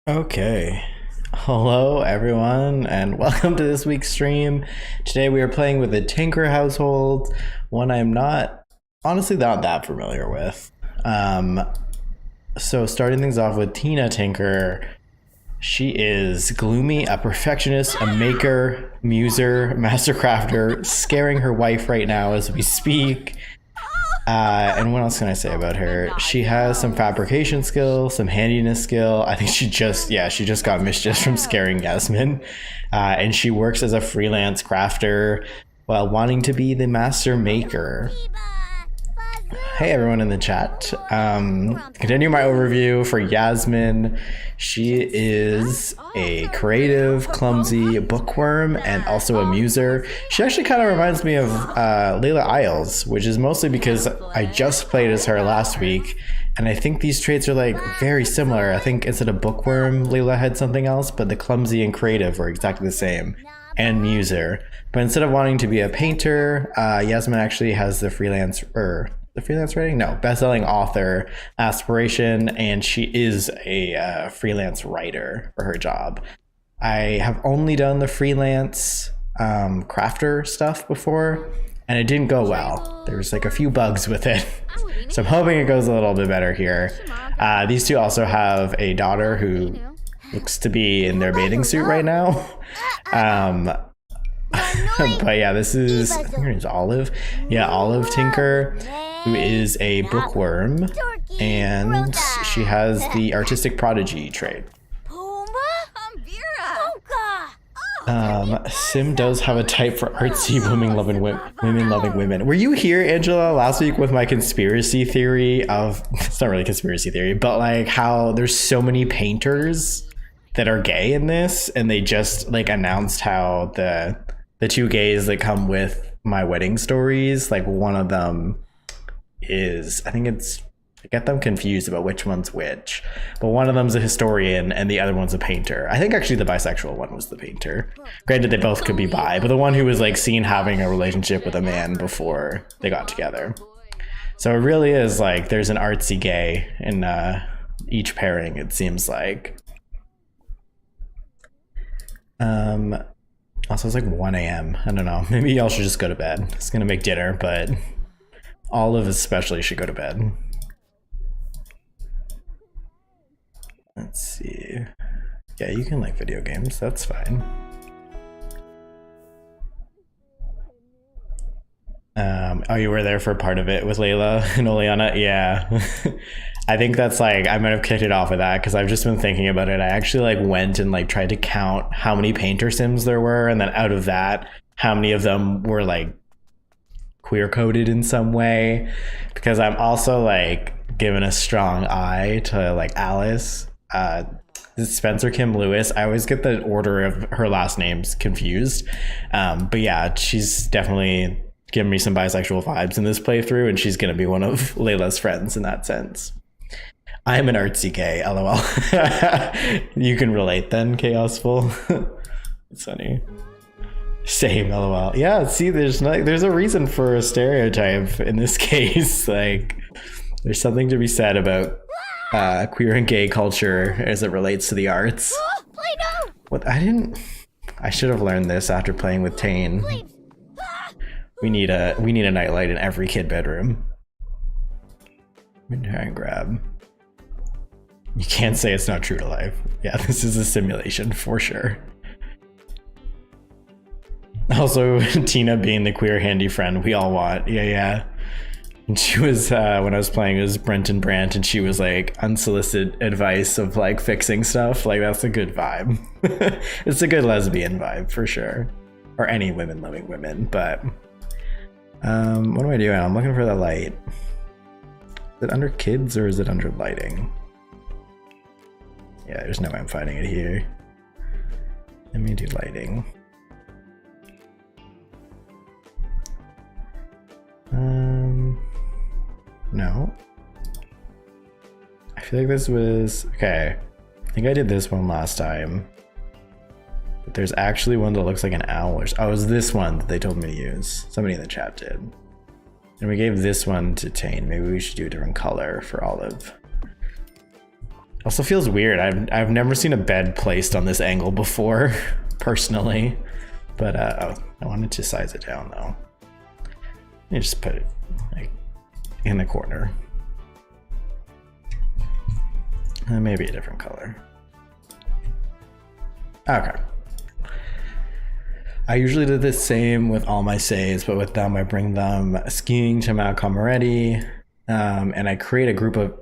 Okay. Hello everyone and welcome to this week's stream. Today we are playing with the Tinker household, one I'm honestly not that familiar with. So starting things off with Tina Tinker. She is gloomy, a perfectionist, a maker, muser, master crafter, scaring her wife right now as we speak. And what else can I say about her? She has some fabrication skill, some handiness skill. I think she just got mischief from scaring Yasmin. And she works as a freelance crafter while wanting to be the master maker. Hey everyone in the chat. Continue my overview for Yasmin. She is a creative, clumsy bookworm and also a muser. She actually kind of reminds me of Layla Isles, which is mostly because I just played as her last week. And I think these traits are like very similar. I think instead of bookworm, Layla had something else, but the clumsy and creative were exactly the same. And muser. But instead of wanting to be a painter, Yasmin actually has the freelance writing? No, best-selling author aspiration, and she is a freelance writer for her job. I have only done the freelance crafter stuff before, and it didn't go well. There's like a few bugs with it. So I'm hoping it goes a little bit better here. These two also have a daughter who looks to be in their bathing suit right now. But yeah, this is, I think her name's Olive. Yeah, Olive Tinker, who is a bookworm, and she has the artistic prodigy trait. Sim does have a type for artsy women-loving women. Were you here, Angela, last week with my conspiracy theory of, it's not really a conspiracy theory, but like how there's so many painters that are gay in this, and they just like announced how the two gays that come with my wedding stories, like one of them is, I get them confused about which one's which, but one of them's a historian and the other one's a painter. I think actually the bisexual one was the painter. Granted, they both could be bi, but the one who was like seen having a relationship with a man before they got together. So it really is like there's an artsy gay in each pairing, it seems like. Also, it's like 1 a.m. I don't know. Maybe y'all should just go to bed. It's gonna make dinner, but Olive especially should go to bed. Let's see. Yeah, you can like video games. That's fine. Oh, you were there for part of it with Layla and Oleana? Yeah. I think that's like, I might have kicked it off with that because I've just been thinking about it. I actually like went and like tried to count how many painter sims there were, and then out of that, how many of them were like queer coded in some way, because I'm also like given a strong eye to like Alice, Spencer Kim Lewis. I always get the order of her last names confused. But yeah, she's definitely giving me some bisexual vibes in this playthrough, and she's gonna be one of Layla's friends in that sense. I'm an artsy gay, lol. You can relate then, Chaosful. It's funny. Same, lol. Yeah, see, there's a reason for a stereotype in this case. Like, there's something to be said about queer and gay culture as it relates to the arts. What I should have learned this after playing with Tane. We need a nightlight in every kid bedroom. Let me try and grab. You can't say it's not true to life. Yeah, this is a simulation for sure. Also, Tina being the queer handy friend we all want. Yeah. And she was, when I was playing, it was Brent and Brant, and she was like unsolicited advice of like fixing stuff. Like, that's a good vibe. It's a good lesbian vibe for sure. Or any women loving women, but what am I doing? I'm looking for the light. Is it under kids or is it under lighting? Yeah, there's no way I'm finding it here. Let me do lighting. No. I feel like this was, okay. I think I did this one last time. But there's actually one that looks like an owl. Oh, it was this one that they told me to use. Somebody in the chat did. And we gave this one to Tane. Maybe we should do a different color for Olive. Also feels weird. I've never seen a bed placed on this angle before, personally. But oh, I wanted to size it down though. Let me just put it like in the corner. And maybe a different color. Okay. I usually do the same with all my saves, but with them I bring them skiing to Mount Comaretti, and I create a group of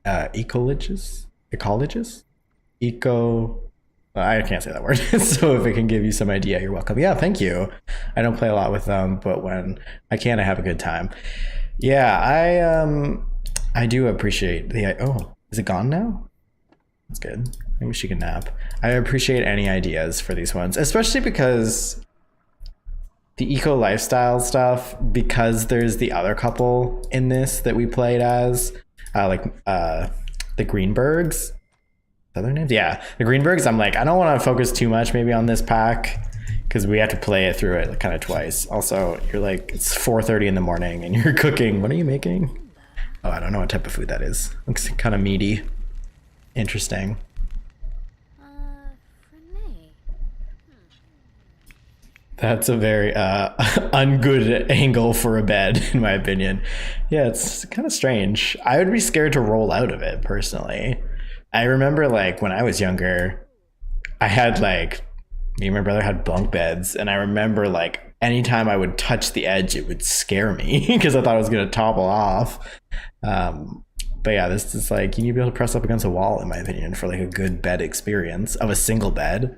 ecologists. I can't say that word. So if it can give you some idea, you're welcome. Yeah, thank you. I don't play a lot with them, but when I can, I have a good time. Yeah, I do appreciate the. Oh, is it gone now? That's good. Maybe she can nap. I appreciate any ideas for these ones, especially because the eco lifestyle stuff, because there's the other couple in this that we played as, the Greenbergs. Are their names? Yeah, the Greenbergs. I'm like, I don't want to focus too much maybe on this pack because we have to play it through it kind of twice. Also, you're like, it's 4:30 in the morning and you're cooking. What are you making? Oh, I don't know what type of food that is. Looks kind of meaty. Interesting. That's a very ungood angle for a bed, in my opinion. Yeah, it's kind of strange. I would be scared to roll out of it, personally. I remember, like, when I was younger, I had, like, me and my brother had bunk beds, and I remember, like, anytime I would touch the edge, it would scare me, because I thought it was going to topple off. But yeah, this is, like, you need to be able to press up against a wall, in my opinion, for, like, a good bed experience of a single bed.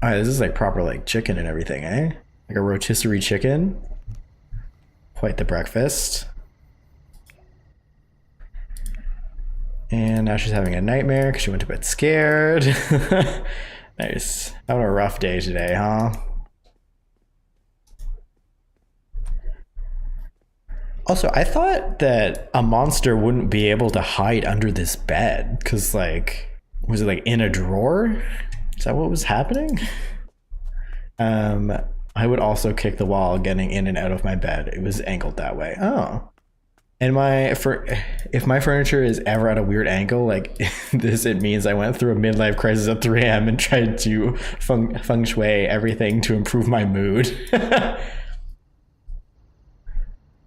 All right, this is like proper like chicken and everything, eh? Like a rotisserie chicken. Quite the breakfast. And now she's having a nightmare because she went to bed scared. Nice. Having a rough day today, huh? Also, I thought that a monster wouldn't be able to hide under this bed because, like, was it like in a drawer? Is that what was happening? I would also kick the wall getting in and out of my bed. It was angled that way. Oh. And if my furniture is ever at a weird angle like this, it means I went through a midlife crisis at 3 a.m. and tried to feng shui everything to improve my mood.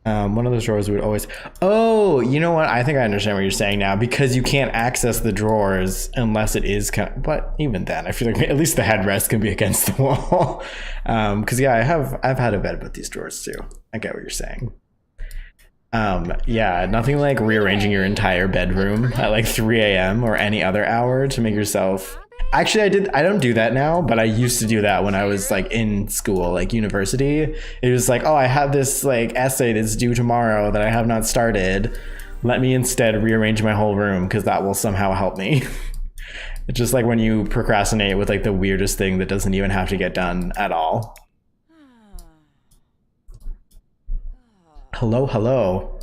One of those drawers would always... Oh, you know what? I think I understand what you're saying now, because you can't access the drawers unless it is... But even then, I feel like at least the headrest can be against the wall. Because yeah, I've had a bed with these drawers too. I get what you're saying. Yeah, nothing like rearranging your entire bedroom at like 3 a.m. or any other hour to make yourself... Actually, I don't do that now, but I used to do that when I was like in school, like university. It was like, oh, I have this like essay that's due tomorrow that I have not started. Let me instead rearrange my whole room because that will somehow help me. It's just like when you procrastinate with like the weirdest thing that doesn't even have to get done at all. Hello, hello.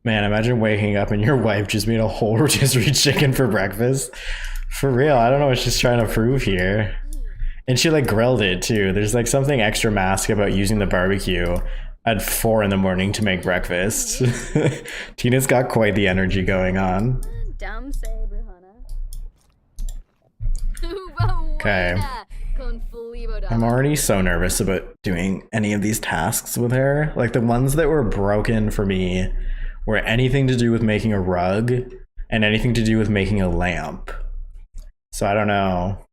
Man, imagine waking up and your wife just made a whole rotisserie chicken for breakfast. For real, I don't know what she's trying to prove here. And she like grilled it too. There's like something extra mask about using the barbecue at 4 in the morning to make breakfast. Tina's got quite the energy going on. Okay. I'm already so nervous about doing any of these tasks with her. Like the ones that were broken for me were anything to do with making a rug and anything to do with making a lamp. So I don't know.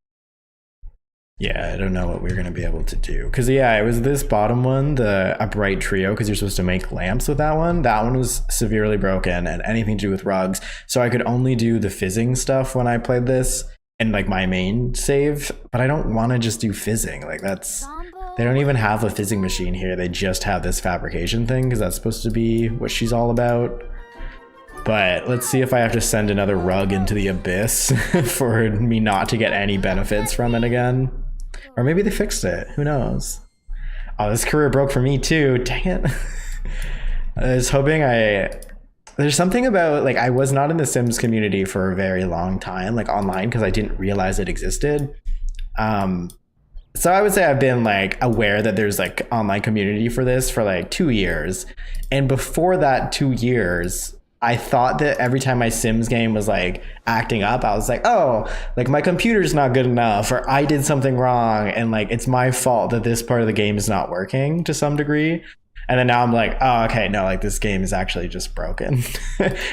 Yeah, I don't know what we're going to be able to do. Because yeah, it was this bottom one, the upright trio, because you're supposed to make lamps with that one. That one was severely broken and anything to do with rugs. So I could only do the fizzing stuff when I played this in like my main save. But I don't want to just do fizzing. Like that's... They don't even have a fizzing machine here. They just have this fabrication thing because that's supposed to be what she's all about. But let's see if I have to send another rug into the abyss for me not to get any benefits from it again. Or maybe they fixed it. Who knows? Oh, this career broke for me too. Dang it. I was hoping there's something about, like, I was not in the Sims community for a very long time, like online, because I didn't realize it existed. So I would say I've been like aware that there's like online community for this for like 2 years. And before that 2 years, I thought that every time my Sims game was like acting up, I was like, oh, like my computer's not good enough, or I did something wrong, and like it's my fault that this part of the game is not working to some degree. And then now I'm like, oh, okay, no, like this game is actually just broken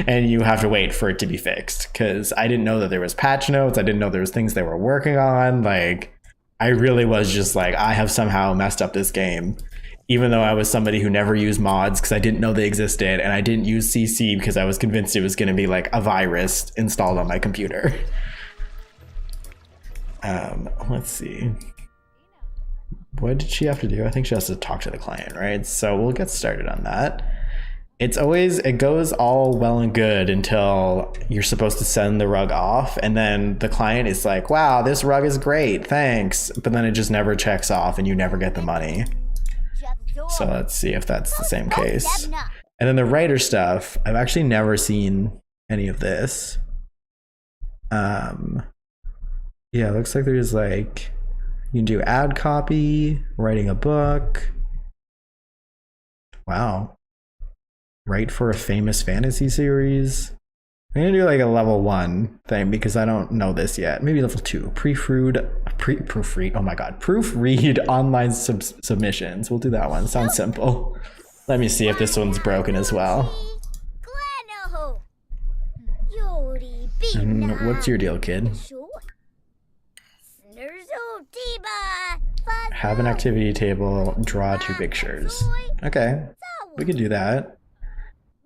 and you have to wait for it to be fixed, because I didn't know that there was patch notes. I didn't know there was things they were working on. Like I really was just like, I have somehow messed up this game, even though I was somebody who never used mods because I didn't know they existed, and I didn't use CC because I was convinced it was going to be like a virus installed on my computer. Let's see. What did she have to do? I think she has to talk to the client, right? So we'll get started on that. It goes all well and good until you're supposed to send the rug off, and then the client is like, wow, this rug is great, thanks. But then it just never checks off and you never get the money. So let's see if that's the same case. And then the writer stuff, I've actually never seen any of this. Yeah, it looks like there's like, you can do ad copy, writing a book. Wow. Write for a famous fantasy series. I'm gonna do like a level 1 thing because I don't know this yet. Maybe level 2. Proofread. Oh my god. Proofread online submissions. We'll do that one. Sounds simple. Let me see if this one's broken as well. And what's your deal, kid? Have an activity table, draw 2 pictures. Okay, we can do that.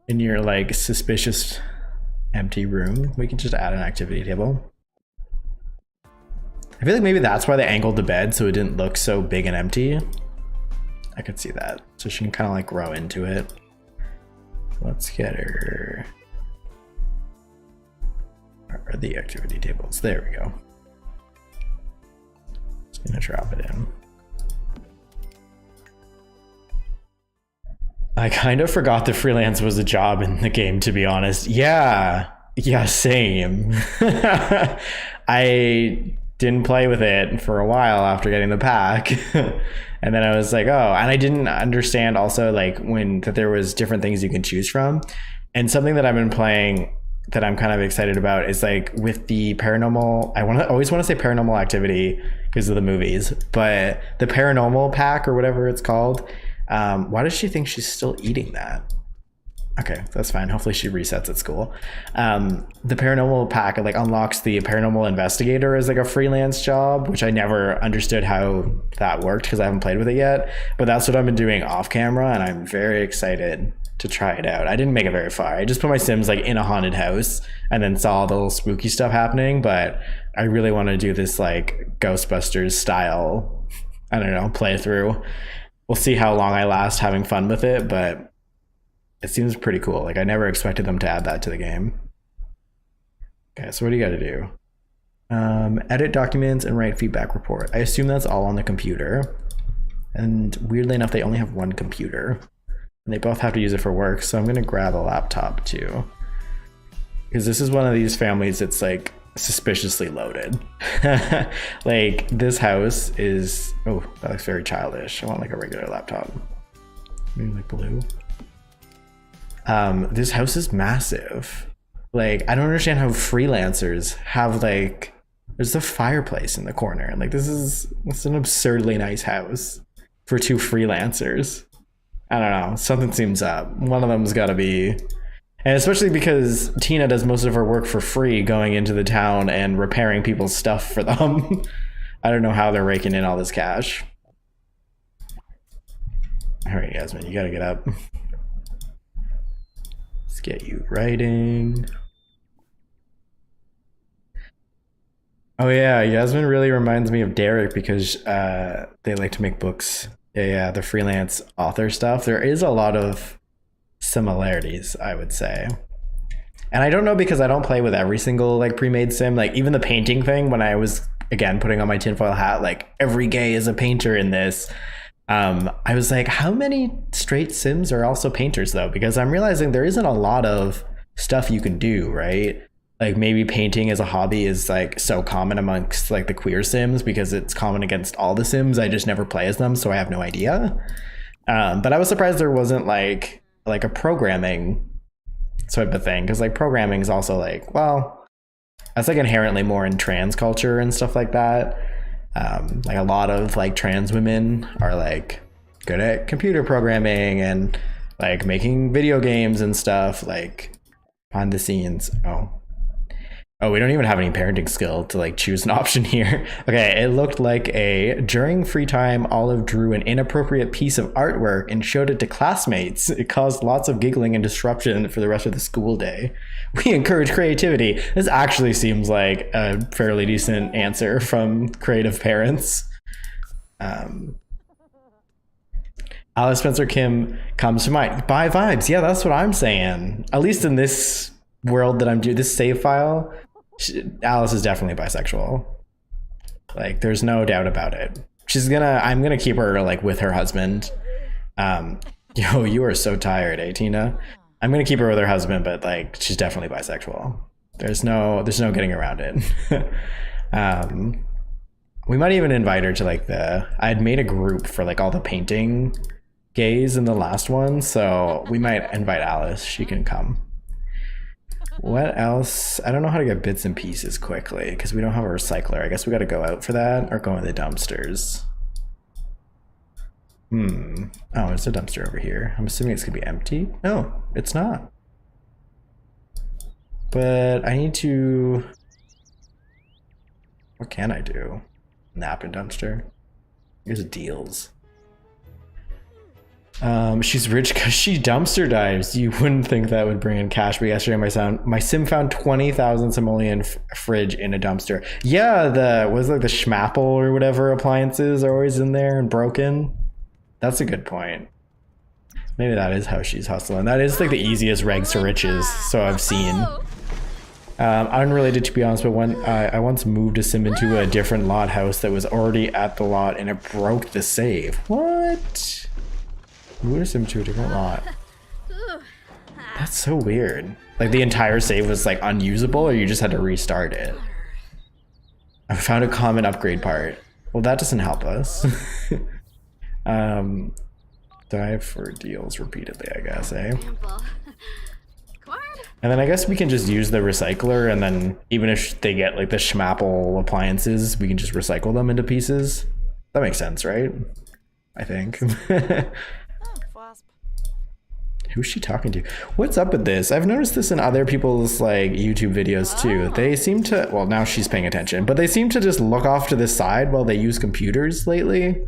In your like suspicious empty room, we can just add an activity table. I feel like maybe that's why they angled the bed so it didn't look so big and empty. I could see that. So she can kind of like grow into it. Let's get her the activity tables. There we go. Just gonna drop it in. I kind of forgot that freelance was a job in the game, to be honest. Yeah, same. I didn't play with it for a while after getting the pack. And then I was like, oh, and I didn't understand also like that there was different things you can choose from. And something that I've been playing that I'm kind of excited about is like with the paranormal, always want to say paranormal activity because of the movies, but the paranormal pack or whatever it's called. Why does she think she's still eating that? Okay, that's fine. Hopefully she resets at school. The paranormal pack like unlocks the paranormal investigator as like a freelance job, which I never understood how that worked because I haven't played with it yet. But that's what I've been doing off camera, and I'm very excited to try it out. I didn't make it very far. I just put my Sims like in a haunted house and then saw the little spooky stuff happening. But I really want to do this like Ghostbusters style, I don't know, playthrough. We'll see how long I last having fun with it, but it seems pretty cool. Like I never expected them to add that to the game. Okay, so what do you got to do? Edit documents and write feedback report. I assume that's all on the computer. And weirdly enough, they only have one computer. And they both have to use it for work, so I'm going to grab a laptop too. Because this is one of these families that's like suspiciously loaded. Like this house is, oh, that looks very childish. I want like a regular laptop. Maybe like blue. This house is massive. Like I don't understand how freelancers have like, there's a fireplace in the corner, and like it's an absurdly nice house for 2 freelancers. I don't know, something seems up. One of them's got to be, and especially because Tina does most of her work for free, going into the town and repairing people's stuff for them. I don't know how they're raking in all this cash. All right, Yasmin, you got to get up. Let's get you writing. Oh yeah, Yasmin really reminds me of Derek because they like to make books. Yeah, the freelance author stuff. There is a lot of similarities, I would say. And I don't know because I don't play with every single like pre-made sim. Like even the painting thing, when I was again putting on my tinfoil hat, like every gay is a painter in this. I was like, how many straight sims are also painters though? Because I'm realizing there isn't a lot of stuff you can do, right? like maybe painting as a hobby is like so common amongst like the queer Sims because it's common against all the Sims. I just never play as them, so I have no idea. But I was surprised there wasn't like a programming type of thing, because like programming is also like, well, that's like inherently more in trans culture and stuff like that. Like a lot of like trans women are like good at computer programming and like making video games and stuff like behind the scenes. Oh, we don't even have any parenting skill to like choose an option here. Okay, it looked like during free time, Olive drew an inappropriate piece of artwork and showed it to classmates. It caused lots of giggling and disruption for the rest of the school day. We encourage creativity. This actually seems like a fairly decent answer from creative parents. Alice Spencer Kim comes to mind. Bi vibes. Yeah, that's what I'm saying. At least in this world that I'm doing, this save file, Alice is definitely bisexual. Like, there's no doubt about it. I'm gonna keep her like with her husband. Yo, you are so tired, eh, Tina? I'm gonna keep her with her husband, but like, she's definitely bisexual. There's no getting around it. We might even invite her to like I'd made a group for like all the painting gays in the last one, so we might invite Alice. She can come. What else? I don't know how to get bits and pieces quickly because we don't have a recycler. I guess we got to go out for that or go in the dumpsters. Oh, there's a dumpster over here. I'm assuming it's gonna be empty. No, it's not. But I need to... What can I do? Napkin dumpster. Here's deals. She's rich because she dumpster dives. You wouldn't think that would bring in cash, but yesterday my sim found 20,000 simoleon fridge in a dumpster. Yeah, the Schmapple or whatever appliances are always in there and broken. That's a good point. Maybe that is how she's hustling. That is like the easiest rags to riches, so I've seen. Unrelated, to be honest, but when I once moved a sim into a different lot house that was already at the lot and it broke the save. What? Moved a sim to a different lot. That's so weird. Like the entire save was like unusable, or you just had to restart it. I found a common upgrade part. Well, that doesn't help us. Dive for deals repeatedly, I guess, eh? And then I guess we can just use the recycler, and then even if they get like the Schmapple appliances, we can just recycle them into pieces. That makes sense, right? I think. Who's she talking to? What's up with this? I've noticed this in other people's like YouTube videos too. They seem to, well, now she's paying attention, but they seem to just look off to the side while they use computers lately.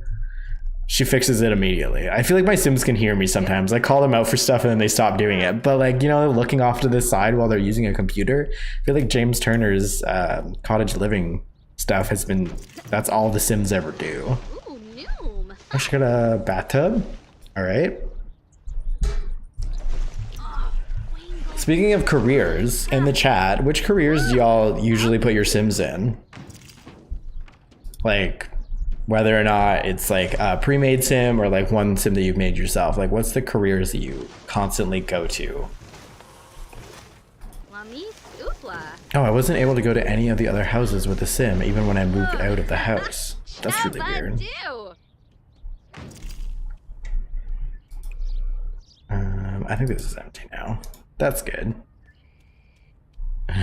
She fixes it immediately. I feel like my Sims can hear me sometimes. I call them out for stuff and then they stop doing it. But like, you know, looking off to the side while they're using a computer. I feel like James Turner's cottage living stuff has been, that's all the Sims ever do. Oh, she got a bathtub? All right. Speaking of careers, in the chat, which careers do y'all usually put your Sims in? Like, whether or not it's like a pre-made sim or like one sim that you've made yourself. Like, what's the careers that you constantly go to? Oh, I wasn't able to go to any of the other houses with the sim, even when I moved out of the house. That's really weird. I think this is empty now. That's good.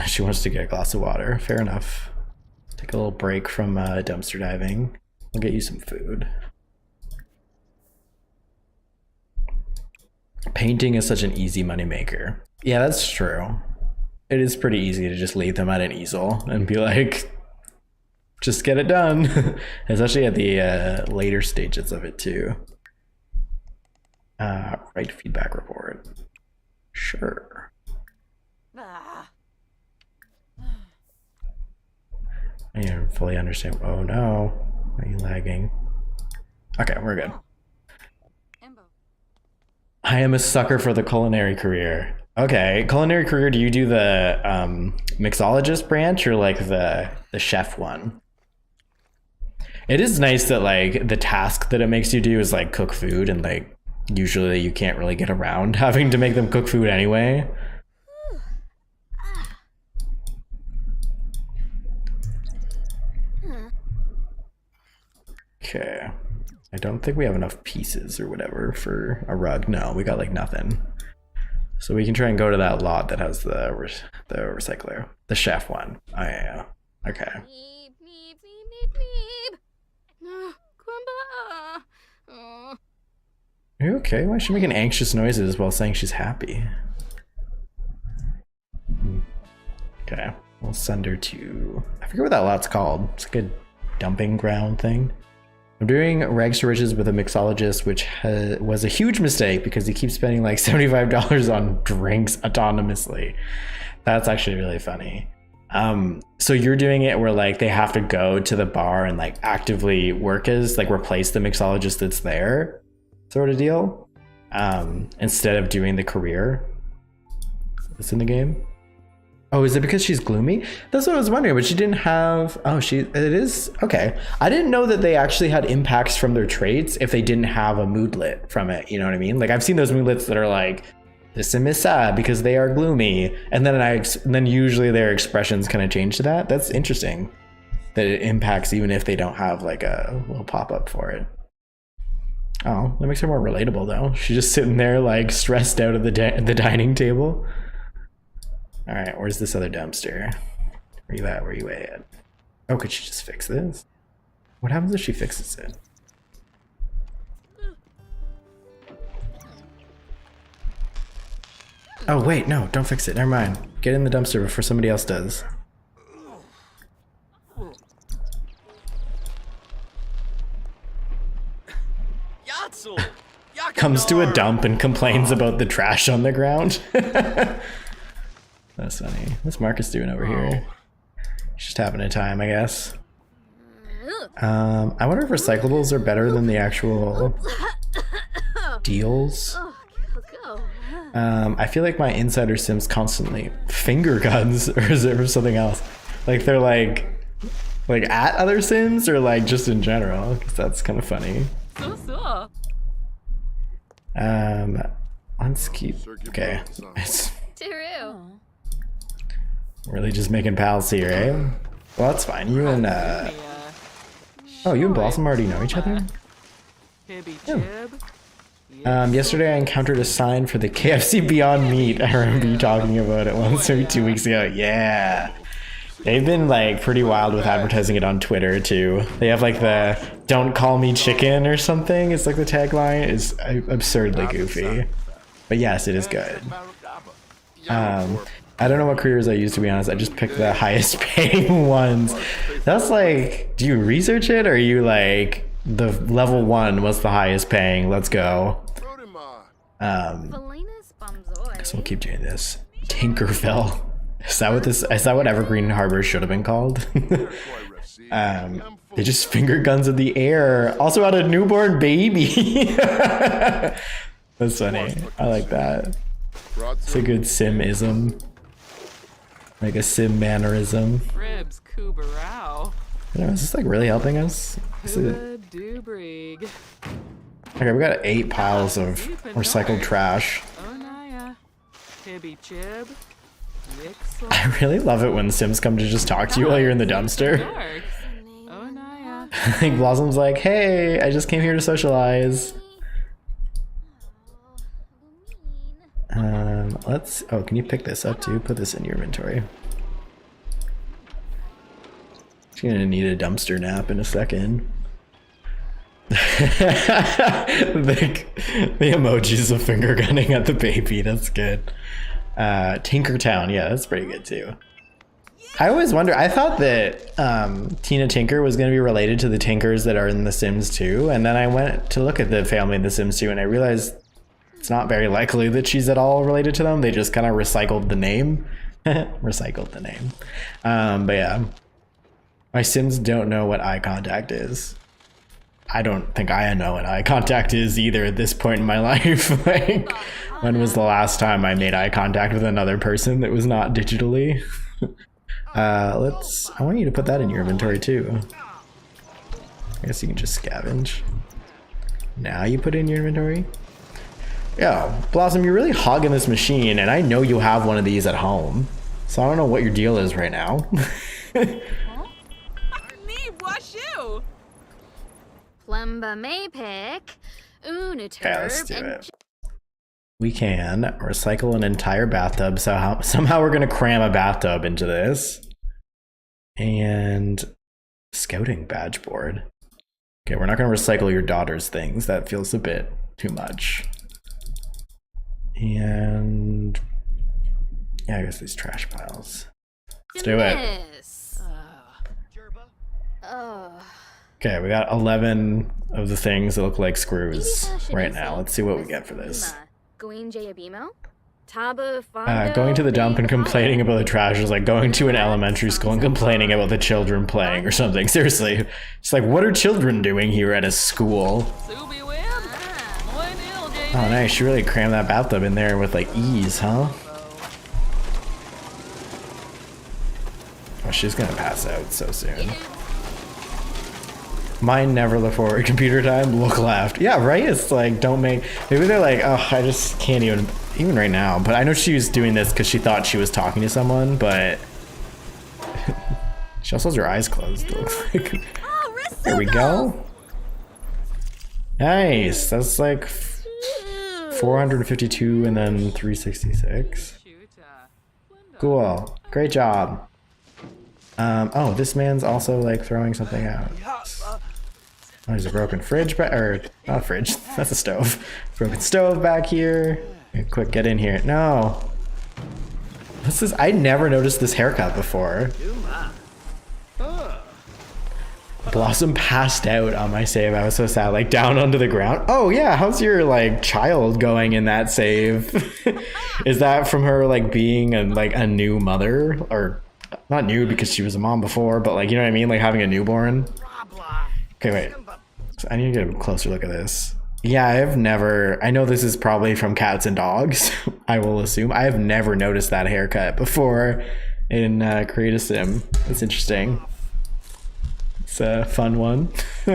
She wants to get a glass of water. Fair enough. Take a little break from dumpster diving. I'll get you some food. Painting is such an easy moneymaker. Yeah, that's true. It is pretty easy to just leave them at an easel and be like, just get it done. Especially at the later stages of it too. Write feedback report. Sure. I didn't fully understand. Oh no. Are you lagging? Okay, we're good. I am a sucker for the culinary career. Okay, culinary career, do you do the mixologist branch or like the chef one? It is nice that like the task that it makes you do is like cook food, and like usually you can't really get around having to make them cook food anyway. Okay. I don't think we have enough pieces or whatever for a rug. No, we got like nothing. So we can try and go to that lot that has the recycler. The chef one. Oh yeah. Okay. Beep, beep, beep, beep, beep. Grumba. Are you okay? Why is she making anxious noises while saying she's happy? Okay. We'll send her to... I forget what that lot's called. It's like a dumping ground thing. I'm doing rags to riches with a mixologist, which was a huge mistake because he keeps spending like $75 on drinks autonomously. That's actually really funny. So you're doing it where like they have to go to the bar and like actively work as like replace the mixologist that's there, sort of deal, instead of doing the career that's in the game. Oh, is it because she's gloomy? That's what I was wondering, but she didn't have... Oh, it is? Okay. I didn't know that they actually had impacts from their traits if they didn't have a moodlet from it, you know what I mean? Like, I've seen those moodlets that are like, this sim is sad because they are gloomy, and then usually their expressions kind of change to that. That's interesting that it impacts even if they don't have like a little pop-up for it. Oh, that makes her more relatable though. She's just sitting there like stressed out at the dining table. All right, where's this other dumpster? Where you at? Where you at? Oh, could she just fix this? What happens if she fixes it? Oh, wait, no, don't fix it. Never mind. Get in the dumpster before somebody else does. Comes to a dump and complains about the trash on the ground. That's funny. What's Marcus doing over here? He's just having a time, I guess. I wonder if recyclables are better than the actual deals. I feel like my insider sims constantly finger guns, or is it for something else? Like they're like at other sims, or like just in general? Because that's kind of funny. Let's keep. Okay. It's really just making pals here, eh? Well, that's fine. You and oh, you and Blossom already know each other? Yeah. Yesterday I encountered a sign for the KFC Beyond Meat. I remember you talking about it once, maybe 2 weeks ago. Yeah. They've been like pretty wild with advertising it on Twitter too. They have like the "Don't call me chicken" or something. It's like the tagline. It's absurdly goofy. But yes, it is good. I don't know what careers I use, to be honest. I just picked the highest paying ones. That's like, do you research it, or are you like, the level 1 was the highest paying, let's go. Guess we'll keep doing this. Tinkerfell. Is that what Evergreen Harbor should have been called? They just finger guns in the air. Also had a newborn baby. That's funny. I like that. It's a good sim-ism. Like a sim mannerism. Ribs Kubarao. You know, is this like really helping us? Okay, we got 8 piles of recycled trash. I really love it when Sims come to just talk to you while you're in the dumpster. I think Blossom's like, hey, I just came here to socialize. Oh, can you pick this up too? Put this in your inventory. She's gonna need a dumpster nap in a second. the emojis of finger gunning at the baby, that's good. Tinkertown, yeah, that's pretty good too. I always wonder, I thought that Tina Tinker was going to be related to the Tinkers that are in The Sims 2, and then I went to look at the family in The Sims 2 and I realized it's not very likely that she's at all related to them. They just kind of recycled the name. Recycled the name. But yeah, my Sims don't know what eye contact is. I don't think I know what eye contact is either at this point in my life. Like, when was the last time I made eye contact with another person that was not digitally? I want you to put that in your inventory too. I guess you can just scavenge. Now you put it in your inventory. Yeah, Blossom, you're really hogging this machine, and I know you have one of these at home. So I don't know what your deal is right now. Plemba Maypick, Uniturb, Okay, let's do and it. We can recycle an entire bathtub. So somehow we're gonna cram a bathtub into this. And scouting badge board. Okay, we're not gonna recycle your daughter's things. That feels a bit too much. And yeah, I guess these trash piles. Let's do it. Yes. Okay, we got 11 of the things that look like screws right now. Let's see what we get for this. Going to the dump and complaining about the trash is like going to an elementary school and complaining about the children playing or something. Seriously. It's like, what are children doing here at a school? Oh, nice. She really crammed that bathtub in there with like ease, huh? Oh, she's gonna pass out so soon. Mine never look forward. Computer time, look left. Yeah, right? It's like, don't make... Maybe they're like, oh, I just can't even right now. But I know she was doing this because she thought she was talking to someone, but... she also has her eyes closed, it looks like. There we go. Nice. That's like 452 and then 366. Cool. Great job. Oh, this man's also like throwing something out. Oh, there's a broken fridge, or not a fridge, that's a stove. Broken stove back here. Okay, quick, get in here. No. This is, I never noticed this haircut before. Blossom passed out on my save. I was so sad, like down onto the ground. Oh yeah, how's your like child going in that save? Is that from her like being a new mother, or not new because she was a mom before, but like, you know what I mean? Like having a newborn. Okay, wait. So I need to get a closer look at this. Yeah, I know this is probably from Cats and Dogs, I will assume. I have never noticed that haircut before in Create a Sim. That's interesting. It's a fun one. All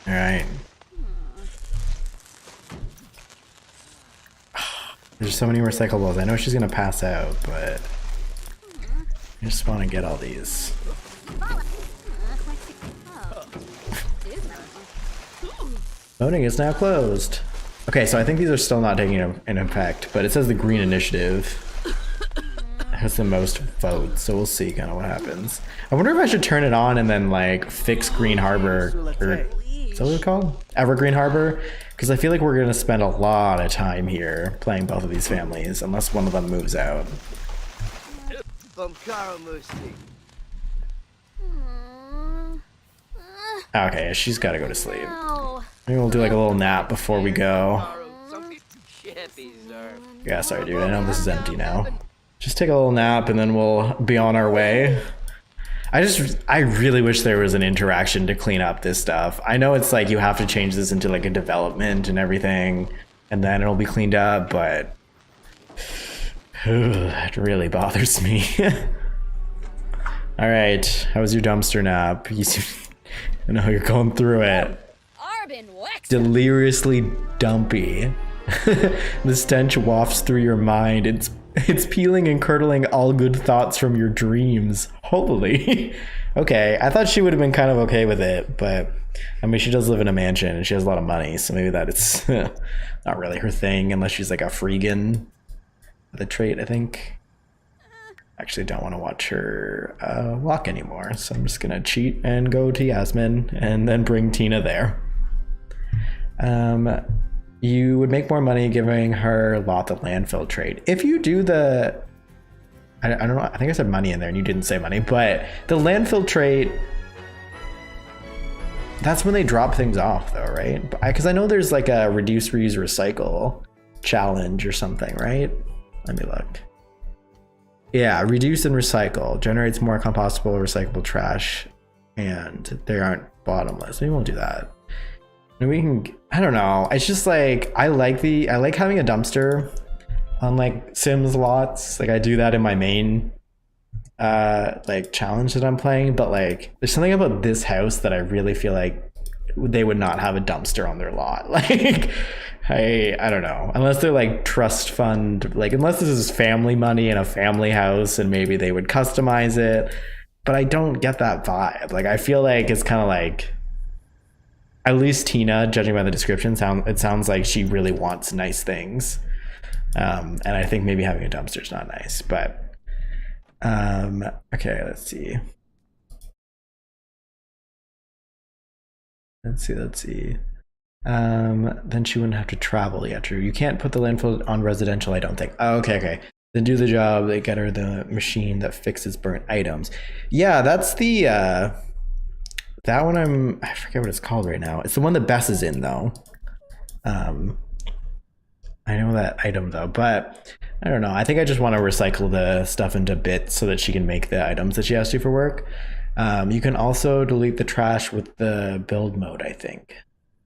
right. There's so many recyclables. I know she's gonna pass out, but I just want to get all these. Voting is now closed. Okay, so I think these are still not taking an effect, but it says the Green Initiative has the most votes, so we'll see kind of what happens. I wonder if I should turn it on and then like fix Green Harbor, or is that what it's called? Evergreen Harbor? Because I feel like we're gonna spend a lot of time here playing both of these families, unless one of them moves out. Okay, she's gotta go to sleep. Maybe we'll do like a little nap before we go. Yeah, sorry dude, I know this is empty now. Just take a little nap and then we'll be on our way. I really wish there was an interaction to clean up this stuff. I know it's like you have to change this into like a development and everything, and then it'll be cleaned up, but it really bothers me. All right, how was your dumpster nap? I know you're going through it. Deliriously dumpy. The stench wafts through your mind. It's peeling and curdling all good thoughts from your dreams. Holy. Okay, I thought she would have been kind of okay with it, but I mean, she does live in a mansion and she has a lot of money, so maybe that it's not really her thing unless she's like a freegan with a trait, I think. Actually don't want to watch her walk anymore, so I'm just gonna cheat and go to Yasmin and then bring Tina there. You would make more money giving her lot the landfill trade. If you do the, I don't know, I think I said money in there and you didn't say money, but the landfill trade, that's when they drop things off though, right? Because I know there's like a reduce, reuse, recycle challenge or something, right? Let me look. Yeah, reduce and recycle generates more compostable, recyclable trash, and they aren't bottomless. Maybe we'll do that. And we can, I don't know. It's just like, I like having a dumpster on like Sims lots. Like I do that in my main like challenge that I'm playing, but like there's something about this house that I really feel like they would not have a dumpster on their lot. Like I don't know, unless they're like trust fund, like unless this is family money in a family house and maybe they would customize it. but I don't get that vibe. Like, I feel like it's kind of like, at least Tina, judging by the description, it sounds like she really wants nice things. And I think maybe having a dumpster is not nice, but okay, let's see. Then she wouldn't have to travel. Yeah, true. You can't put the landfill on residential, I don't think. Oh, okay. Then do the job. They get her the machine that fixes burnt items. Yeah, that's the that one. I forget what it's called right now. It's the one that Bess is in though. I know that item though, but I don't know. I think I just want to recycle the stuff into bits so that she can make the items that she has to for work. You can also delete the trash with the build mode, I think.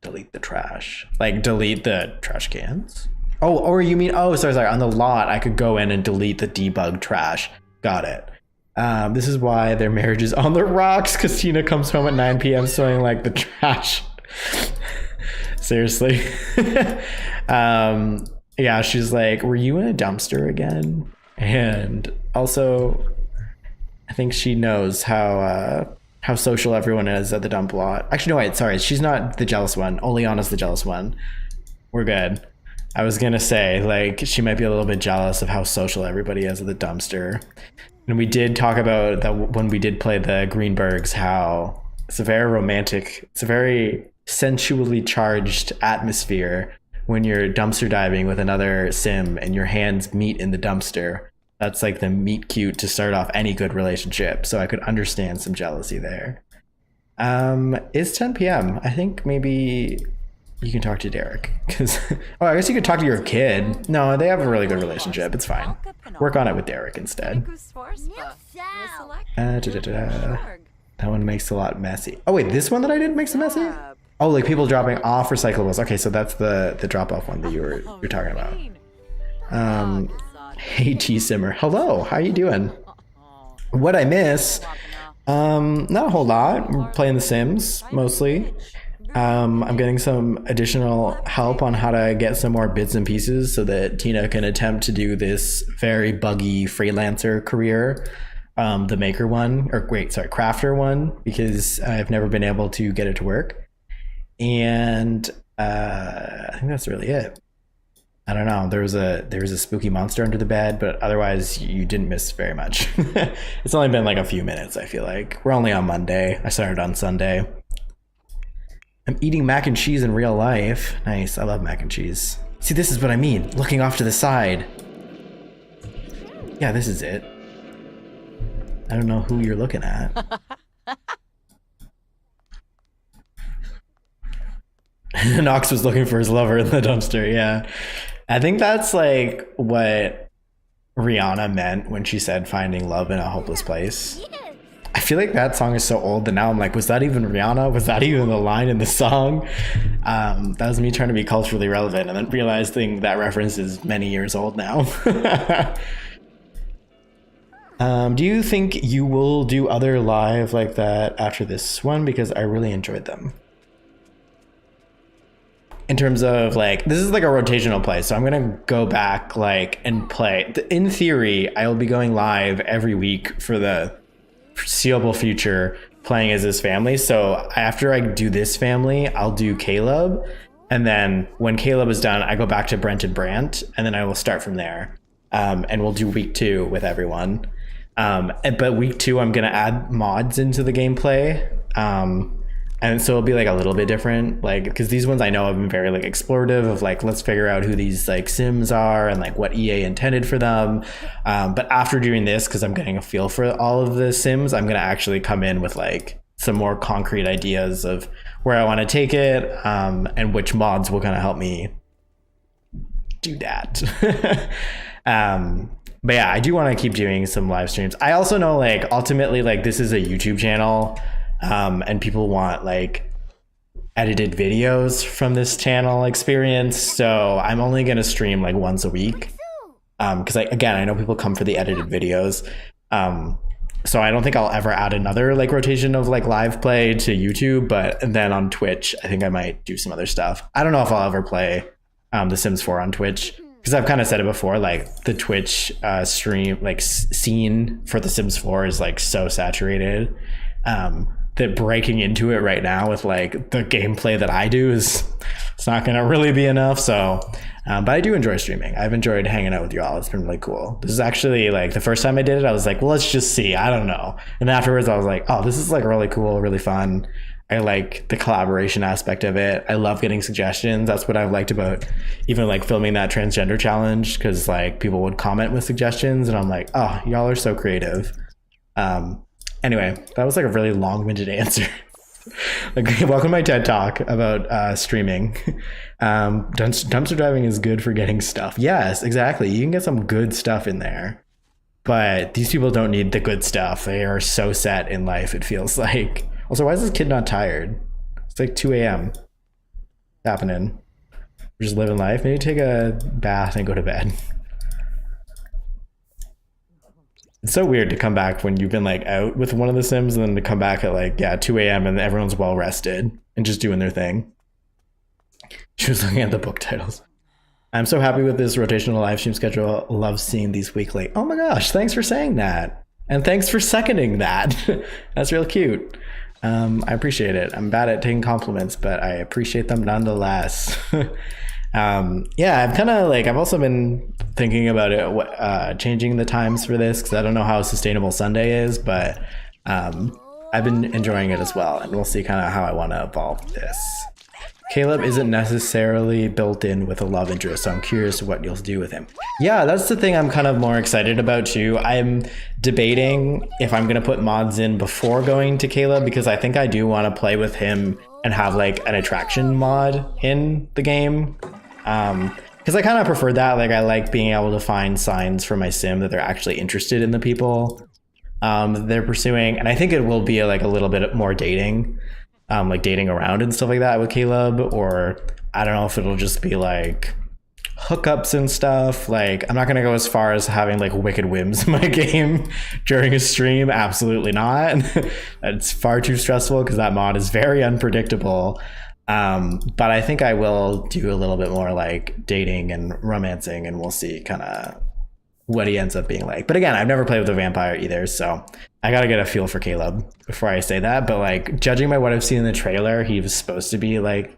Delete the trash. Like delete the trash cans? Oh, or you mean, oh, sorry. On the lot, I could go in and delete the debug trash. Got it. This is why their marriage is on the rocks, because Tina comes home at 9 p.m. smelling like the trash. Seriously. Yeah, she's like, were you in a dumpster again? And also, I think she knows how social everyone is at the dump lot. Actually, no, wait, sorry. She's not the jealous one. Oleana's the jealous one. We're good. I was going to say, like, she might be a little bit jealous of how social everybody is at the dumpster. And we did talk about that when we did play the Greenbergs, how it's a very romantic, it's a very sensually charged atmosphere when you're dumpster diving with another sim and your hands meet in the dumpster. That's like the meet cute to start off any good relationship. So I could understand some jealousy there. It's 10 p.m. I think maybe you can talk to Derek. Because I guess you could talk to your kid. No, they have a really good relationship. It's fine. Work on it with Derek instead. That one makes a lot messy. Oh wait, this one that I did makes it messy? Oh, like people dropping off recyclables. Okay, so that's the drop off one that you're talking about. Hey T Simmer. Hello, how you doing? What I miss? Not a whole lot. I'm playing The Sims mostly. I'm getting some additional help on how to get some more bits and pieces so that Tina can attempt to do this very buggy freelancer career. The maker one, or wait, sorry, crafter one, because I've never been able to get it to work. And I think that's really it. I don't know. There was a spooky monster under the bed, but otherwise you didn't miss very much. It's only been like a few minutes, I feel like. We're only on Monday. I started on Sunday. I'm eating mac and cheese in real life. Nice. I love mac and cheese. See, this is what I mean. Looking off to the side. Yeah, this is it. I don't know who you're looking at. Knox was looking for his lover in the dumpster. Yeah. I think that's like what Rihanna meant when she said finding love in a hopeless place. I feel like that song is so old that now I'm like, was that even Rihanna? Was that even the line in the song? That was me trying to be culturally relevant and then realizing that reference is many years old now. Do you think you will do other live like that after this one? Because I really enjoyed them. In terms of like, this is like a rotational play, so I'm gonna go back like and play. In theory, I will be going live every week for the foreseeable future, playing as this family. So after I do this family, I'll do Caleb, and then when Caleb is done, I go back to Brent and Brant, and then I will start from there. And we'll do week 2 with everyone. But week 2, I'm gonna add mods into the gameplay. And so it'll be like a little bit different, like, because these ones I know have been very like explorative of like, let's figure out who these like Sims are and like what EA intended for them. But after doing this, because I'm getting a feel for all of the Sims, I'm going to actually come in with like some more concrete ideas of where I want to take it, and which mods will kind of help me do that. But yeah, I do want to keep doing some live streams. I also know like ultimately like this is a YouTube channel. And people want like edited videos from this channel experience, so I'm only gonna stream like once a week, because again, I know people come for the edited videos, so I don't think I'll ever add another like rotation of like live play to YouTube, but then on Twitch I think I might do some other stuff. I don't know if I'll ever play The Sims 4 on Twitch. because I've kind of said it before, like the Twitch stream like scene for The Sims 4 is like so saturated that breaking into it right now with like the gameplay that I do is it's not gonna really be enough. So but I do enjoy streaming. I've enjoyed hanging out with you all. It's been really cool. This is actually like the first time I did it, I was like, well, let's just see. I don't know. And afterwards I was like, oh, this is like really cool, really fun. I like the collaboration aspect of it. I love getting suggestions. That's what I've liked about even like filming that transgender challenge, because like people would comment with suggestions and I'm like, oh, y'all are so creative. Anyway, that was like a really long-winded answer. Like, welcome to my TED Talk about streaming. Dumpster diving is good for getting stuff. Yes, exactly. You can get some good stuff in there. But these people don't need the good stuff. They are so set in life, it feels like. Also, why is this kid not tired? It's like 2 a.m. happening. We're just living life. Maybe take a bath and go to bed. It's so weird to come back when you've been like out with one of the Sims and then to come back at like, 2 a.m. and everyone's well rested and just doing their thing. She was looking at the book titles. I'm so happy with this rotational live stream schedule. Love seeing these weekly. Oh my gosh, thanks for saying that. And thanks for seconding that. That's real cute. I appreciate it. I'm bad at taking compliments, but I appreciate them nonetheless. I've also been thinking about it, changing the times for this, because I don't know how sustainable Sunday is, but I've been enjoying it as well, and we'll see kind of how I want to evolve this. Caleb isn't necessarily built in with a love interest, so I'm curious what you'll do with him. Yeah, that's the thing I'm kind of more excited about too. I'm debating if I'm going to put mods in before going to Caleb, because I think I do want to play with him and have like an attraction mod in the game. Because I kind of prefer that. Like, I like being able to find signs for my sim that they're actually interested in the people they're pursuing. And I think it will be like a little bit more dating. Like dating around and stuff like that with Caleb, or I don't know if it'll just be like hookups and stuff. Like, I'm not gonna go as far as having like wicked whims in my game during a stream. Absolutely not. It's far too stressful because that mod is very unpredictable. But I think I will do a little bit more like dating and romancing, and we'll see kind of what he ends up being like. But again, I've never played with a vampire either, so I gotta get a feel for Caleb before I say that. But like, judging by what I've seen in the trailer, he was supposed to be like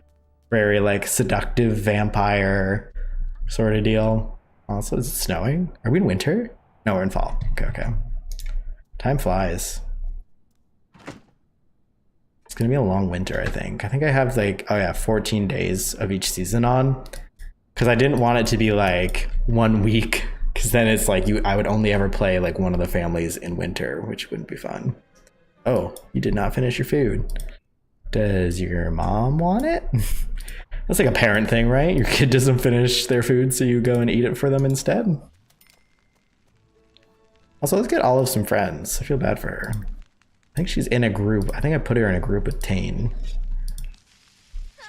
very like seductive vampire sort of deal. Also, is it snowing? Are we in winter? No, we're in fall. Okay. Time flies. It's gonna be a long winter, I think. I think I have like, 14 days of each season on, because I didn't want it to be like 1 week, because then it's like I would only ever play like one of the families in winter, which wouldn't be fun. Oh, you did not finish your food. Does your mom want it? That's like a parent thing, right? Your kid doesn't finish their food, so you go and eat it for them instead. Also, let's get Olive some friends. I feel bad for her. I think she's in a group. I think I put her in a group with Tane.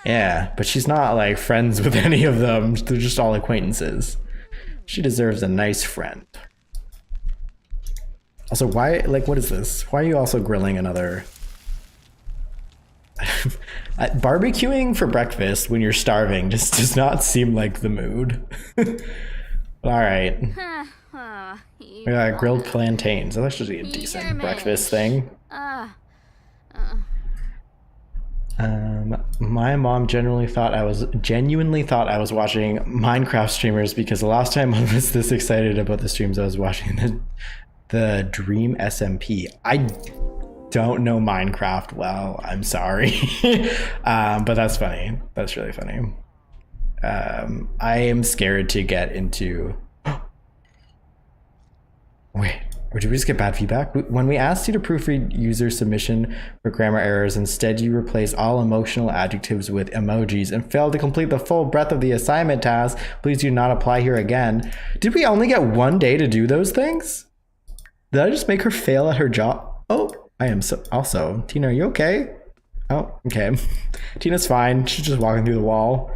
Yeah, but she's not like friends with any of them. They're just all acquaintances. She deserves a nice friend. Also, why, like, what is this? Why are you also grilling another? Barbecuing for breakfast when you're starving just does not seem like the mood. All right. We got grilled plantains. That's actually a decent breakfast thing. My mom genuinely thought I was watching Minecraft streamers, because the last time I was this excited about the streams, I was watching the Dream SMP. I don't know Minecraft well. I'm sorry. But that's funny. That's really funny. I am scared to get into... Wait, or did we just get bad feedback? When we asked you to proofread user submission for grammar errors, instead you replaced all emotional adjectives with emojis and failed to complete the full breadth of the assignment task. Please do not apply here again. Did we only get 1 day to do those things? Did I just make her fail at her job? Oh, I am so... Also, Tina, are you okay? Oh, okay. Tina's fine. She's just walking through the wall.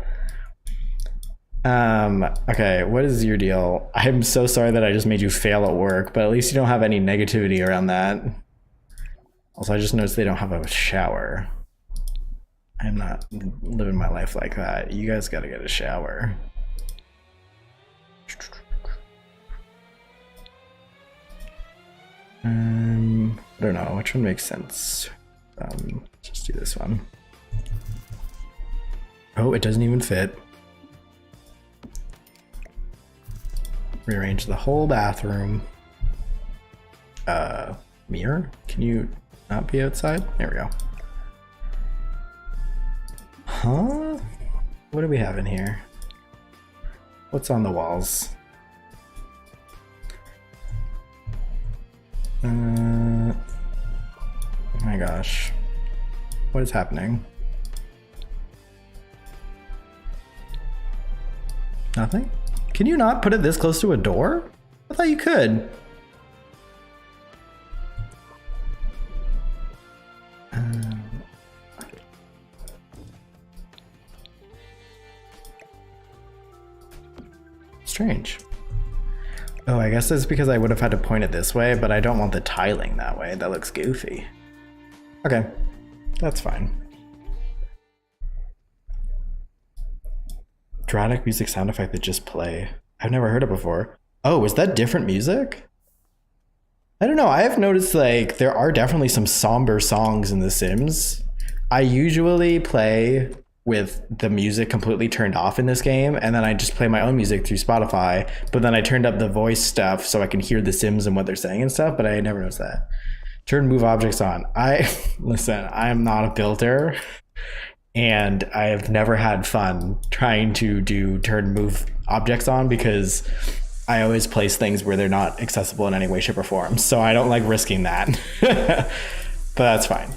Okay, what is your deal? I'm so sorry that I just made you fail at work, but at least you don't have any negativity around that. Also, I just noticed they don't have a shower. I'm not living my life like that. You guys gotta get a shower. I don't know which one makes sense. Let's just do this one. Oh, it doesn't even fit. Rearrange the whole bathroom. Mirror? Can you not be outside? There we go. Huh? What do we have in here? What's on the walls? Oh my gosh. What is happening? Nothing? Can you not put it this close to a door? I thought you could. Strange. Oh, I guess it's because I would have had to point it this way, but I don't want the tiling that way. That looks goofy. Okay, that's fine. Dramatic music sound effect that just play. I've never heard it before. Oh, is that different music? I don't know. I've noticed like there are definitely some somber songs in The Sims. I usually play with the music completely turned off in this game, and then I just play my own music through Spotify, but then I turned up the voice stuff so I can hear the Sims and what they're saying and stuff, but I never noticed that. Turn move objects on. Listen, I'm not a builder, and I have never had fun trying to do turn move objects on because I always place things where they're not accessible in any way, shape, or form, so I don't like risking that. But that's fine.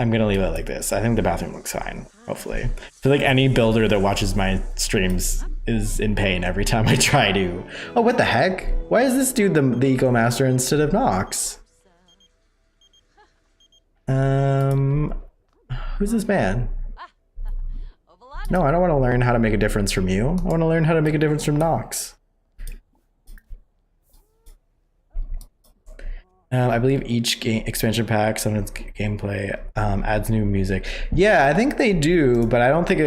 I'm gonna leave it like this. I think the bathroom looks fine, hopefully. I feel like any builder that watches my streams is in pain every time I try to. Oh, what the heck? Why is this dude the Eco Master instead of Nox? Who's this man? No, I don't want to learn how to make a difference from you. I want to learn how to make a difference from Nox. I believe each expansion pack, sometimes gameplay, adds new music. Yeah, I think they do, but I don't think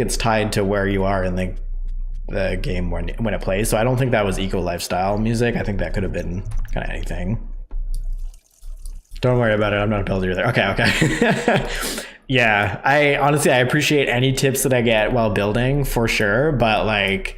it's tied to where you are in the game when it plays. So I don't think that was eco lifestyle music. I think that could have been kind of anything. Don't worry about it. I'm not a builder either. Okay. Yeah, I honestly appreciate any tips that I get while building for sure, but like,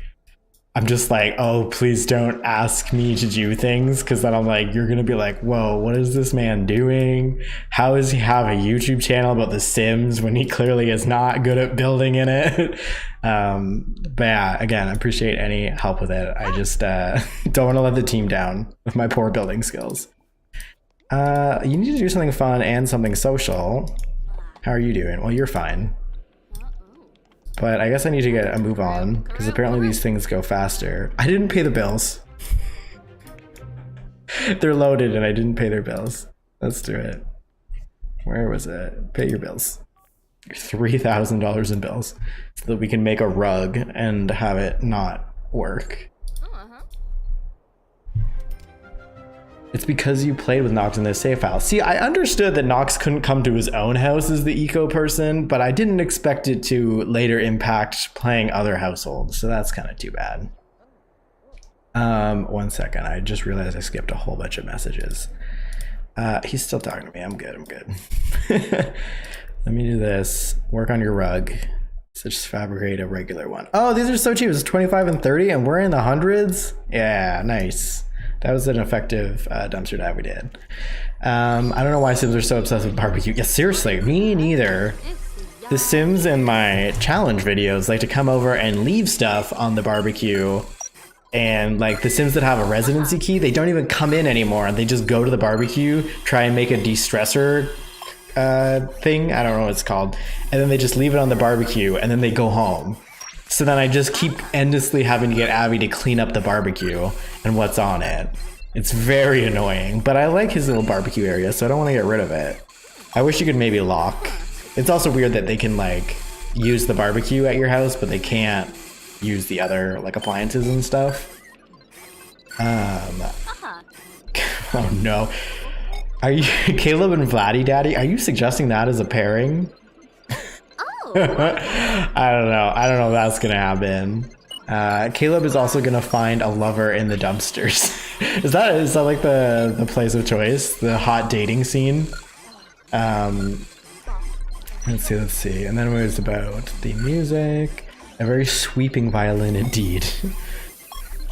I'm just like, oh, please don't ask me to do things, because then I'm like, you're gonna be like, whoa, what is this man doing? How does he have a YouTube channel about The Sims when he clearly is not good at building in it? But yeah, again, I appreciate any help with it. I just don't want to let the team down with my poor building skills. You need to do something fun and something social. How are you doing? Well, you're fine. But I guess I need to get a move on, because apparently these things go faster. I didn't pay the bills. They're loaded and I didn't pay their bills. Let's do it. Where was it? Pay your bills. $3,000 in bills so that we can make a rug and have it not work. It's because you played with Nox in the save file. See, I understood that Nox couldn't come to his own house as the eco person, but I didn't expect it to later impact playing other households, so that's kind of too bad. 1 second, I just realized I skipped a whole bunch of messages. He's still talking to me. I'm good. Let me do this. Work on your rug. So just fabricate a regular one. Oh, these are so cheap. It's 25 and 30 and we're in the hundreds? Yeah, nice. That was an effective dumpster dive we did. I don't know why Sims are so obsessed with barbecue. Yeah, seriously, me neither. The Sims in my challenge videos like to come over and leave stuff on the barbecue. And like the Sims that have a residency key, they don't even come in anymore. They just go to the barbecue, try and make a de-stressor thing. I don't know what it's called. And then they just leave it on the barbecue and then they go home. So then I just keep endlessly having to get Abby to clean up the barbecue and what's on it. It's very annoying, but I like his little barbecue area, so I don't want to get rid of it. I wish you could maybe lock. It's also weird that they can like use the barbecue at your house, but they can't use the other like appliances and stuff. Oh no. Are you Caleb and Vladdy Daddy? Are you suggesting that as a pairing? I don't know if that's gonna happen. Caleb is also gonna find a lover in the dumpsters. is that like the place of choice? The hot dating scene? Let's see. And then it was about the music. A very sweeping violin indeed.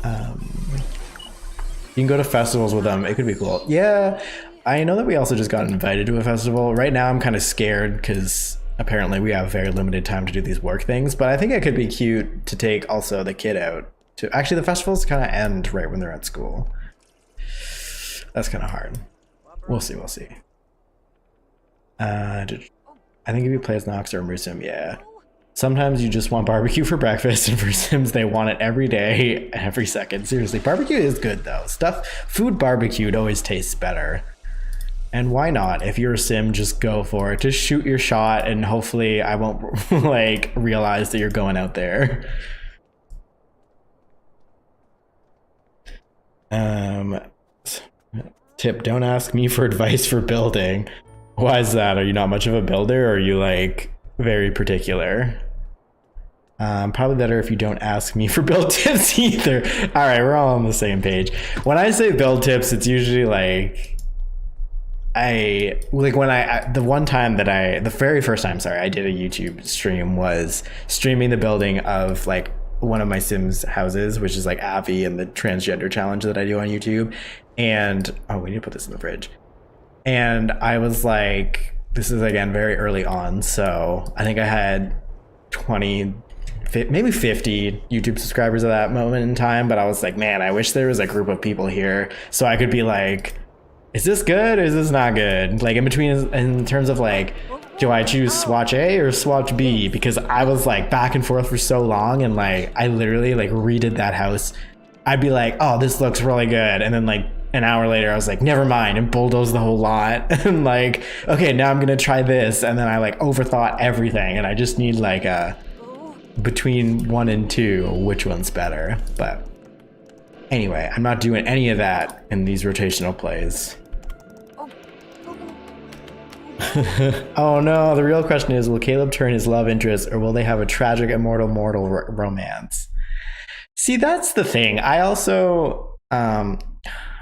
You can go to festivals with them. It could be cool. Yeah, I know that we also just got invited to a festival. Right now I'm kind of scared because apparently we have very limited time to do these work things, but I think it could be cute to take also the kid out to actually the festivals kind of end right when they're at school. That's kind of hard. We'll see. I think if you play as Nox or Sim, yeah. Sometimes you just want barbecue for breakfast, and for Sims they want it every day, every second. Seriously, barbecue is good though. Food barbecued always tastes better. And why not? If you're a Sim, just go for it. Just shoot your shot, and hopefully I won't like realize that you're going out there. Tip: don't ask me for advice for building. Why is that? Are you not much of a builder, or are you like very particular? Probably better if you don't ask me for build tips either. All right, we're all on the same page. When I say build tips, it's usually like the very first time I did a YouTube stream was streaming the building of like one of my Sims houses, which is like Avi and the transgender challenge that I do on YouTube. And we need to put this in the fridge. And I was like, this is again very early on, so I think I had 20, maybe 50 YouTube subscribers at that moment in time, but I was like, man, I wish there was a group of people here so I could be like, is this good or is this not good? Like in between, in terms of like, do I choose swatch A or swatch B? Because I was like back and forth for so long, and like I literally like redid that house. I'd be like, oh, this looks really good, and then like an hour later I was like, never mind, and bulldozed the whole lot. And like, okay, now I'm gonna try this, and then I like overthought everything, and I just need like a between 1 and 2, which one's better. But anyway, I'm not doing any of that in these rotational plays. Oh no, the real question is, will Caleb turn his love interest, or will they have a tragic immortal mortal romance? See, that's the thing. I also I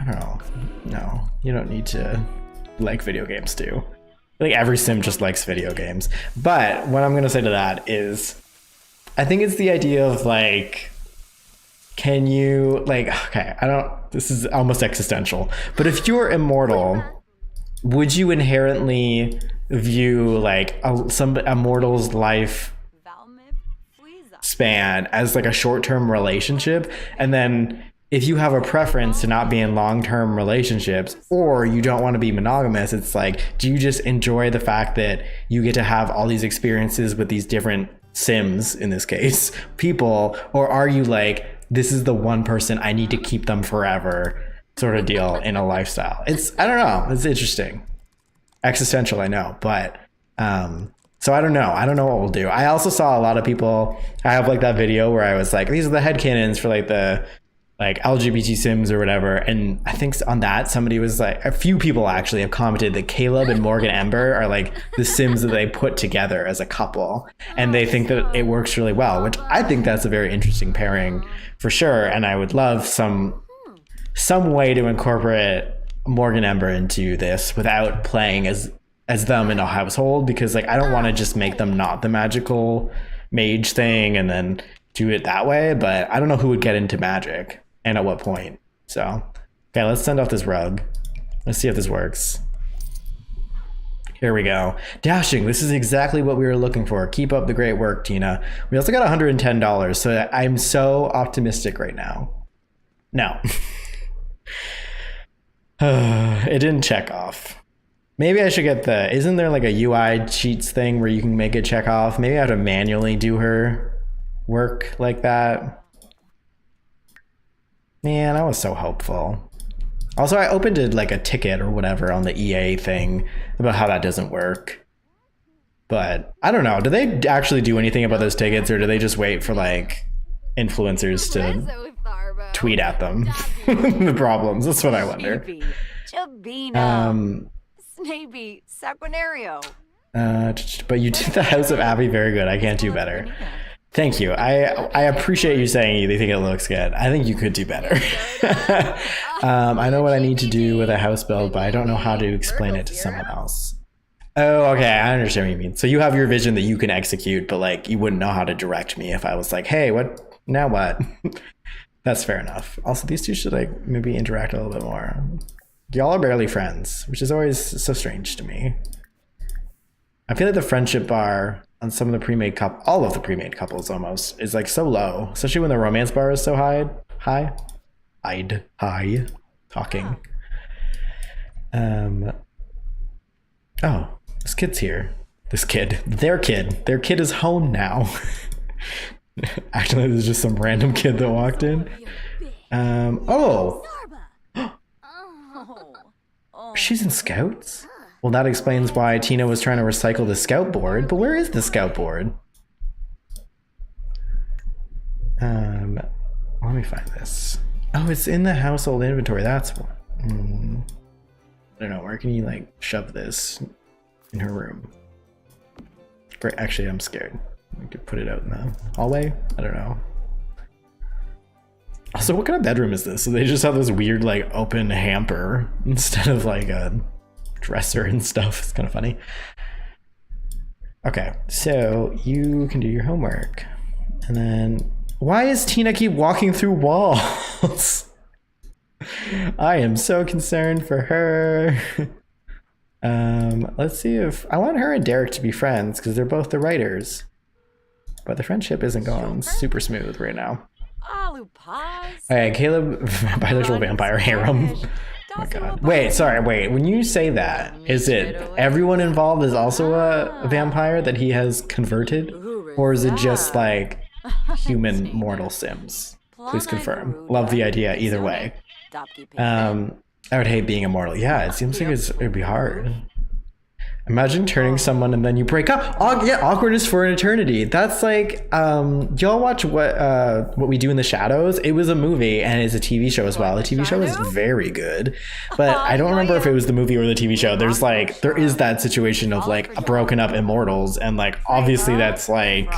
don't know. No, you don't need to like video games too. Like every Sim just likes video games. But what I'm gonna say to that is, I think it's the idea of like, can you like, okay, this is almost existential, but if you're immortal, would you inherently view like a mortal's life span as like a short-term relationship? And then if you have a preference to not be in long-term relationships, or you don't want to be monogamous, it's like, do you just enjoy the fact that you get to have all these experiences with these different Sims, in this case, people, or are you like, this is the one person, I need to keep them forever sort of deal in a lifestyle? I don't know, it's interesting. Existential, I know, but so I don't know what we'll do. I also saw a lot of people, I have like that video where I was like, these are the headcanons for like the like LGBT Sims or whatever, and I think on that somebody was like, a few people actually have commented that Caleb and Morgan Ember are like the Sims that they put together as a couple, and they think that it works really well, which I think that's a very interesting pairing for sure. And I would love some way to incorporate Morgan Ember into this without playing as them in a household, because like I don't want to just make them not the magical mage thing and then do it that way. But I don't know who would get into magic and at what point. So okay, let's send off this rug. Let's see if this works. Here we go. Dashing, this is exactly what we were looking for. Keep up the great work, Tina. We also got $110, so I'm so optimistic right now. No. It didn't check off. Maybe I should get isn't there like a UI cheats thing where you can make it check off? Maybe I have to manually do her work like that. Man, I was so hopeful. Also, I opened like a ticket or whatever on the EA thing about how that doesn't work. But I don't know. Do they actually do anything about those tickets, or do they just wait for like influencers to tweet at them the problems? That's what I wonder. Snaby, Saquinario. But you did the House of Abby very good. I can't do better. Thank you. I appreciate you saying you think it looks good. I think you could do better. I know what I need to do with a house build, but I don't know how to explain it to someone else. Oh, okay. I understand what you mean. So you have your vision that you can execute, but like you wouldn't know how to direct me if I was like, hey, what now what? That's fair enough. Also, these two should like maybe interact a little bit more. Y'all are barely friends, which is always so strange to me. I feel like the friendship bar on some of the pre-made all of the pre-made couples almost is like so low, especially when the romance bar is so high. Talking. Oh, this kid's here. Their kid is home now. Actually, there's just some random kid that walked in. She's in Scouts? Well, that explains why Tina was trying to recycle the Scout board, but where is the Scout board? Let me find this. Oh, it's in the household inventory. That's what. I don't know. Where can you like shove this in her room? Great. Actually, I'm scared. We could put it out in the hallway. I don't know. Also, what kind of bedroom is this? So they just have this weird like open hamper instead of like a dresser and stuff. It's kind of funny. Okay, so you can do your homework. And then why does Tina keep walking through walls? I am so concerned for her. Let's see if I want her and Derek to be friends because they're both the writers. But the friendship isn't going super smooth right now. Okay, Caleb, bisexual vampire harem. Oh my god. Wait. When you say that, is it everyone involved is also a vampire that he has converted? Or is it just like human mortal sims? Please confirm. Love the idea either way. I would hate being immortal. Yeah, it seems like it'd be hard. Imagine turning someone and then you break up. Yeah, awkwardness for an eternity. That's like, y'all watch what We Do in the Shadows? It was a movie and it's a TV show as well. The TV show is very good, but I don't remember if it was the movie or the TV show. There is that situation of like broken up immortals, and like obviously that's like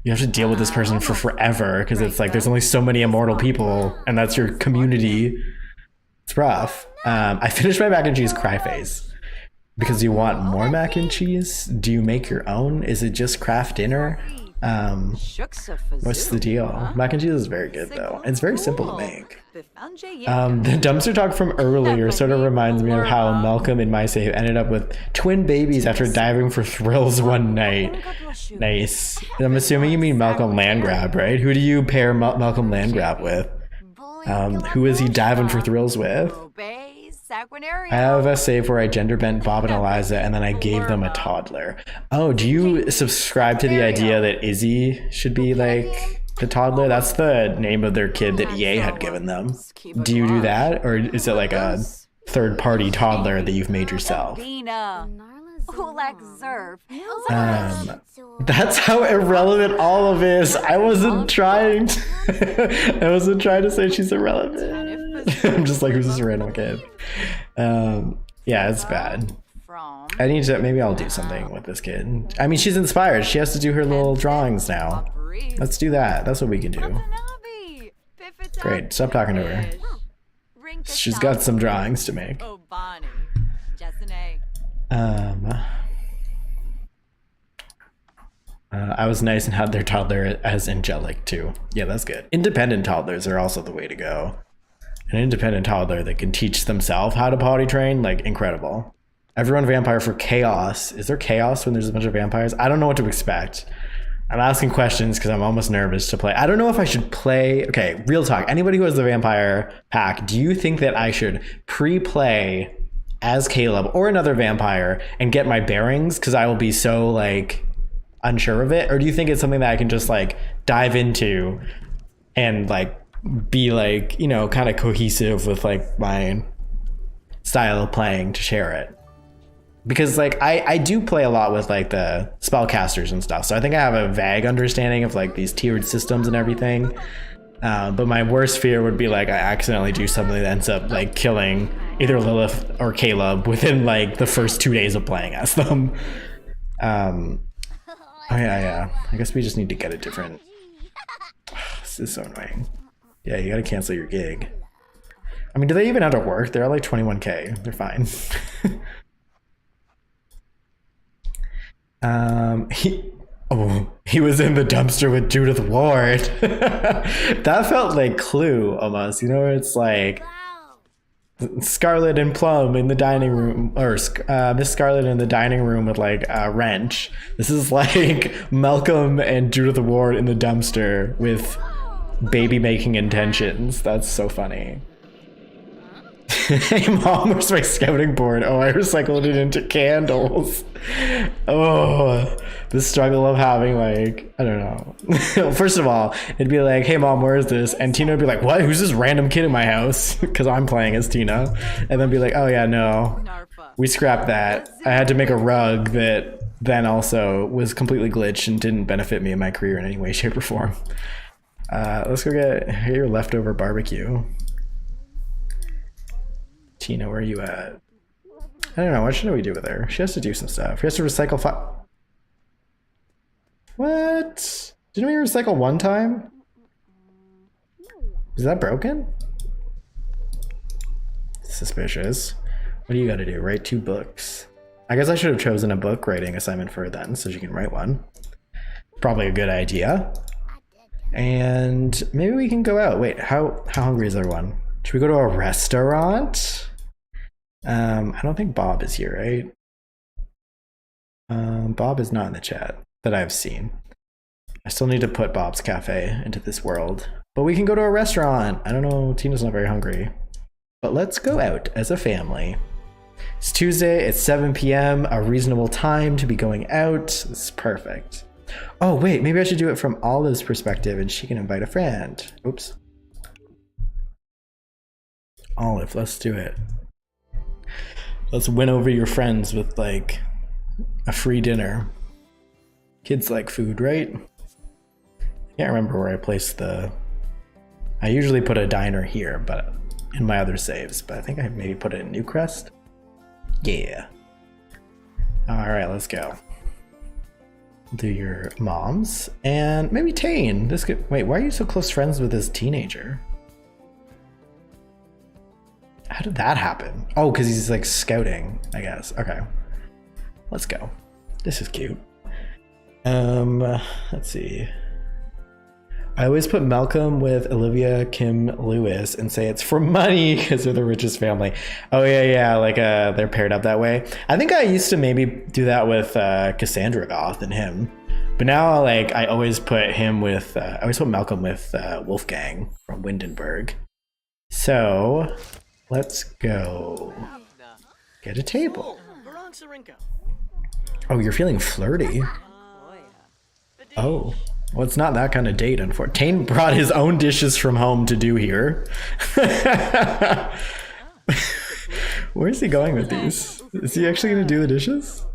you have to deal with this person for forever because it's like there's only so many immortal people and that's your community. It's rough. I finished my mac and cheese cry face. Because you want more mac and cheese? Do you make your own? Is it just craft dinner? What's the deal? Mac and cheese is very good though. It's very simple to make. The dumpster talk from earlier sort of reminds me of how Malcolm in my save ended up with twin babies after diving for thrills one night. Nice. I'm assuming you mean Malcolm Landgrab, right? Who do you pair Malcolm Landgrab with? Who is he diving for thrills with? I have a save where I gender bent Bob and Eliza and then I gave them a toddler. Oh, do you subscribe to the idea that Izzy should be like the toddler? That's the name of their kid that EA had given them. Do you do that? Or is it like a third party toddler that you've made yourself? That's how irrelevant Olive is. I wasn't trying to say she's irrelevant. I'm just like, who's this random kid? Yeah, it's bad. I need to, maybe I'll do something with this kid. I mean, she's inspired. She has to do her little drawings now. Let's do that. That's what we can do. Great, stop talking to her. She's got some drawings to make. I was nice and had their toddler as angelic too. Yeah, that's good. Independent toddlers are also the way to go. An independent toddler that can teach themselves how to potty train, like incredible. Everyone vampire for chaos. Is there chaos when there's a bunch of vampires? I don't know what to expect. I'm asking questions because I'm almost nervous to play. I don't know if I should play. Okay, real talk. Anybody who has the vampire pack, do you think that I should pre-play as Caleb or another vampire and get my bearings because I will be so like unsure of it? Or do you think it's something that I can just like dive into and like be like, you know, kind of cohesive with like my style of playing to share it? Because like I do play a lot with like the spellcasters and stuff, so I think I have a vague understanding of like these tiered systems and everything, but my worst fear would be like I accidentally do something that ends up like killing either Lilith or Caleb within like the first 2 days of playing as them. Oh yeah. I guess we just need to get a different. This is so annoying. Yeah, you gotta cancel your gig. I mean, do they even have to work? They're at like 21K. They're fine. He was in the dumpster with Judith Ward. That felt like Clue almost, you know, where it's like Scarlet and Plum in the dining room, or Miss Scarlet in the dining room with like a wrench. This is like Malcolm and Judith Ward in the dumpster with baby making intentions. That's so funny. Hey mom, where's my scouting board? Oh, I recycled it into candles. Oh, the struggle of having like, I don't know. First of all, it'd be like, hey mom, where is this? And Tina would be like, what? Who's this random kid in my house? Because I'm playing as Tina. And then be like, oh yeah, no, we scrapped that. I had to make a rug that then also was completely glitched and didn't benefit me in my career in any way, shape, or form. Let's go get your leftover barbecue. Tina, where are you at? I don't know. What should we do with her? She has to do some stuff. She has to recycle What? Didn't we recycle one time? Is that broken? Suspicious. What do you got to do? Write 2 books. I guess I should have chosen a book writing assignment for her then, so she can write one. Probably a good idea. And maybe we can go out. Wait, how hungry is everyone? Should we go to a restaurant? I don't think Bob is here, right? Bob is not in the chat that I've seen. I still need to put Bob's Cafe into this world. But we can go to a restaurant. I don't know, Tina's not very hungry. But let's go out as a family. It's Tuesday, it's 7 p.m., a reasonable time to be going out. This is perfect. Oh wait, maybe I should do it from Olive's perspective and she can invite a friend. Oops. Olive, let's do it. Let's win over your friends with like a free dinner. Kids like food, right? I can't remember where I placed the... I usually put a diner here, but in my other saves, but I think I maybe put it in Newcrest. Yeah. All right, let's go. Do your moms and maybe Tane. This could... Wait, why are you so close friends with this teenager? How did that happen? Oh, because he's like scouting, I guess. Okay. Let's go. This is cute. Let's see. I always put Malcolm with Olivia Kim Lewis and say it's for money because they're the richest family. Oh yeah, like they're paired up that way. I think I used to maybe do that with Cassandra Goth and him. But now like I always put him with I always put Malcolm with Wolfgang from Windenburg. So let's go get a table. Oh, you're feeling flirty. Oh, well, it's not that kind of date, unfortunately. Tane brought his own dishes from home to do here. Where's he going with these? Is he actually going to do the dishes?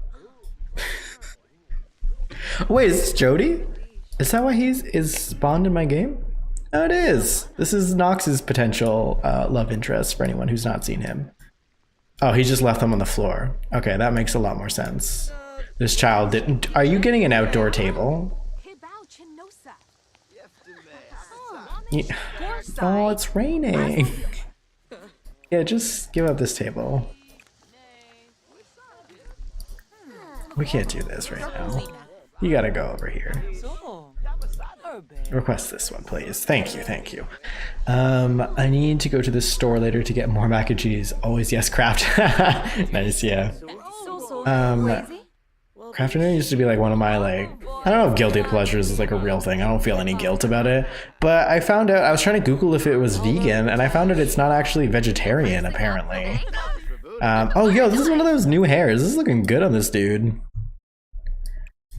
Wait, is this Jody? Is that why is spawned in my game? Oh, it is. This is Nox's potential love interest for anyone who's not seen him. Oh, he just left them on the floor. Okay, that makes a lot more sense. This child didn't... Are you getting an outdoor table? Yeah. Oh, it's raining. Yeah, just give up this table. We can't do this right now. You gotta go over here. Request this one, please. Thank you, thank you. I need to go to the store later to get more mac and cheese. Always yes, craft. Nice, yeah. Crafting used to be like one of my like, I don't know if guilty pleasures is like a real thing. I don't feel any guilt about it. But I found out, I was trying to Google if it was vegan, and I found out it's not actually vegetarian, apparently. Oh, yo, this is one of those new hairs. This is looking good on this dude.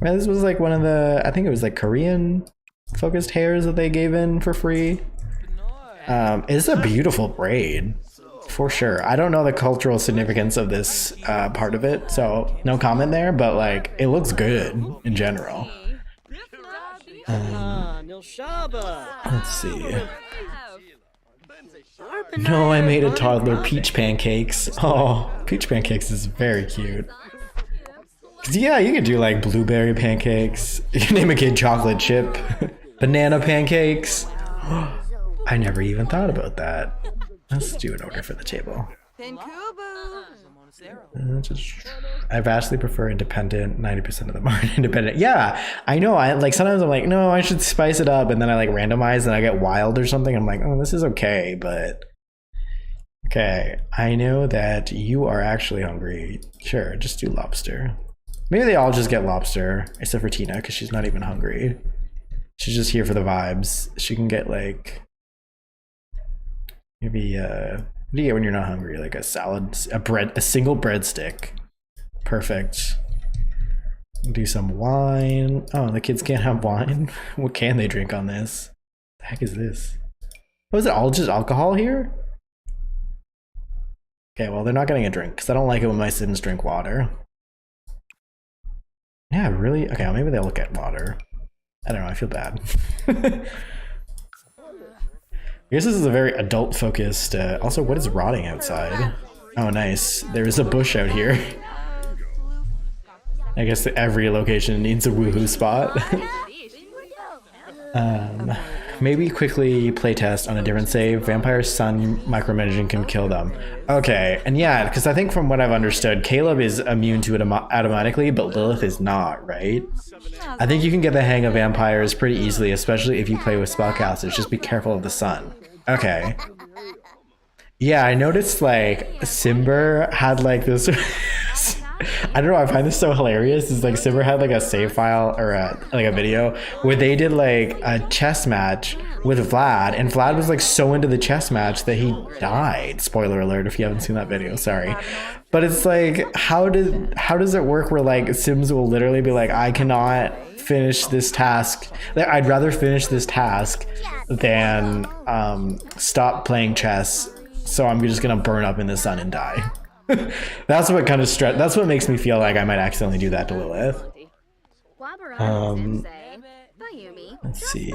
Right, this was like one of the, I think it was like Korean focused hairs that they gave in for free. It's a beautiful braid. For sure. I don't know the cultural significance of this part of it, so no comment there, but like it looks good in general. Let's see. No, I made a toddler peach pancakes. Oh, peach pancakes is very cute. Yeah, you could do like blueberry pancakes. You can name a kid chocolate chip. Banana pancakes. I never even thought about that. Let's do an order for the table. I vastly prefer independent. 90% of them are independent. Yeah, I know. I like sometimes I'm like, no, I should spice it up, and then I like randomize and I get wild or something. I'm like, oh, this is okay, but okay. I know that you are actually hungry. Sure, just do lobster. Maybe they all just get lobster, except for Tina, because she's not even hungry. She's just here for the vibes. She can get like maybe what do you get when you're not hungry? Like a salad, a single breadstick. Perfect. Do some wine. Oh, the kids can't have wine? What can they drink on this? The heck is this? Oh, is it all just alcohol here? Okay, well, they're not getting a drink because I don't like it when my Sims drink water. Yeah, really? Okay, well, maybe they'll look at water. I don't know, I feel bad. I guess this is a very adult-focused... also, what is rotting outside? Oh, nice. There's a bush out here. I guess every location needs a woohoo spot. Maybe quickly playtest on a different save. Vampire Sun micromanaging can kill them. Okay, and yeah, because I think from what I've understood, Caleb is immune to it automatically, but Lilith is not, right? I think you can get the hang of vampires pretty easily, especially if you play with spellcasters. Just be careful of the sun. Okay. Yeah, I noticed like Simber had like this... I don't know, I find this so hilarious. It's like Simber had like a save file or like a video where they did like a chess match with Vlad, and Vlad was like so into the chess match that he died. Spoiler alert if you haven't seen that video, sorry. But it's like, how does it work where like Sims will literally be like, I cannot finish this task. Like, I'd rather finish this task than stop playing chess, so I'm just gonna burn up in the sun and die. That's what kind of that's what makes me feel like I might accidentally do that to Lilith. Let's see.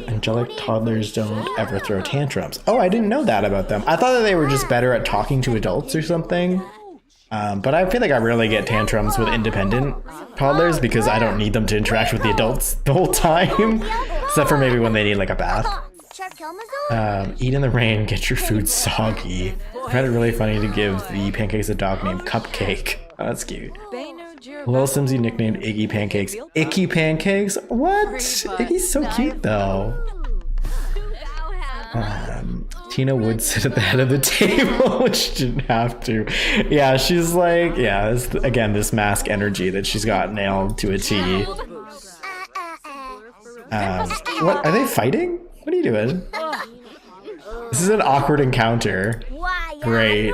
Angelic toddlers don't ever throw tantrums. Oh, I didn't know that about them. I thought that they were just better at talking to adults or something. But I feel like I rarely get tantrums with independent toddlers because I don't need them to interact with the adults the whole time. Except for maybe when they need like a bath. Eat in the rain, get your food soggy. I find it really funny to give the pancakes a dog named Cupcake. Oh, that's cute. Lil Simsy nicknamed Iggy Pancakes. Icky Pancakes? What? Iggy's so cute though. Tina would sit at the head of the table, which she didn't have to. Yeah, she's like, yeah, again, this mask energy that she's got nailed to a T. What, are they fighting? What are you doing? This is an awkward encounter. Great.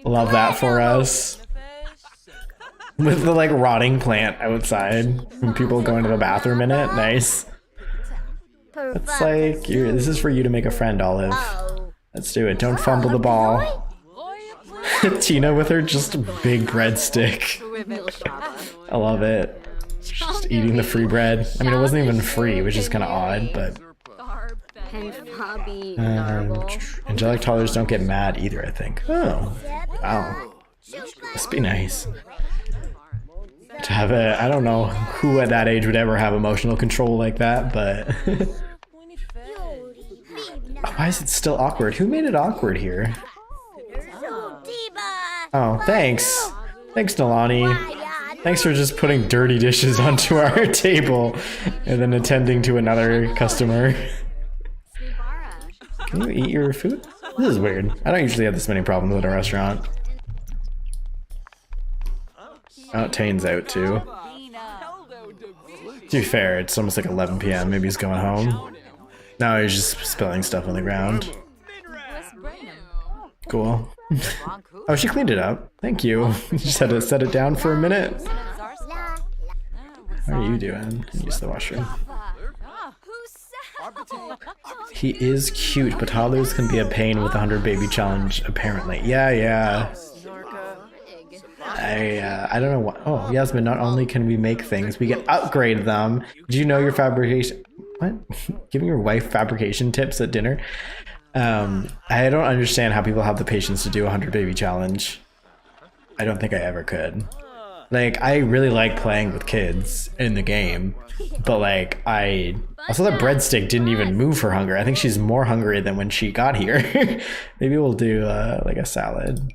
Love that for us. With the like rotting plant outside when people go into the bathroom in it. Nice. It's like, this is for you to make a friend, Olive. Let's do it. Don't fumble the ball. Tina with her just big breadstick. I love it. Just eating the free bread. I mean, it wasn't even free, which is kind of odd, but... angelic toddlers don't get mad either, I think. Oh, wow. Must be nice. To have I don't know who at that age would ever have emotional control like that, but... Why is it still awkward? Who made it awkward here? Oh, thanks. Thanks, Nalani. Thanks for just putting dirty dishes onto our table and then attending to another customer. Can you eat your food? This is weird. I don't usually have this many problems at a restaurant. Oh, Tane's out too. To be fair, it's almost like 11 p.m. Maybe he's going home. No, he's just spilling stuff on the ground. Cool. Oh, she cleaned it up. Thank you. Just had to set it down for a minute. How are you doing? Use the washroom. He is cute, but toddlers can be a pain with the 100 baby challenge, apparently. Yeah. I don't know what. Oh, Yasmin, not only can we make things, we can upgrade them. Did you know your fabrication... What? Giving your wife fabrication tips at dinner? I don't understand how people have the patience to do a 100 baby challenge. I don't think I ever could. Like, I really like playing with kids in the game, but like, I saw that breadstick didn't even move her hunger. I think she's more hungry than when she got here. Maybe we'll do like a salad.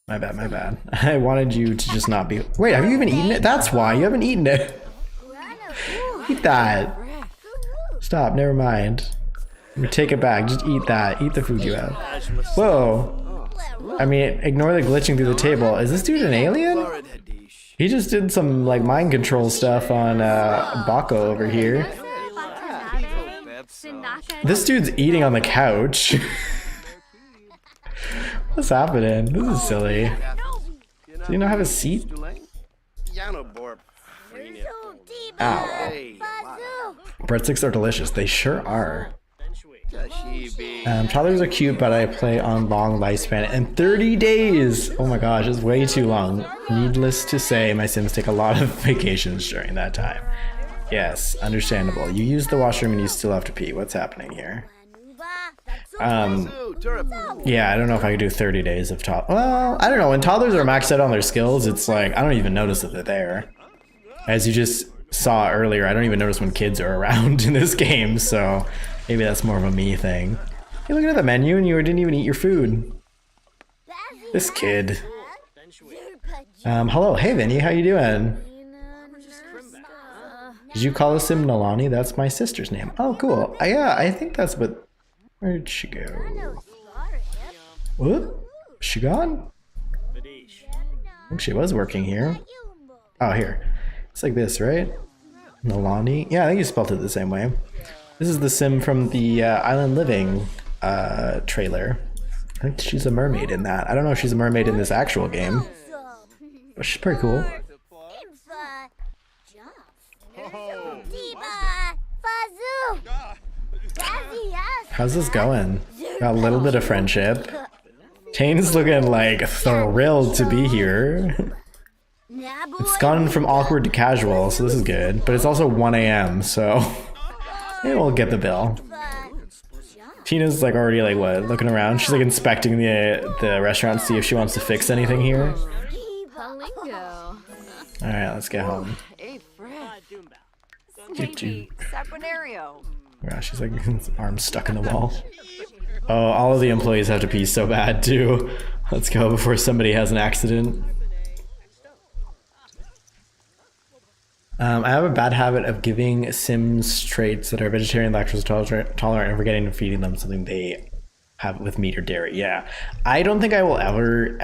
My bad. I wanted you to just not be. Wait, have you even eaten it? That's why you haven't eaten it. Eat that. Stop, never mind. Take it back, just eat that. Eat the food you have. Whoa. I mean, ignore the glitching through the table. Is this dude an alien? He just did some like mind control stuff on Bako over here. This dude's eating on the couch. What's happening? This is silly. Does he not have a seat? Ow. Breadsticks are delicious. They sure are. Toddlers are cute, but I play on long lifespan and 30 days. Oh my gosh, it's way too long. Needless to say, my Sims take a lot of vacations during that time. Yes, understandable. You use the washroom and you still have to pee. What's happening here? Yeah, I don't know if I could do 30 days of toddlers. Well, I don't know. When toddlers are maxed out on their skills, it's like, I don't even notice that they're there. As you just saw earlier, I don't even notice when kids are around in this game, so maybe that's more of a me thing. You're looking at the menu and you didn't even eat your food. This kid. Hello, hey Vinny, how you doing? Did you call a Sim Nalani? That's my sister's name. Oh, cool. Yeah, I think that's what... Where'd she go? Whoop? Is she gone? I think she was working here. Oh, here. It's like this, right? Nalani? Yeah, I think you spelled it the same way. This is the Sim from the Island Living trailer. I think she's a mermaid in that. I don't know if she's a mermaid in this actual game, but she's pretty cool. How's this going? Got a little bit of friendship. Tane's looking like thrilled to be here. It's gone from awkward to casual, so this is good. But it's also 1 a.m., so maybe we'll get the bill. Tina's like already like what, looking around. She's like inspecting the restaurant to see if she wants to fix anything here. Alright, let's get home. Yeah, she's like arms stuck in the wall. Oh, all of the employees have to pee so bad too. Let's go before somebody has an accident. I have a bad habit of giving Sims traits that are vegetarian, lactose tolerant, and forgetting to feeding them something they have with meat or dairy. Yeah, I don't think I will ever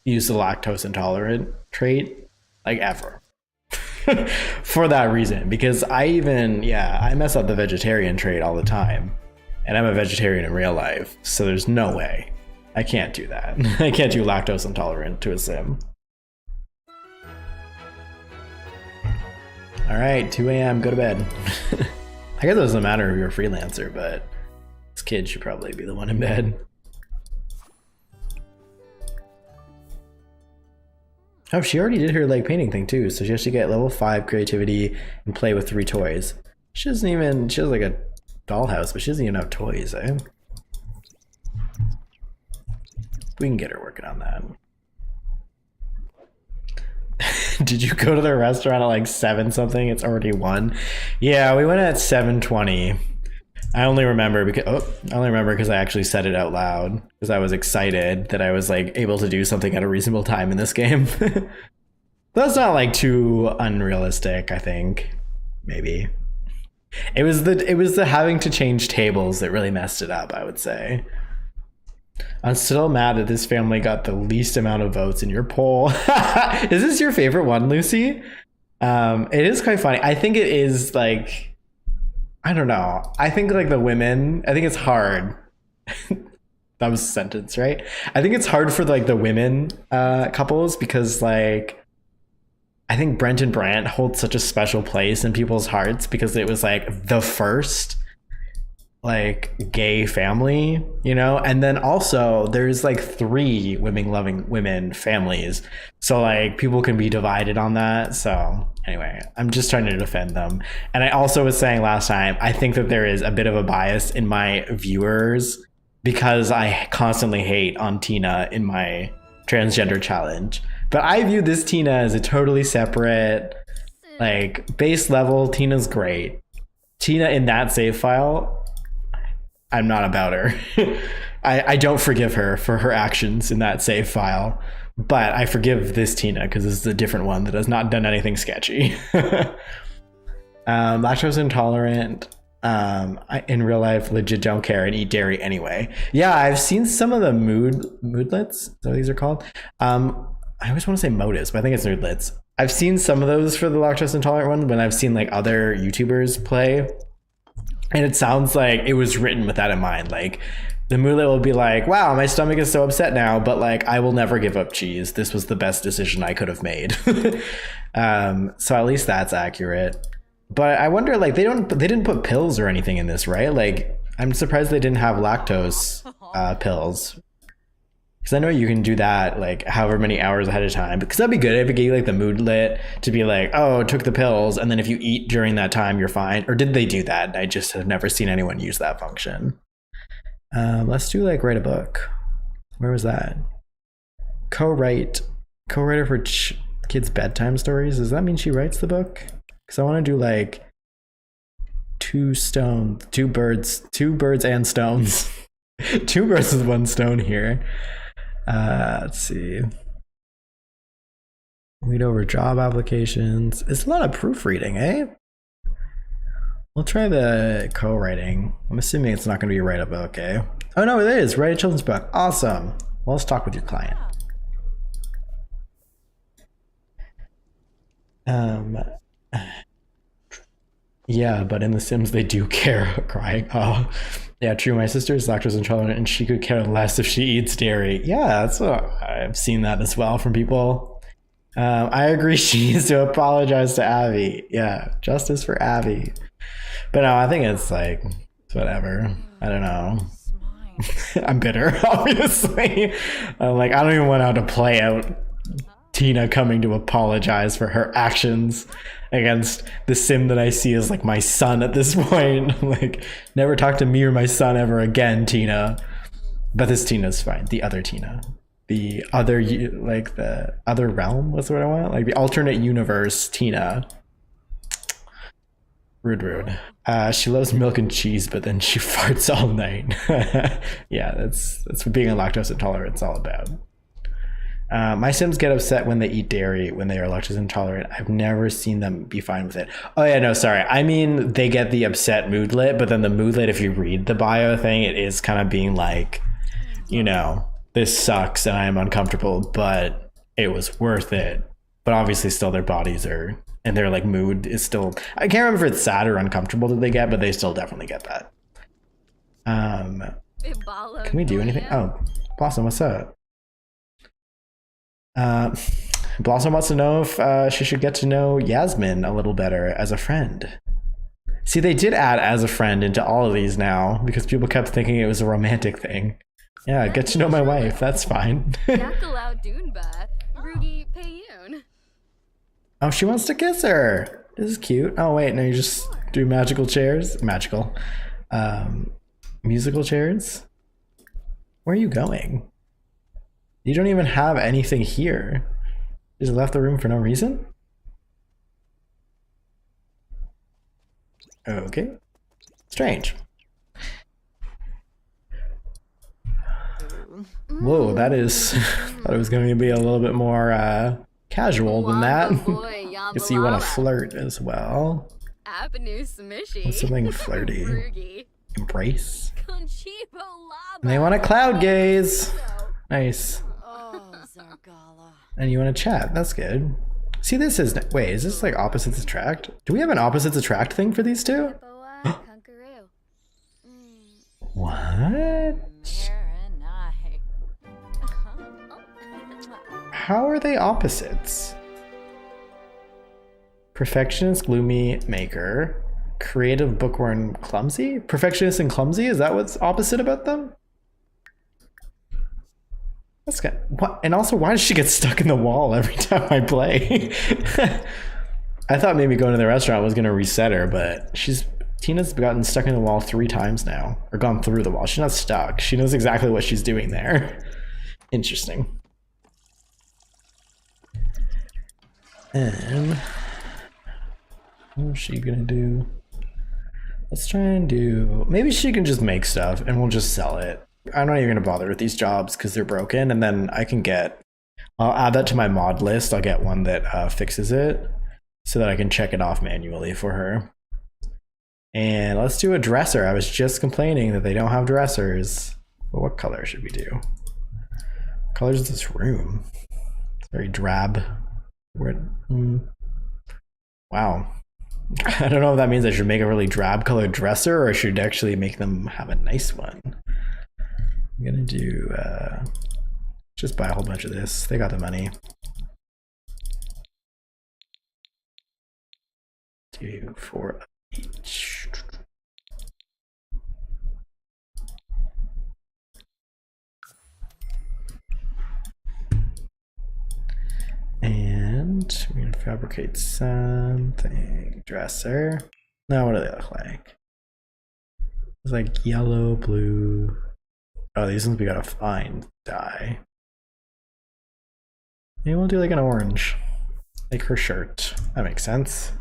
use the lactose intolerant trait, like ever. For that reason, because I mess up the vegetarian trait all the time, and I'm a vegetarian in real life, so there's no way I can't do that. I can't do lactose intolerant to a Sim. All right, 2 a.m. go to bed. I guess it doesn't matter if you're a freelancer, but this kid should probably be the one in bed. Oh, she already did her like painting thing too, so she has to get level 5 creativity and play with 3 toys. She has like a dollhouse, but she doesn't even have toys, eh? We can get her working on that. Did you go to the restaurant at like 7 something? It's already 1. Yeah, we went at 7:20. I only remember because I actually said it out loud because I was excited that I was like able to do something at a reasonable time in this game. That's not like too unrealistic, I think. Maybe. It was the having to change tables that really messed it up, I would say. I'm still mad that this family got the least amount of votes in your poll. Is this your favorite one, Lucy? It is quite funny. I think it is like, I don't know. I think like the women, I think it's hard. That was a sentence, right? I think it's hard for like the women couples because like, I think Brent and Brant hold such a special place in people's hearts because it was like the first like gay family, you know, and then also there's like 3 loving women families, so like people can be divided on that. So anyway, I'm just trying to defend them. And I also was saying last time, I think that there is a bit of a bias in my viewers because I constantly hate on Tina in my transgender challenge. But I view this Tina as a totally separate, like, base level. Tina's great. Tina in that save file, I'm not about her. I don't forgive her for her actions in that save file, but I forgive this Tina because this is a different one that has not done anything sketchy. Lactose intolerant. I in real life legit don't care and eat dairy anyway. Yeah, I've seen some of the moodlets. Is that what these are called? I always want to say motives, but I think it's moodlets. I've seen some of those for the lactose intolerant one when I've seen like other YouTubers play, and it sounds like it was written with that in mind. Like the moodlet will be like, wow, my stomach is so upset now, but like I will never give up cheese. This was the best decision I could have made. So at least that's accurate. But I wonder, like, they didn't put pills or anything in this, right? Like, I'm surprised they didn't have lactose pills. Because I know you can do that, like, however many hours ahead of time. Because that'd be good if it gave you, like, the moodlet to be like, oh, took the pills, and then if you eat during that time, you're fine. Or did they do that? I just have never seen anyone use that function. Let's do, like, write a book. Where was that? Co-writer for kids' bedtime stories. Does that mean she writes the book? Because I want to do like two birds and stones. 2 birds with 1 stone here. Let's see. Read over job applications. It's a lot of proofreading, eh? We'll try the co-writing. I'm assuming it's not going to be write a book, eh? Oh no, it is. Write a children's book. Awesome. Well, let's talk with your client. Yeah, but in The Sims they do care. Crying. Oh, yeah, true. My sister is lactose intolerant, and she could care less if she eats dairy. Yeah, that's what I've seen that as well from people. I agree. She needs to apologize to Abby. Yeah, justice for Abby. But no, I think it's like it's whatever. I don't know. I'm bitter, obviously. Like I don't even want to play out Tina coming to apologize for her actions against the sim that I see as like my son at this point. Like, never talk to me or my son ever again, Tina. But this Tina's fine. The other Tina. The other, like the other realm, what's what I want? Like the alternate universe Tina. Rude. She loves milk and cheese, but then she farts all night. Yeah, that's what being a lactose intolerant is all about. My Sims get upset when they eat dairy when they are lactose intolerant. I've never seen them be fine with it. Oh yeah, no, sorry. I mean, they get the upset moodlet, but then the moodlet, if you read the bio thing, it is kind of being like, you know, this sucks and I am uncomfortable, but it was worth it. But obviously still their bodies are, and their like mood is still, I can't remember if it's sad or uncomfortable that they get, but they still definitely get that. Can we do anything? Oh, Blossom, what's up? Blossom wants to know if she should get to know Yasmin a little better as a friend. See, they did add as a friend into all of these now because people kept thinking it was a romantic thing. Yeah, get to know my wife. That's fine. Oh, she wants to kiss her. This is cute. Oh, wait, no, you just do magical chairs. Magical. Musical chairs? Where are you going? You don't even have anything here. You just left the room for no reason? Okay. Strange. Whoa, that is... thought it was going to be a little bit more casual than that. I see you want to flirt as well. What's something flirty? Embrace? And they want to cloud gaze. Nice. And you want to chat. That's good. See, this is... Wait, is this like opposites attract? Do we have an opposites attract thing for these two? What? How are they opposites? Perfectionist, gloomy, maker. Creative, bookworm, clumsy? Perfectionist and clumsy? Is that what's opposite about them? That's good. What? And also, why does she get stuck in the wall every time I play? I thought maybe going to the restaurant was going to reset her, but she's Tina's gotten stuck in the wall 3 times now, or gone through the wall. She's not stuck. She knows exactly what she's doing there. Interesting. And what is she gonna do? Let's try and do, maybe she can just make stuff and we'll just sell it. I'm not even gonna bother with these jobs because they're broken, and then I can get, I'll add that to my mod list. I'll get one that fixes it so that I can check it off manually for her. And let's do a dresser. I was just complaining that they don't have dressers. But what color should we do? What color is this room? It's very drab. Wow. I don't know if that means I should make a really drab colored dresser or I should actually make them have a nice one. I'm gonna do, just buy a whole bunch of this. They got the money. 2, 4 each. And we're gonna fabricate something. Dresser. Now what do they look like? It's like yellow, blue. Oh, these ones we gotta find dye. Maybe we'll do like an orange. Like her shirt. That makes sense.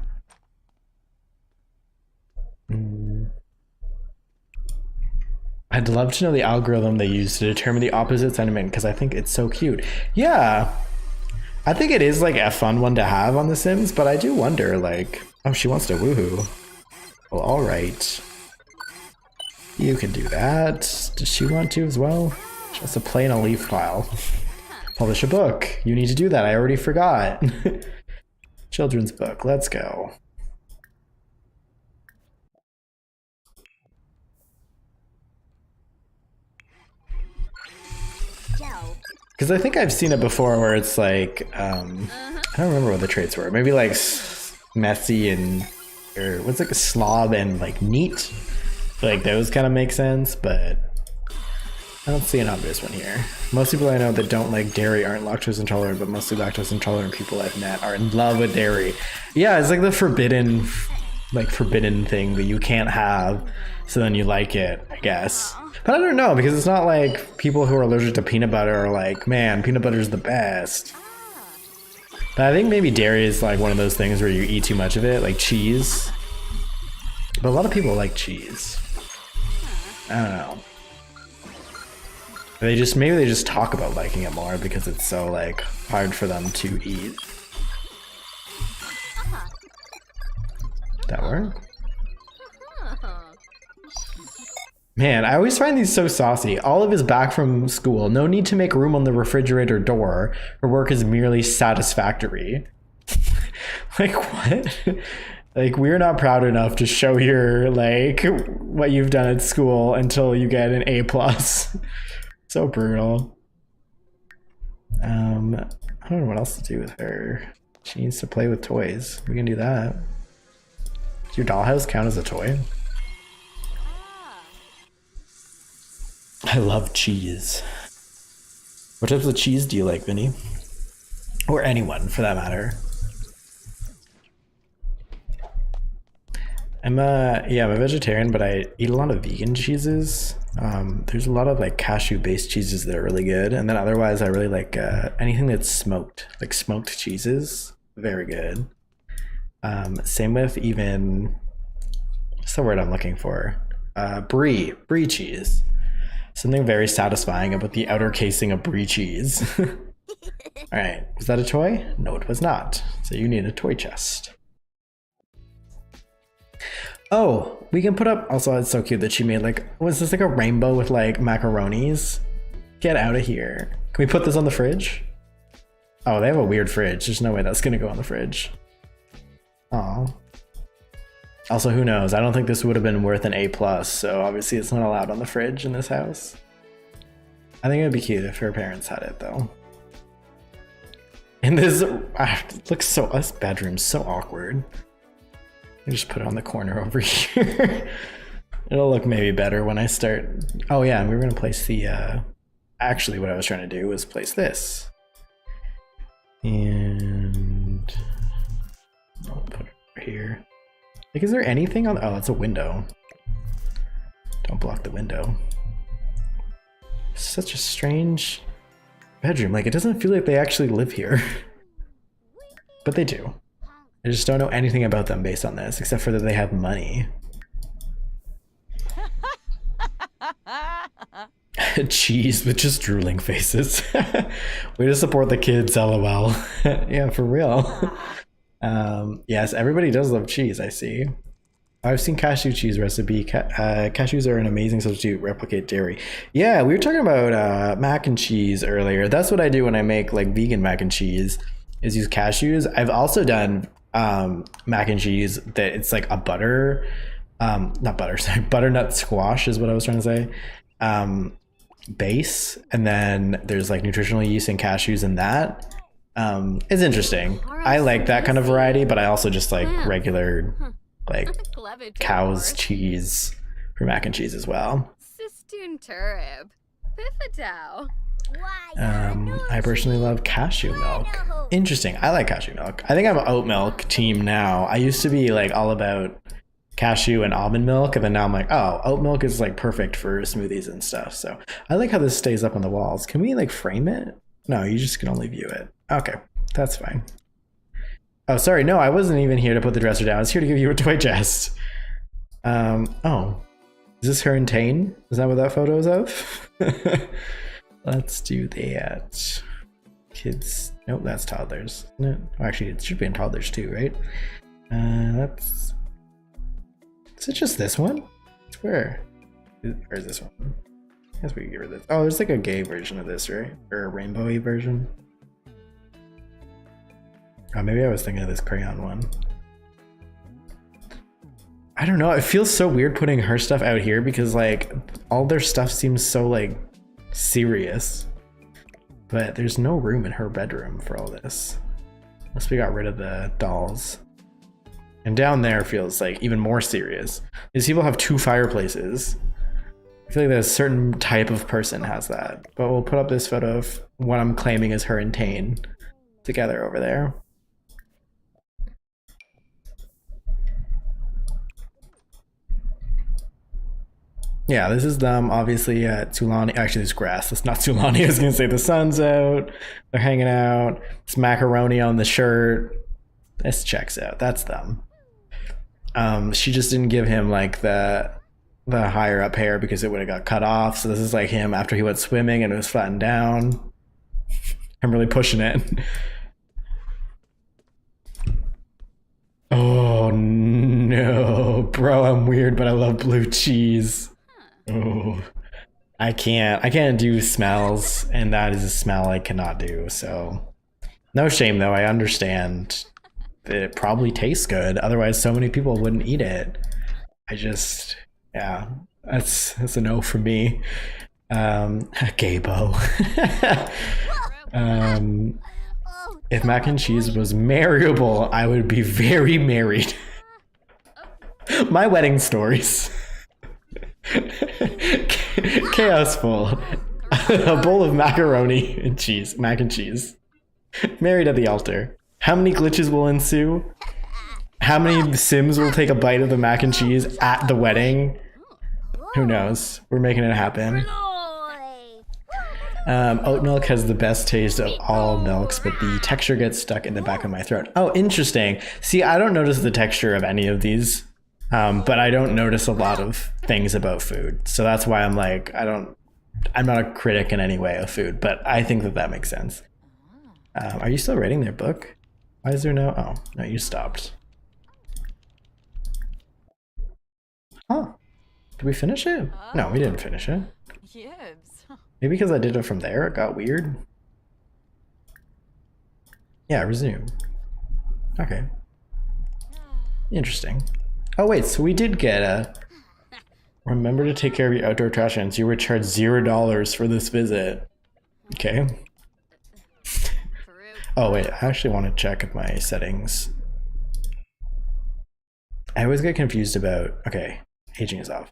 I'd love to know the algorithm they use to determine the opposite sentiment because I think it's so cute. Yeah. I think it is like a fun one to have on The Sims, but I do wonder, like, oh, she wants to woohoo. Well, all right. You can do that. Does she want to as well? She wants to play in a leaf file. Publish a book. You need to do that. I already forgot. Children's book. Let's go. Because I think I've seen it before where it's like, I don't remember what the traits were. Maybe like messy and, or what's like a slob and like neat. Like those kind of make sense, but I don't see an obvious one here. Most people I know that don't like dairy aren't lactose intolerant, but mostly lactose intolerant people I've met are in love with dairy. Yeah, it's like the forbidden thing that you can't have, so then you like it, I guess. But I don't know, because it's not like people who are allergic to peanut butter are like, man, peanut butter is the best. But I think maybe dairy is like one of those things where you eat too much of it, like cheese. But a lot of people like cheese. I don't know. Maybe they just talk about liking it more because it's so like hard for them to eat. That work? Man, I always find these so saucy. Olive is back from school. No need to make room on the refrigerator door. Her work is merely satisfactory. Like, what? Like, we're not proud enough to show your, like, what you've done at school until you get an A+. So brutal. I don't know what else to do with her. She needs to play with toys. We can do that. Does your dollhouse count as a toy? I love cheese. What types of cheese do you like, Vinny? Or anyone, for that matter. I'm a vegetarian, but I eat a lot of vegan cheeses. There's a lot of like cashew-based cheeses that are really good, and then otherwise I really like anything that's smoked, like smoked cheeses. Very good. Same with even, what's the word I'm looking for? Brie cheese. Something very satisfying about the outer casing of brie cheese. All right, was that a toy? No, it was not. So you need a toy chest. Oh, we can put up, also it's so cute that she made like, was this like a rainbow with like macaronis? Get out of here. Can we put this on the fridge? Oh, they have a weird fridge. There's no way that's gonna go on the fridge. Oh. Also, who knows? I don't think this would have been worth an A+, so obviously it's not allowed on the fridge in this house. I think it would be cute if her parents had it, though. And this looks so, this bedroom's so awkward. I just put it on the corner over here. It'll look maybe better when I start. Oh yeah, and we were gonna place the, actually what I was trying to do was place this. And I'll put it over here. Like, is there anything on? Oh, it's a window. Don't block the window. Such a strange bedroom. Like, it doesn't feel like they actually live here. But they do. I just don't know anything about them based on this, except for that they have money. Cheese with just drooling faces. Way to support the kids, lol. Yeah, for real. Yes, everybody does love cheese, I see. I've seen cashew cheese recipe. Cashews are an amazing substitute to replicate dairy. Yeah, we were talking about mac and cheese earlier. That's what I do when I make like vegan mac and cheese, is use cashews. I've also done mac and cheese that it's like a butter, not butter, sorry, butternut squash is what I was trying to say. Base, and then there's like nutritional yeast and cashews in that. It's interesting. I like that kind of variety, but I also just like regular like cow's cheese for mac and cheese as well. I personally love cashew milk. Interesting. I like cashew milk. I think I'm an oat milk team now. I used to be like all about cashew and almond milk, and then now I'm like, oh, oat milk is like perfect for smoothies and stuff. So I like how this stays up on the walls. Can we like frame it? No, you just can only view it. Okay, that's fine. Oh, sorry, no, I wasn't even here to put the dresser down. I was here to give you a toy chest. Oh, is this her and Tane? Is that what that photo is of? Let's do that. Kids, nope, that's toddlers, isn't it? Oh, actually, it should be in toddlers too, right? Let's. Is it just this one? Where? Or is this one? I guess we can get rid of this. Oh, there's like a gay version of this, right? Or a rainbowy version. Oh, maybe I was thinking of this crayon one. I don't know. It feels so weird putting her stuff out here because like all their stuff seems so like serious. But there's no room in her bedroom for all this. Unless we got rid of the dolls. And down there feels like even more serious. These people have 2 fireplaces. I feel like that a certain type of person has that. But we'll put up this photo of what I'm claiming is her and Tane together over there. Yeah, this is them obviously at Tulani. Actually, there's grass. It's not Tulani. I was gonna say the sun's out. They're hanging out. It's macaroni on the shirt. This checks out. That's them. She just didn't give him like the higher up hair because it would have got cut off. So this is like him after he went swimming and it was flattened down. I'm really pushing it. Oh no, bro, I'm weird, but I love blue cheese. Oh, I can't do smells, and that is a smell I cannot do. So no shame though. I understand that it probably tastes good. Otherwise, so many people wouldn't eat it. Yeah, that's a no for me. Gaybo. If mac and cheese was marryable, I would be very married. My wedding stories. Chaosful. A bowl of macaroni and cheese. Mac and cheese. Married at the altar. How many glitches will ensue? How many Sims will take a bite of the mac and cheese at the wedding? Who knows? We're making it happen. Oat milk has the best taste of all milks, but the texture gets stuck in the back of my throat. Oh, interesting. See, I don't notice the texture of any of these, but I don't notice a lot of things about food. So that's why I'm like, I'm not a critic in any way of food, but I think that makes sense. Are you still reading their book? Why is there no? Oh, no, you stopped. Huh. Did we finish it? No, we didn't finish it. Maybe because I did it from there, it got weird. Yeah, resume. Okay. Interesting. Oh wait, so we did get a... Remember to take care of your outdoor trash cans. You were charged $0 for this visit. Okay. Oh wait, I actually want to check my settings. I always get confused about... Okay, aging is off.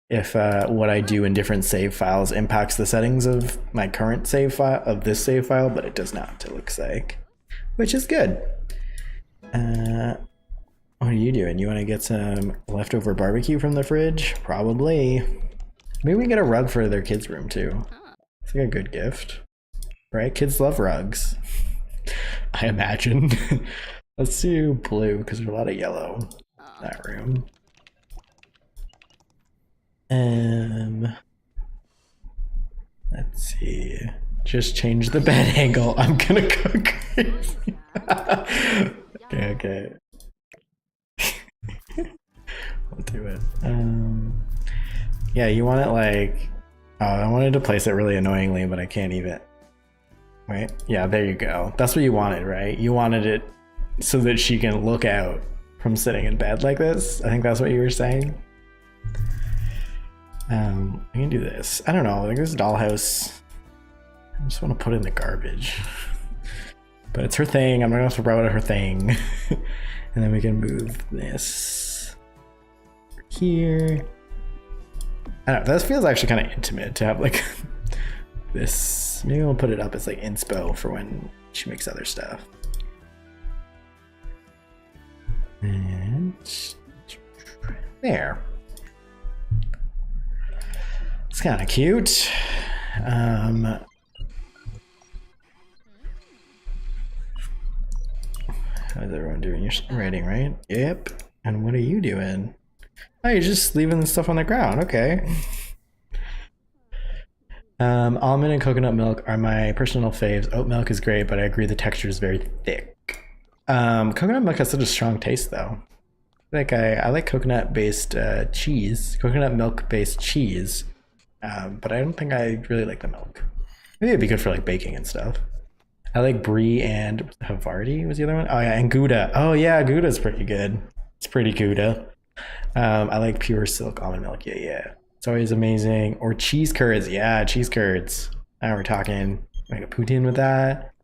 If what I do in different save files impacts the settings of my current save file, of this save file, but it does not, it looks like, which is good. What are you doing? You want to get some leftover barbecue from the fridge? Probably. Maybe we can get a rug for their kids' room too. It's like a good gift, right? Kids love rugs, I imagine. Let's do blue because there's a lot of yellow in that room. Let's see. Just change the bed angle. I'm gonna go crazy. Okay. We'll do it. Yeah, you want it like... Oh, I wanted to place it really annoyingly, but I can't even. Right? Yeah, there you go. That's what you wanted, right? You wanted it so that she can look out from sitting in bed like this. I think that's what you were saying. I can do this. I don't know. Like this dollhouse, I just want to put it in the garbage. But it's her thing. I'm not gonna throw out her thing. And then we can move this here. I don't know. This feels actually kind of intimate to have like this. Maybe we'll put it up as like inspo for when she makes other stuff. And there. It's kind of cute. How's everyone doing? You're writing, right? Yep. And what are you doing? Oh, you're just leaving the stuff on the ground. Okay. Almond and coconut milk are my personal faves. Oat milk is great, but I agree the texture is very thick. Coconut milk has such a strong taste, though. Like I like coconut-based cheese, coconut milk-based cheese, but I don't think I really like the milk. Maybe it'd be good for like baking and stuff. I like brie and Havarti was the other one. Oh yeah, and Gouda. Oh yeah, Gouda's pretty good. It's pretty Gouda. I like pure silk almond milk. Yeah. It's always amazing. Or cheese curds. Yeah, cheese curds. Now we're talking like a poutine with that.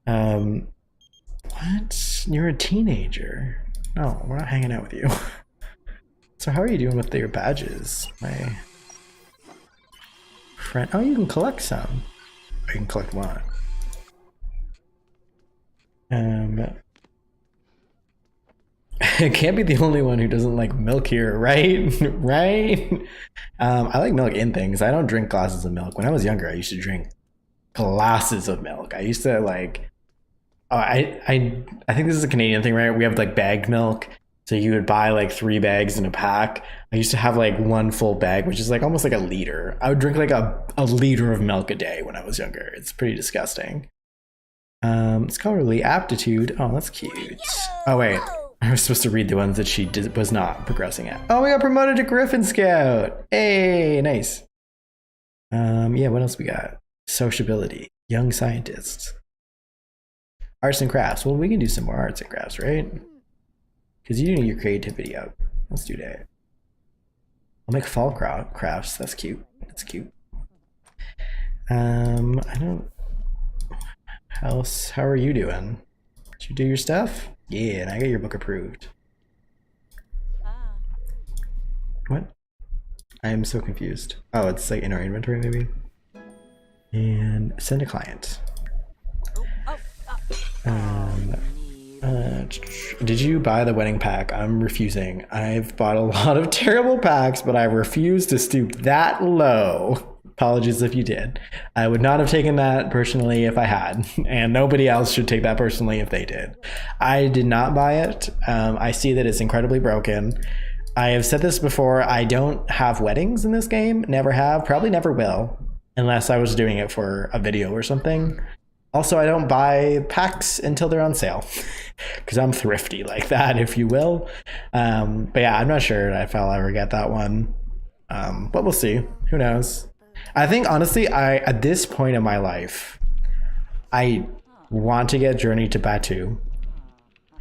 What? You're a teenager. No, we're not hanging out with you. So how are you doing with your badges? My friend. Oh, you can collect some. I can collect one. I can't be the only one who doesn't like milk here, right? Right? I like milk in things. I don't drink glasses of milk. When I was younger, I used to drink glasses of milk. I used to like, I think this is a Canadian thing, right? We have like bagged milk. So you would buy like 3 bags in a pack. I used to have like 1 full bag, which is like almost like a liter. I would drink like a liter of milk a day when I was younger. It's pretty disgusting. Scholarly aptitude. Oh, that's cute. Oh, wait. I was supposed to read the ones that she was not progressing at. Oh, we got promoted to Griffin Scout. Hey, nice. Yeah, what else we got? Sociability. Young scientists. Arts and crafts. Well, we can do some more arts and crafts, right? Because you need your creativity out. Let's do that. I'll make fall crafts. That's cute. That's cute. I don't... How are you doing? Did you do your stuff? Yeah, and I got your book approved. What? I am so confused. Oh, it's like in our inventory maybe? And send a client. Did you buy the wedding pack? I'm refusing. I've bought a lot of terrible packs, but I refuse to stoop that low. Apologies if you did. I would not have taken that personally if I had, and nobody else should take that personally if they did. I did not buy it. I see that it's incredibly broken. I have said this before. I don't have weddings in this game. Never have. Probably never will, unless I was doing it for a video or something. Also, I don't buy packs until they're on sale because I'm thrifty like that, if you will. But yeah, I'm not sure if I'll ever get that one. But we'll see. Who knows? I think honestly, at this point in my life, I want to get Journey to Batu.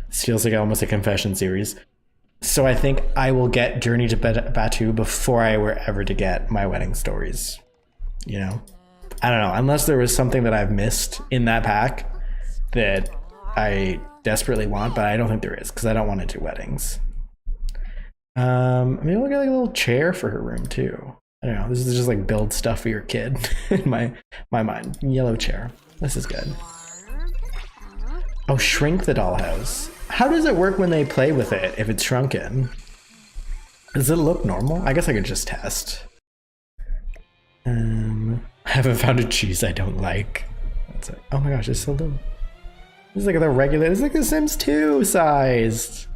This feels like almost a confession series. So I think I will get Journey to Batu before I were ever to get my wedding stories. You know? I don't know, unless there was something that I've missed in that pack that I desperately want, but I don't think there is because I don't want to do weddings. Maybe we'll get like a little chair for her room too. I don't know. This is just like build stuff for your kid in my mind. Yellow chair. This is good. Oh, shrink the dollhouse. How does it work when they play with it if it's shrunken? Does it look normal? I guess I could just test. I haven't found a cheese I don't like. That's it. Oh my gosh, it's so little. This is like the regular, this is like the Sims 2 sized.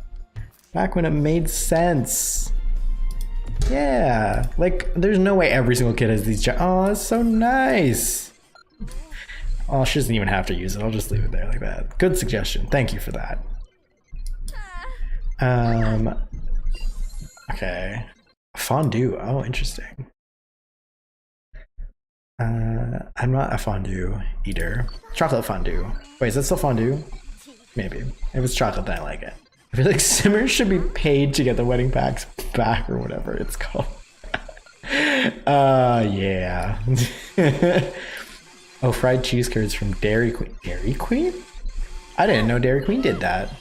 Back when it made sense. Yeah, like there's no way every single kid has these. Oh, that's so nice. Oh, she doesn't even have to use it. I'll just leave it there like that. Good suggestion. Thank you for that. Okay. Fondue. Oh, interesting. I'm not a fondue eater. Chocolate fondue. Wait, is that still fondue? Maybe. If it's chocolate, then I like it. I feel like Simmers should be paid to get the wedding packs back or whatever it's called. Yeah. Oh, fried cheese curds from Dairy Queen. Dairy Queen? I didn't know Dairy Queen did that.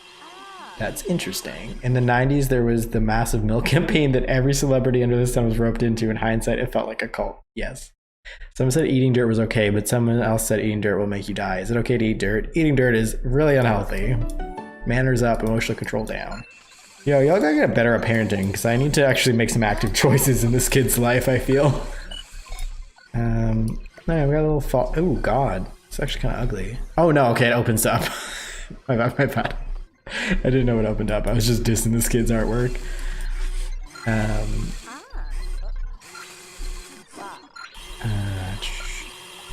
That's interesting. In the 90s, there was the massive milk campaign that every celebrity under the sun was roped into. In hindsight, it felt like a cult. Yes. Someone said eating dirt was okay, but someone else said eating dirt will make you die. Is it okay to eat dirt? Eating dirt is really unhealthy. Manners up, emotional control down. Yo, y'all gotta get better at parenting, because I need to actually make some active choices in this kid's life, I feel. No, we got a little fall. Oh, God. It's actually kind of ugly. Oh, no, okay, it opens up. My bad, my bad. I didn't know it opened up. I was just dissing this kid's artwork.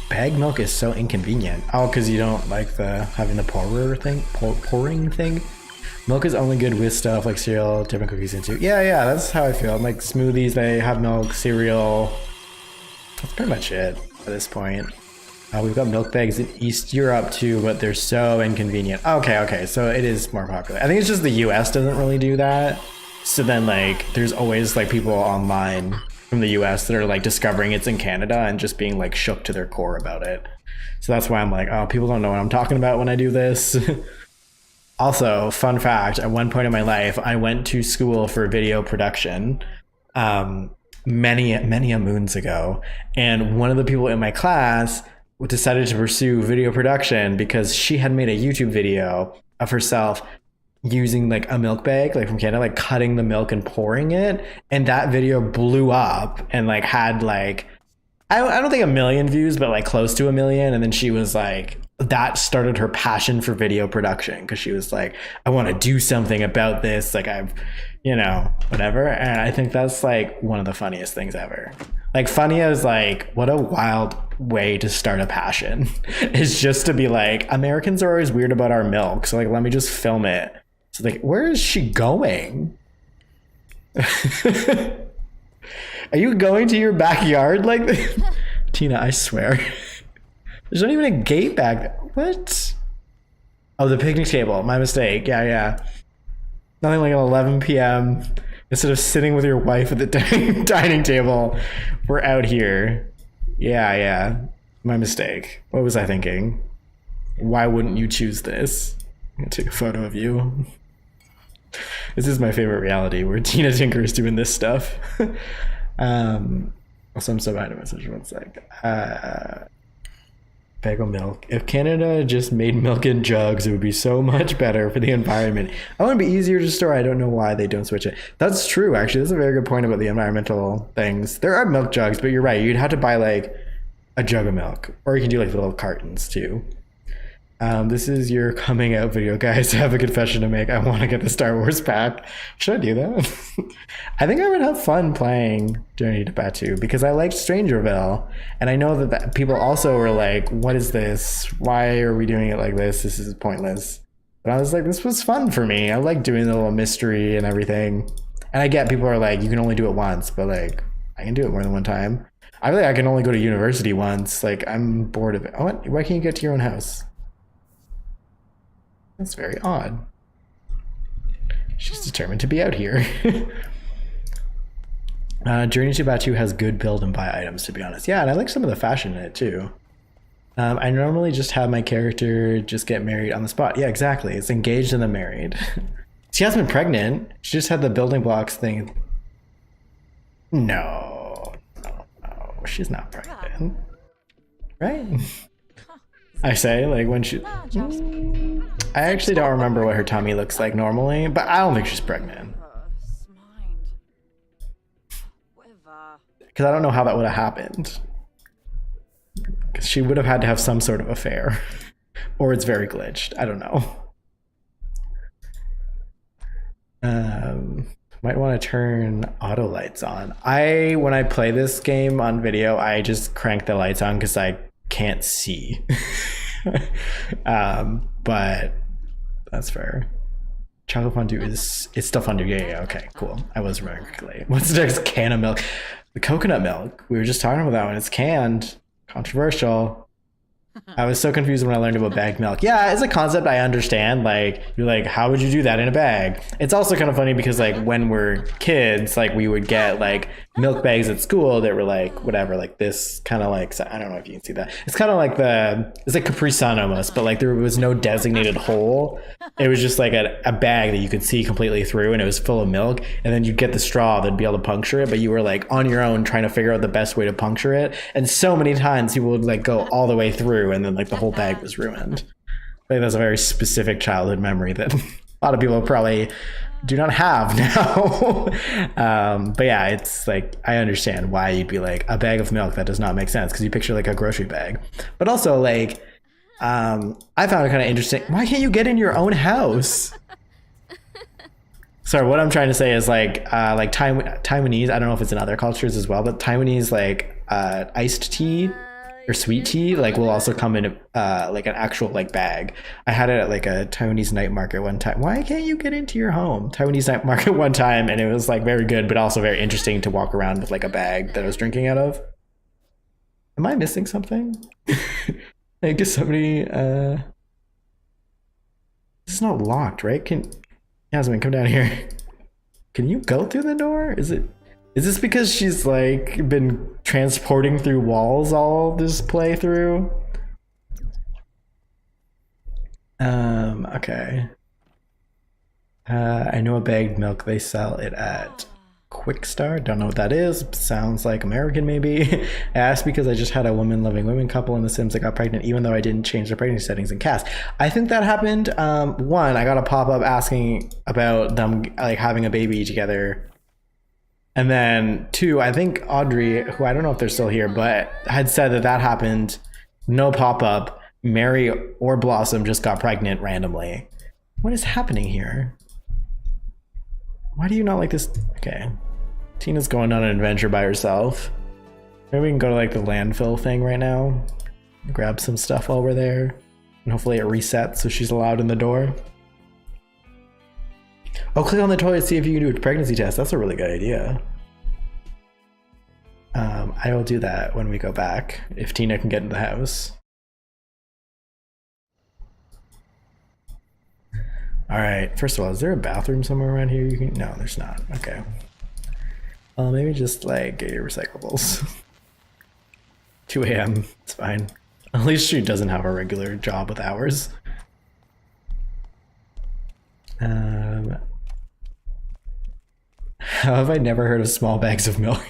Bag milk is so inconvenient. Oh, because you don't like the having the pouring thing. Milk is only good with stuff like cereal, different cookies into. Yeah, that's how I feel. Like smoothies, they have milk, cereal. That's pretty much it at this point. We've got milk bags in East Europe too, but they're so inconvenient. Okay, so it is more popular. I think it's just the US doesn't really do that. So then like there's always like people online from the US that are like discovering it's in Canada and just being like shook to their core about it. So that's why I'm like, oh, people don't know what I'm talking about when I do this. Also, fun fact, at one point in my life, I went to school for video production many moons ago. And one of the people in my class decided to pursue video production because she had made a YouTube video of herself using like a milk bag, like from Canada, like cutting the milk and pouring it. And that video blew up and like had like, I don't think 1 million views, but like close to 1 million. And then she was like, that started her passion for video production because she was like, I want to do something about this. Like I've, whatever. And I think that's like one of the funniest things ever. Like funny as like, what a wild way to start a passion is just to be like, Americans are always weird about our milk. So like, let me just film it. So like, where is she going? Are you going to your backyard like this? Tina, I swear. There's not even a gate back there. What? Oh, the picnic table. My mistake. Yeah. Nothing like at 11 p.m. Instead of sitting with your wife at the dining table, we're out here. Yeah. My mistake. What was I thinking? Why wouldn't you choose this? I'm gonna take a photo of you. This is my favorite reality where Tina Tinker is doing this stuff. Also, I'm so behind a message. One sec. Bag of milk. If Canada just made milk in jugs, it would be so much better for the environment. I want to be easier to store. I don't know why they don't switch it. That's true, actually. That's a very good point about the environmental things. There are milk jugs, but you're right. You'd have to buy like a jug of milk, or you can do like little cartons too. This is your coming out video, guys. I have a confession to make. I want to get the Star Wars pack. Should I do that? I think I would have fun playing Journey to Batuu because I liked Strangerville. And I know that people also were like, what is this? Why are we doing it like this? This is pointless. But I was like, this was fun for me. I like doing the little mystery and everything. And I get people are like, you can only do it once, but like, I can do it more than one time. I feel like I can only go to university once. Like, I'm bored of it. Oh, what? Why can't you get to your own house? That's very odd. She's determined to be out here. Journey to Batuu has good build and buy items, to be honest. Yeah, and I like some of the fashion in it too. I normally just have my character just get married on the spot. Yeah, exactly. It's engaged and then married. She hasn't been pregnant. She just had the building blocks thing. No. She's not pregnant. Right? I say, like when she... I actually don't remember what her tummy looks like normally, but I don't think she's pregnant. Because I don't know how that would have happened. Because she would have had to have some sort of affair. Or it's very glitched. I don't know. Might want to turn auto lights on. When I play this game on video, I just crank the lights on because I can't see. But that's fair. Chocolate fondue it's still fondue. Yeah, okay, cool. I was remembering correctly. What's the next can of milk? The coconut milk. We were just talking about that one. It's canned. Controversial. I was so confused when I learned about bagged milk. Yeah, it's a concept I understand. Like, you're like, how would you do that in a bag? It's also kind of funny because like when we're kids, like we would get like milk bags at school that were like whatever, like this kind of like, I don't know if you can see that. It's kind of like it's like Capri Sun almost, but like there was no designated hole. It was just like a bag that you could see completely through, and it was full of milk. And then you'd get the straw that'd be able to puncture it, but you were like on your own trying to figure out the best way to puncture it. And so many times people would like go all the way through, and then like the whole bag was ruined. I think that's a very specific childhood memory that a lot of people probably do not have now. But yeah, it's like, I understand why you'd be like, a bag of milk, that does not make sense, because you picture like a grocery bag. But also like, I found it kind of interesting. Why can't you get in your own house? Sorry, what I'm trying to say is like Taiwanese, I don't know if it's in other cultures as well, but Taiwanese like iced tea or sweet tea like will also come in like an actual like bag. I had it at like a Taiwanese night market one time. Why can't you get into your home? Taiwanese night market one time, and it was like very good, but also very interesting to walk around with like a bag that I was drinking out of. Am I missing something? I guess somebody this is not locked, right? Yasemin, come down here. Can you go through the door? Is this because she's like been transporting through walls all this playthrough? Okay. I know a bagged milk, they sell it at Quick Star. Don't know what that is. Sounds like American maybe. I asked because I just had a woman loving women couple in The Sims that got pregnant even though I didn't change their pregnancy settings in cast. I think that happened. One, I got a pop-up asking about them like having a baby together. And then two, I think Audrey, who I don't know if they're still here, but had said that happened. No pop-up. Mary or Blossom just got pregnant randomly. What is happening here? Why do you not like this? Okay. Tina's going on an adventure by herself. Maybe we can go to like the landfill thing right now. Grab some stuff while we're there. And hopefully it resets so she's allowed in the door. Oh, click on the toilet to see if you can do a pregnancy test. That's a really good idea. I will do that when we go back, if Tina can get in the house. All right, first of all, is there a bathroom somewhere around here you can? No, there's not. Okay. Well, maybe just like get your recyclables. 2 a.m. It's fine. At least she doesn't have a regular job with hours. How have I never heard of small bags of milk?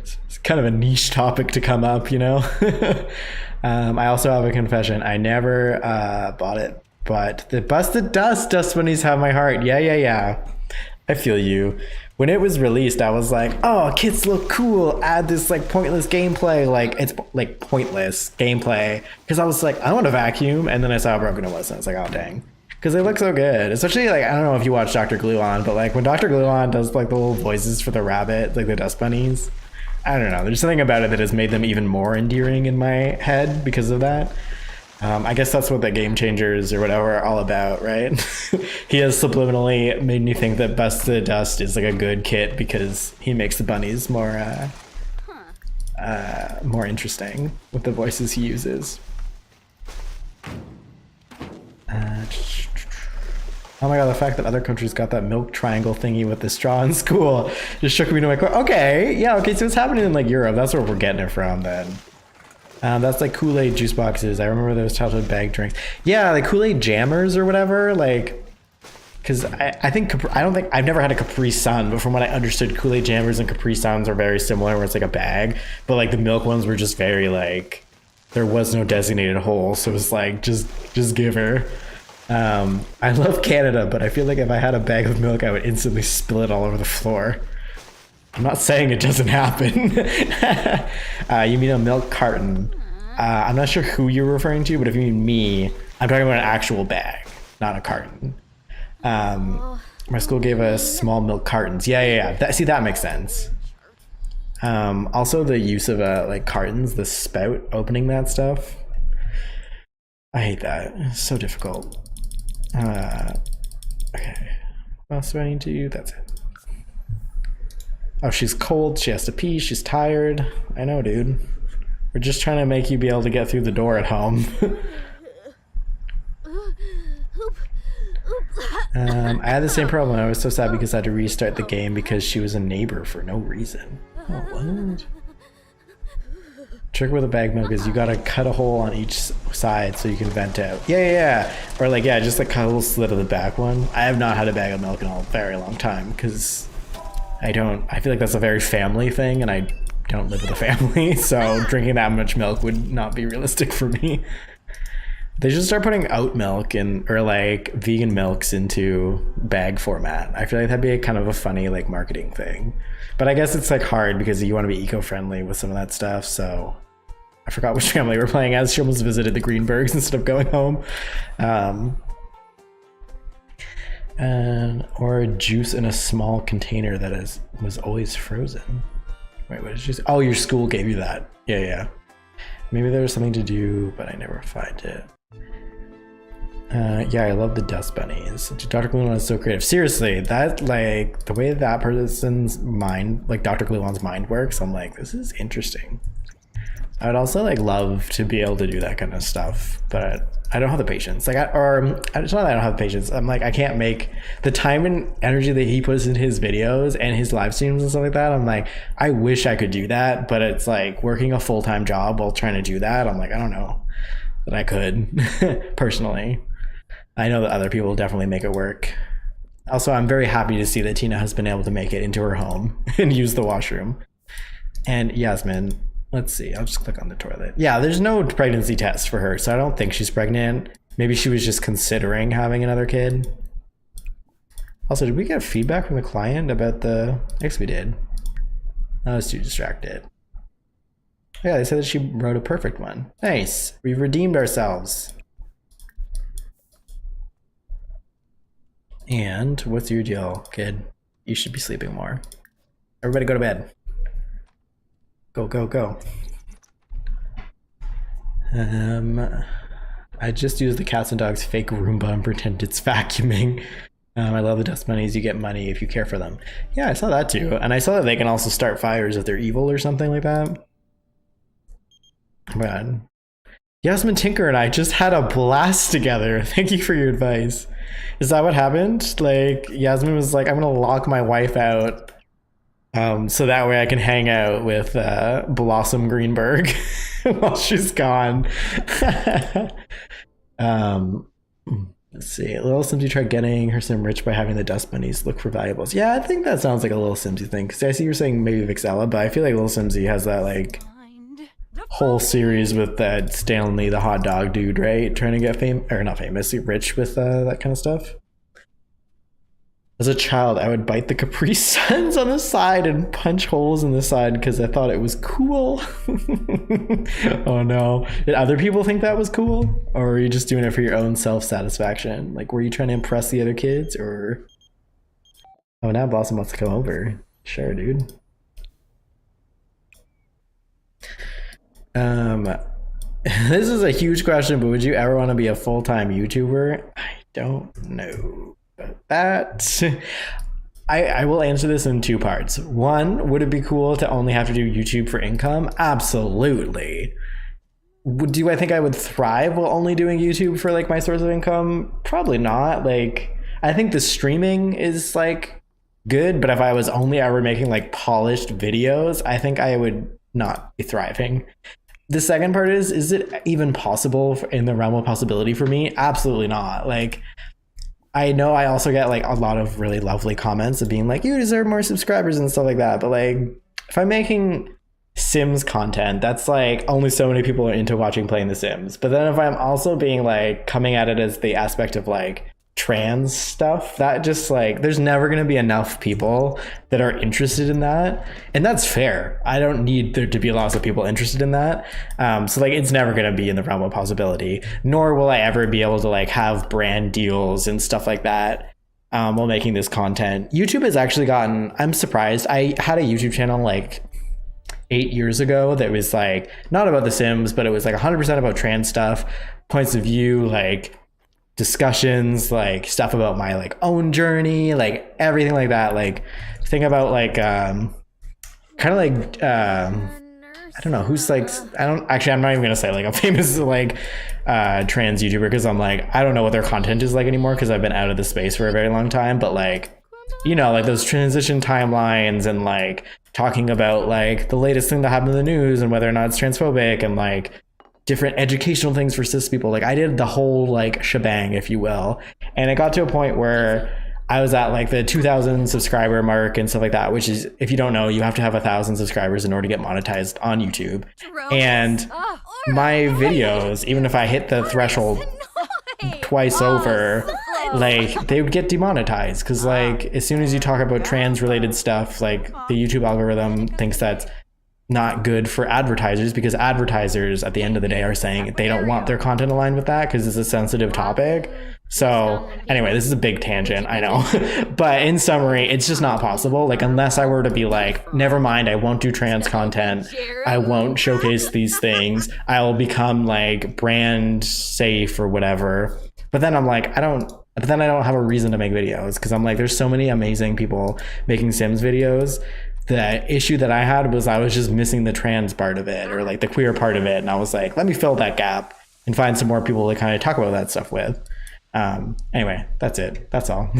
It's kind of a niche topic to come up, you know? I also have a confession. I never bought it, but the Busted Dust bunnies have my heart. Yeah. I feel you. When it was released, I was like, oh, kits look cool. Add this like pointless gameplay. Like it's like pointless gameplay. Because I was like, I want a vacuum. And then I saw how broken it was. And I was like, oh, dang. Because they look so good. Especially like, I don't know if you watch Dr. Gluon, but like when Dr. Gluon does like the little voices for the rabbit, like the dust bunnies. I don't know. There's something about it that has made them even more endearing in my head because of that. I guess that's what the Game Changers or whatever are all about, right? He has subliminally made me think that Busted Dust is like a good kit because he makes the bunnies more more interesting with the voices he uses. Oh my god, the fact that other countries got that milk triangle thingy with the straw in school just shook me to my core. Okay, so it's happening in like Europe. That's where we're getting it from then. That's like Kool-Aid juice boxes. I remember those childhood bag drinks. Yeah, like Kool-Aid jammers or whatever. Like, because I've never had a Capri Sun, but from what I understood, Kool-Aid jammers and Capri Suns are very similar, where it's like a bag. But like the milk ones were just very like there was no designated hole, so it was like just give her. I love Canada, but I feel like if I had a bag of milk, I would instantly spill it all over the floor. I'm not saying it doesn't happen. You mean a milk carton? I'm not sure who you're referring to, but if you mean me, I'm talking about an actual bag, not a carton. My school gave us small milk cartons. Yeah. That makes sense. Also the use of like cartons, the spout, opening that stuff. I hate that. It's so difficult. Okay. What else do I need to do? That's it. Oh, she's cold. She has to pee. She's tired. I know, dude. We're just trying to make you be able to get through the door at home. I had the same problem. I was so sad because I had to restart the game because she was a neighbor for no reason. Oh, what? Trick with a bag milk is you gotta cut a hole on each side so you can vent out. Yeah. Or like, yeah, just like cut a little slit of the back one. I have not had a bag of milk in a very long time because I feel like that's a very family thing and I don't live with a family. So drinking that much milk would not be realistic for me. They should start putting oat milk or like vegan milks into bag format. I feel like that'd be a kind of a funny like marketing thing. But I guess it's like hard because you want to be eco-friendly with some of that stuff. So I forgot which family we're playing as. She almost visited the Greenbergs instead of going home. Or juice in a small container that was always frozen. Wait, what did you say? Oh, your school gave you that. Yeah. Maybe there was something to do, but I never find it. Yeah, I love the dust bunnies. Dr. Gluon is so creative. Seriously, that like the way that person's mind, like Dr. Gluon's mind works, I'm like, this is interesting. I would also like love to be able to do that kind of stuff, but I don't have the patience. Like, it's not that I don't have the patience. I'm like, I can't make the time and energy that he puts in his videos and his live streams and stuff like that. I'm like, I wish I could do that, but it's like working a full-time job while trying to do that. I'm like, I don't know that I could personally. I know that other people definitely make it work. Also, I'm very happy to see that Tina has been able to make it into her home and use the washroom. And Yasmin, let's see, I'll just click on the toilet. Yeah, there's no pregnancy test for her, so I don't think she's pregnant. Maybe she was just considering having another kid. Also, did we get feedback from the client about I guess we did. I was too distracted. Yeah, they said that she wrote a perfect one. Nice, we've redeemed ourselves. And what's your deal, kid? You should be sleeping more. Everybody go to bed. Go. I just used the cats and dogs fake Roomba and pretend it's vacuuming. I love the dust bunnies. You get money if you care for them. Yeah, I saw that too. And I saw that they can also start fires if they're evil or something like that. Man. Yasemin Tinker and I just had a blast together. Thank you for your advice. Is that what happened? Like, Yasmin was like, I'm gonna lock my wife out so that way I can hang out with Blossom Greenberg while she's gone. Let's see. Little Simsy tried getting her sim rich by having the dust bunnies look for valuables. Yeah, I think that sounds like a Little Simsy thing. Because I see you're saying maybe Vixella, but I feel like Little Simsy has that like whole series with that Stanley, the hot dog dude, right? Trying to get not famous, rich with that kind of stuff. As a child, I would bite the Capri Suns on the side and punch holes in the side because I thought it was cool. Oh no. Did other people think that was cool? Or were you just doing it for your own self-satisfaction? Like, were you trying to impress the other kids? Or... Oh, now Blossom wants to come over. Sure, dude. This is a huge question, but would you ever want to be a full-time YouTuber? I don't know. That I will answer this in two parts. One, would it be cool to only have to do YouTube for income? Absolutely. Do I think I would thrive while only doing YouTube for like my source of income? Probably not. Like, I think the streaming is like good, but if I was only ever making like polished videos, I think I would not be thriving. The second part is it even possible in the realm of possibility for me? Absolutely not. Like, I know I also get like a lot of really lovely comments of being like, you deserve more subscribers and stuff like that. But like, if I'm making Sims content, that's like only so many people are into watching playing The Sims. But then if I'm also being like coming at it as the aspect of like trans stuff, that just like there's never going to be enough people that are interested in that, and that's fair. I don't need there to be lots of people interested in that, so like it's never going to be in the realm of possibility, nor will I ever be able to like have brand deals and stuff like that while making this content. YouTube has actually gotten, I'm surprised, I had a YouTube channel like 8 years ago that was like not about The Sims, but it was like 100% about trans stuff, points of view, like discussions, like stuff about my like own journey, like everything like that, like think about like kind of like I don't know who's like, I'm not even gonna say like a famous like trans YouTuber, because I'm like I don't know what their content is like anymore because I've been out of the space for a very long time, but like, you know, like those transition timelines and like talking about like the latest thing that happened in the news and whether or not it's transphobic and like different educational things for cis people. Like I did the whole like shebang, if you will. And it got to a point where I was at like the 2,000 subscriber mark and stuff like that, which is, if you don't know, you have to have 1,000 subscribers in order to get monetized on YouTube. And my videos, even if I hit the threshold twice over, like they would get demonetized, because like as soon as you talk about trans related stuff, like the YouTube algorithm thinks that's not good for advertisers, because advertisers at the end of the day are saying they don't want their content aligned with that because it's a sensitive topic. So anyway, this is a big tangent, I know. But in summary, it's just not possible. Like unless I were to be like, never mind, I won't do trans content, I won't showcase these things, I'll become like brand safe or whatever. But then I'm like, I don't have a reason to make videos, because I'm like, there's so many amazing people making Sims videos. The issue that I had was I was just missing the trans part of it, or like the queer part of it. And I was like, let me fill that gap and find some more people to kind of talk about that stuff with. Anyway, that's it. That's all.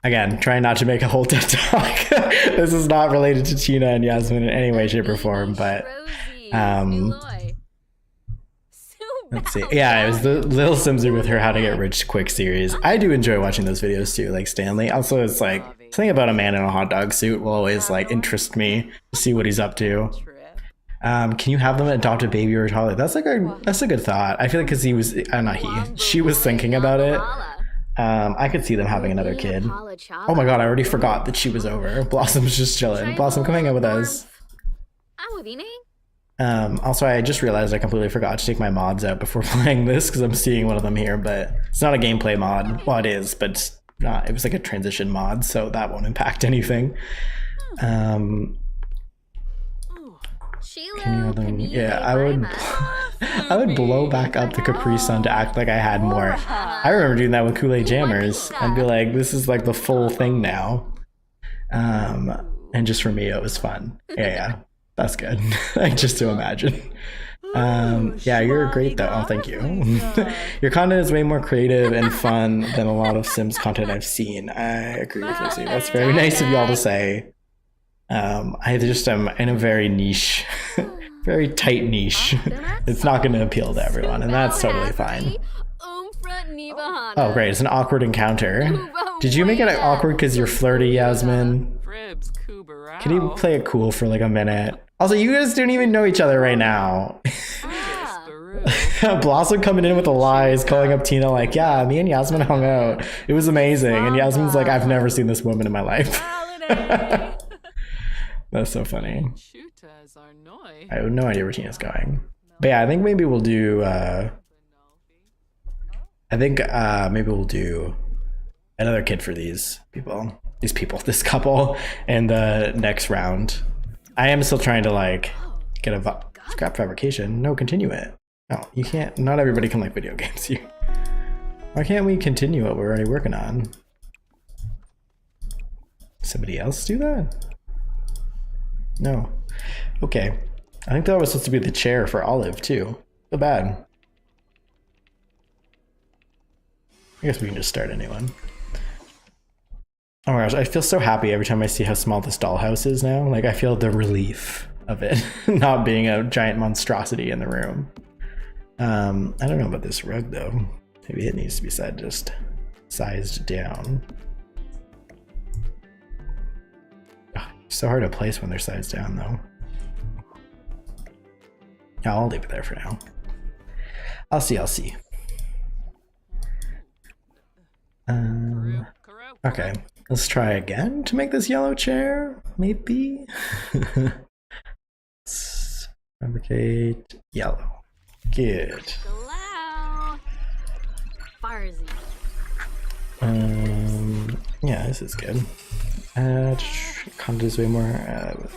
Again, trying not to make a whole TED talk. This is not related to Tina and Yasmin in any way, shape, or form, but let's see. Yeah, it was the Little Simser with her How to Get Rich Quick series. I do enjoy watching those videos too, like Stanley. Also, it's like something about a man in a hot dog suit will always like interest me to see what he's up to. Can you have them adopt a baby or a toddler? That's a good thought. I feel like because she was thinking about it. I could see them having another kid. Oh my god, I already forgot that she was over. Blossom's just chilling. Blossom, come hang out with us. Also, I just realized I completely forgot to take my mods out before playing this, because I'm seeing one of them here, but it's not a gameplay mod. Well, it is, but it's not. It was like a transition mod, so that won't impact anything. Yeah, I would blow back up the Capri Sun to act like I had more. I remember doing that with Kool-Aid Jammers. I'd be like, this is like the full thing now. And just for me, it was fun. Yeah. That's good. Like, just to imagine. Yeah, you're great though. Oh, thank you. Your content is way more creative and fun than a lot of Sims content I've seen. I agree with Lucy. That's very nice of y'all to say. I just am in a very niche, very tight niche. It's not going to appeal to everyone, and that's totally fine. Oh, great. It's an awkward encounter. Did you make it awkward because you're flirty, Yasmin? Can you play it cool for like a minute? Also, you guys don't even know each other right now. Blossom coming in with the lies, calling up Tina like, yeah, me and Yasmin hung out. It was amazing. And Yasmin's like, I've never seen this woman in my life. That's so funny. I have no idea where Tina's going. But yeah, I think maybe we'll do maybe we'll do another kid for this couple in the next round. I am still trying to like get a scrap fabrication. No, continue it. No, you can't. Not everybody can like video games. Why can't we continue what we're already working on? Somebody else do that? No. Okay. I think that was supposed to be the chair for Olive too. So bad. I guess we can just start anyone. Oh my gosh, I feel so happy every time I see how small this dollhouse is now. Like, I feel the relief of it not being a giant monstrosity in the room. I don't know about this rug though. Maybe it needs to be sized down. So hard to place when they're sides down though. Yeah, I'll leave it there for now. I'll see. Okay, let's try again to make this yellow chair, maybe. Let's fabricate yellow. Good. Hello. Farzy. Yeah, this is good. Content way more.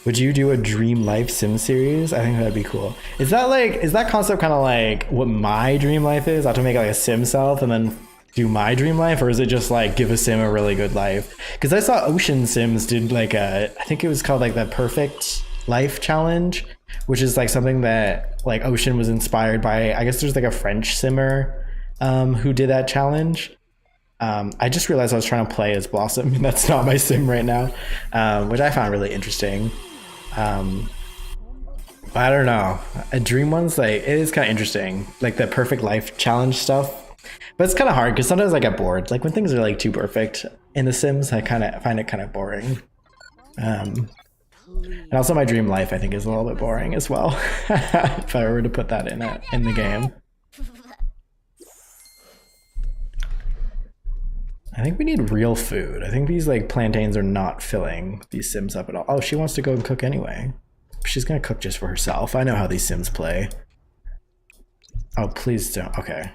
Would you do a dream life sim series? I think that'd be cool. Is that concept kind of like what my dream life is? I have to make like a sim self and then do my dream life, or is it just like give a sim a really good life? Because I saw Ocean Sims did like I think it was called like the Perfect Life Challenge, which is like something that like Ocean was inspired by. I guess there's like a French simmer who did that challenge. I just realized I was trying to play as Blossom, and that's not my sim right now, which I found really interesting. I don't know. A dream one's like, it is kind of interesting, like the Perfect Life Challenge stuff. But it's kind of hard because sometimes I get bored. Like when things are like too perfect in The Sims, I kind of find it kind of boring. And also my dream life, I think, is a little bit boring as well. If I were to put that in the game. I think we need real food. I think these like plantains are not filling these Sims up at all. Oh, she wants to go and cook anyway. She's gonna cook just for herself. I know how these Sims play. Oh, please don't. Okay.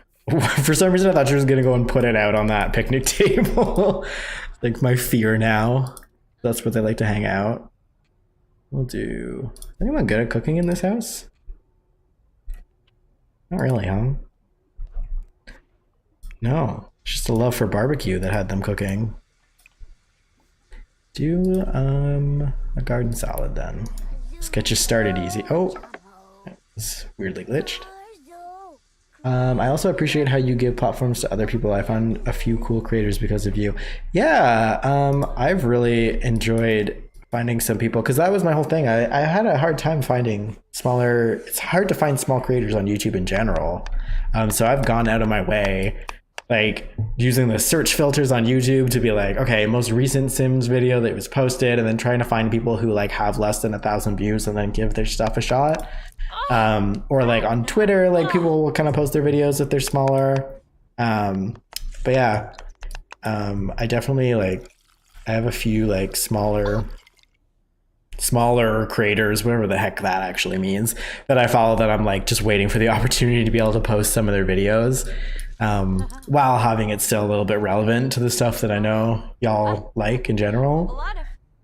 For some reason I thought she was gonna go and put it out on that picnic table. Like my fear now. That's where they like to hang out. We'll do... Is anyone good at cooking in this house? Not really, huh? No. Just a love for barbecue that had them cooking. Do a garden salad then. Let's get you started easy. Oh, it's weirdly glitched. I also appreciate how you give platforms to other people. I found a few cool creators because of you. Yeah, I've really enjoyed finding some people, because that was my whole thing. I had a hard time finding smaller... It's hard to find small creators on YouTube in general. So I've gone out of my way, like using the search filters on YouTube to be like, okay, most recent Sims video that was posted, and then trying to find people who like have less than 1,000 views and then give their stuff a shot. Or like on Twitter, like people will kind of post their videos if they're smaller. But yeah, I definitely like, I have a few like smaller creators, whatever the heck that actually means, that I follow, that I'm like just waiting for the opportunity to be able to post some of their videos, while having it still a little bit relevant to the stuff that I know y'all like in general.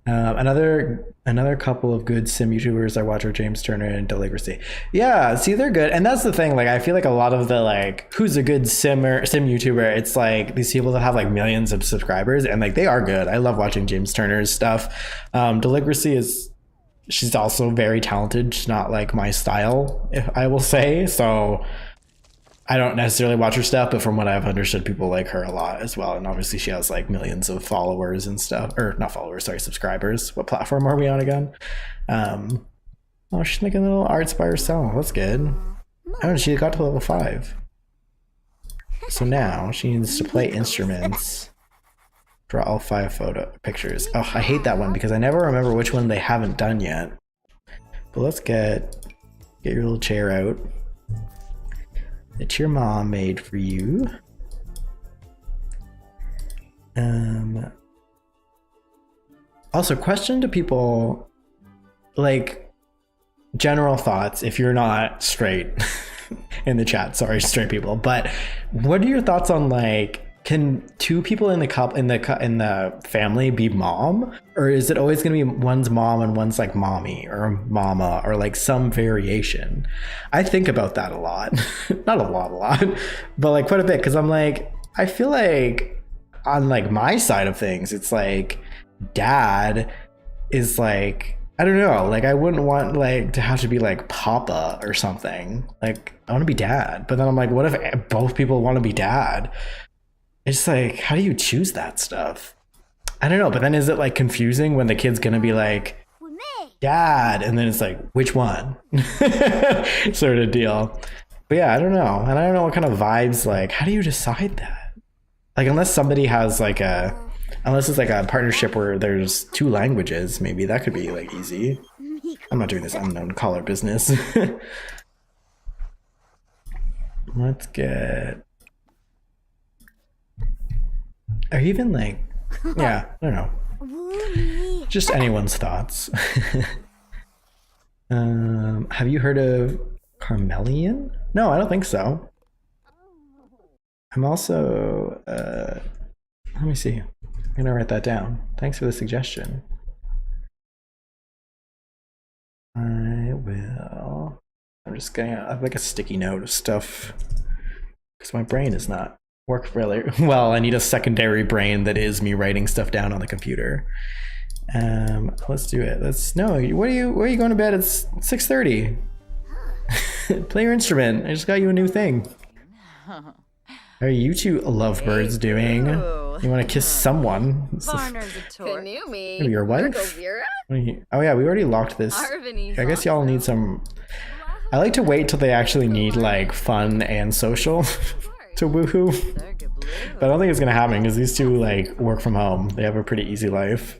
Another couple of good sim YouTubers I watch are James Turner and Deligracy. Yeah, see, they're good. And that's the thing, like I feel like a lot of the like who's a good sim YouTuber, it's like these people that have like millions of subscribers, and like they are good. I love watching James Turner's stuff. Deligracy she's also very talented. She's not like my style, if I will say. So I don't necessarily watch her stuff, but from what I've understood, people like her a lot as well. And obviously she has like millions of followers and stuff, or not followers, sorry, subscribers. What platform are we on again? Oh, she's making little arts by herself. That's good. Oh, and she got to level 5. So now she needs to play instruments. Draw all 5 pictures. Oh, I hate that one because I never remember which one they haven't done yet. But let's get your little chair out that your mom made for you. Also, question to people, like general thoughts, if you're not straight in the chat, sorry, straight people, but what are your thoughts on like, can 2 people in the family be mom, or is it always going to be one's mom and one's like mommy or mama, or like some variation? I think about that a lot. Not a lot, but like quite a bit, because I'm like, I feel like on like my side of things, it's like dad is like, I don't know, like I wouldn't want like to have to be like papa or something. Like I want to be dad, but then I'm like, what if both people want to be dad? It's like, how do you choose that stuff? I don't know, but then is it like confusing when the kid's gonna be like, dad, and then it's like, which one? Sort of deal. But yeah, I don't know. And I don't know what kind of vibes, like, how do you decide that? Like, unless somebody has like a Unless it's like a partnership where there's 2 languages, maybe that could be like easy. I'm not doing this unknown caller business. Let's get... Or even like... Yeah, I don't know. Just anyone's thoughts. Have you heard of Carmelian? No, I don't think so. I'm also... let me see. I'm gonna write that down. Thanks for the suggestion. I will... I'm just gonna have like a sticky note of stuff because my brain does not work really well. I need a secondary brain that is me writing stuff down on the computer. Let's do it. Where are you going to bed? It's 6:30. Play your instrument. I just got you a new thing. How are you 2 lovebirds doing? You want to kiss someone? Maybe your wife? Oh yeah, we already locked this. I guess y'all need some... I like to wait till they actually need like fun and social to woohoo. But I don't think it's gonna happen because these 2 like work from home. They have a pretty easy life.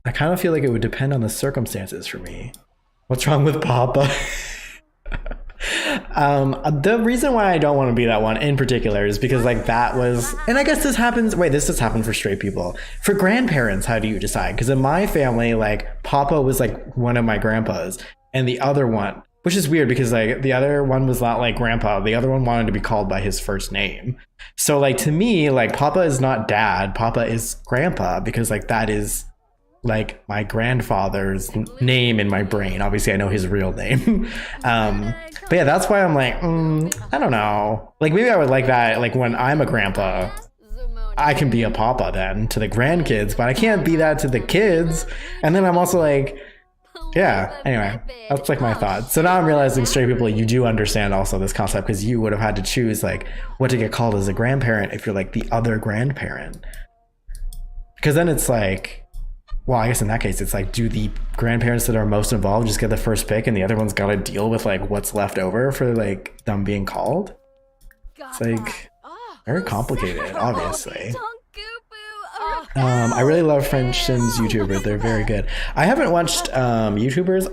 I kind of feel like it would depend on the circumstances for me. What's wrong with Papa? The reason why I don't want to be that one in particular is because like that was, and I guess this happens, wait, this does happen for straight people. For grandparents, how do you decide? Because in my family, like Papa was like one of my grandpas and the other one, which is weird because like the other one was not like grandpa, the other one wanted to be called by his first name. So like to me, like Papa is not dad, Papa is grandpa because like that is like my grandfather's name in my brain. Obviously I know his real name. But yeah, that's why I'm like, I don't know. Like maybe I would like that, like when I'm a grandpa, I can be a papa then to the grandkids, but I can't be that to the kids. And then I'm also like, yeah, anyway, that's like my thought. So now I'm realizing straight people, you do understand also this concept because you would have had to choose like what to get called as a grandparent if you're like the other grandparent. Because then it's like, well, I guess in that case, it's like, do the grandparents that are most involved just get the first pick and the other one's got to deal with like what's left over for like them being called? It's like very complicated, obviously. I really love French Sims YouTubers. They're very good. I haven't watched YouTubers.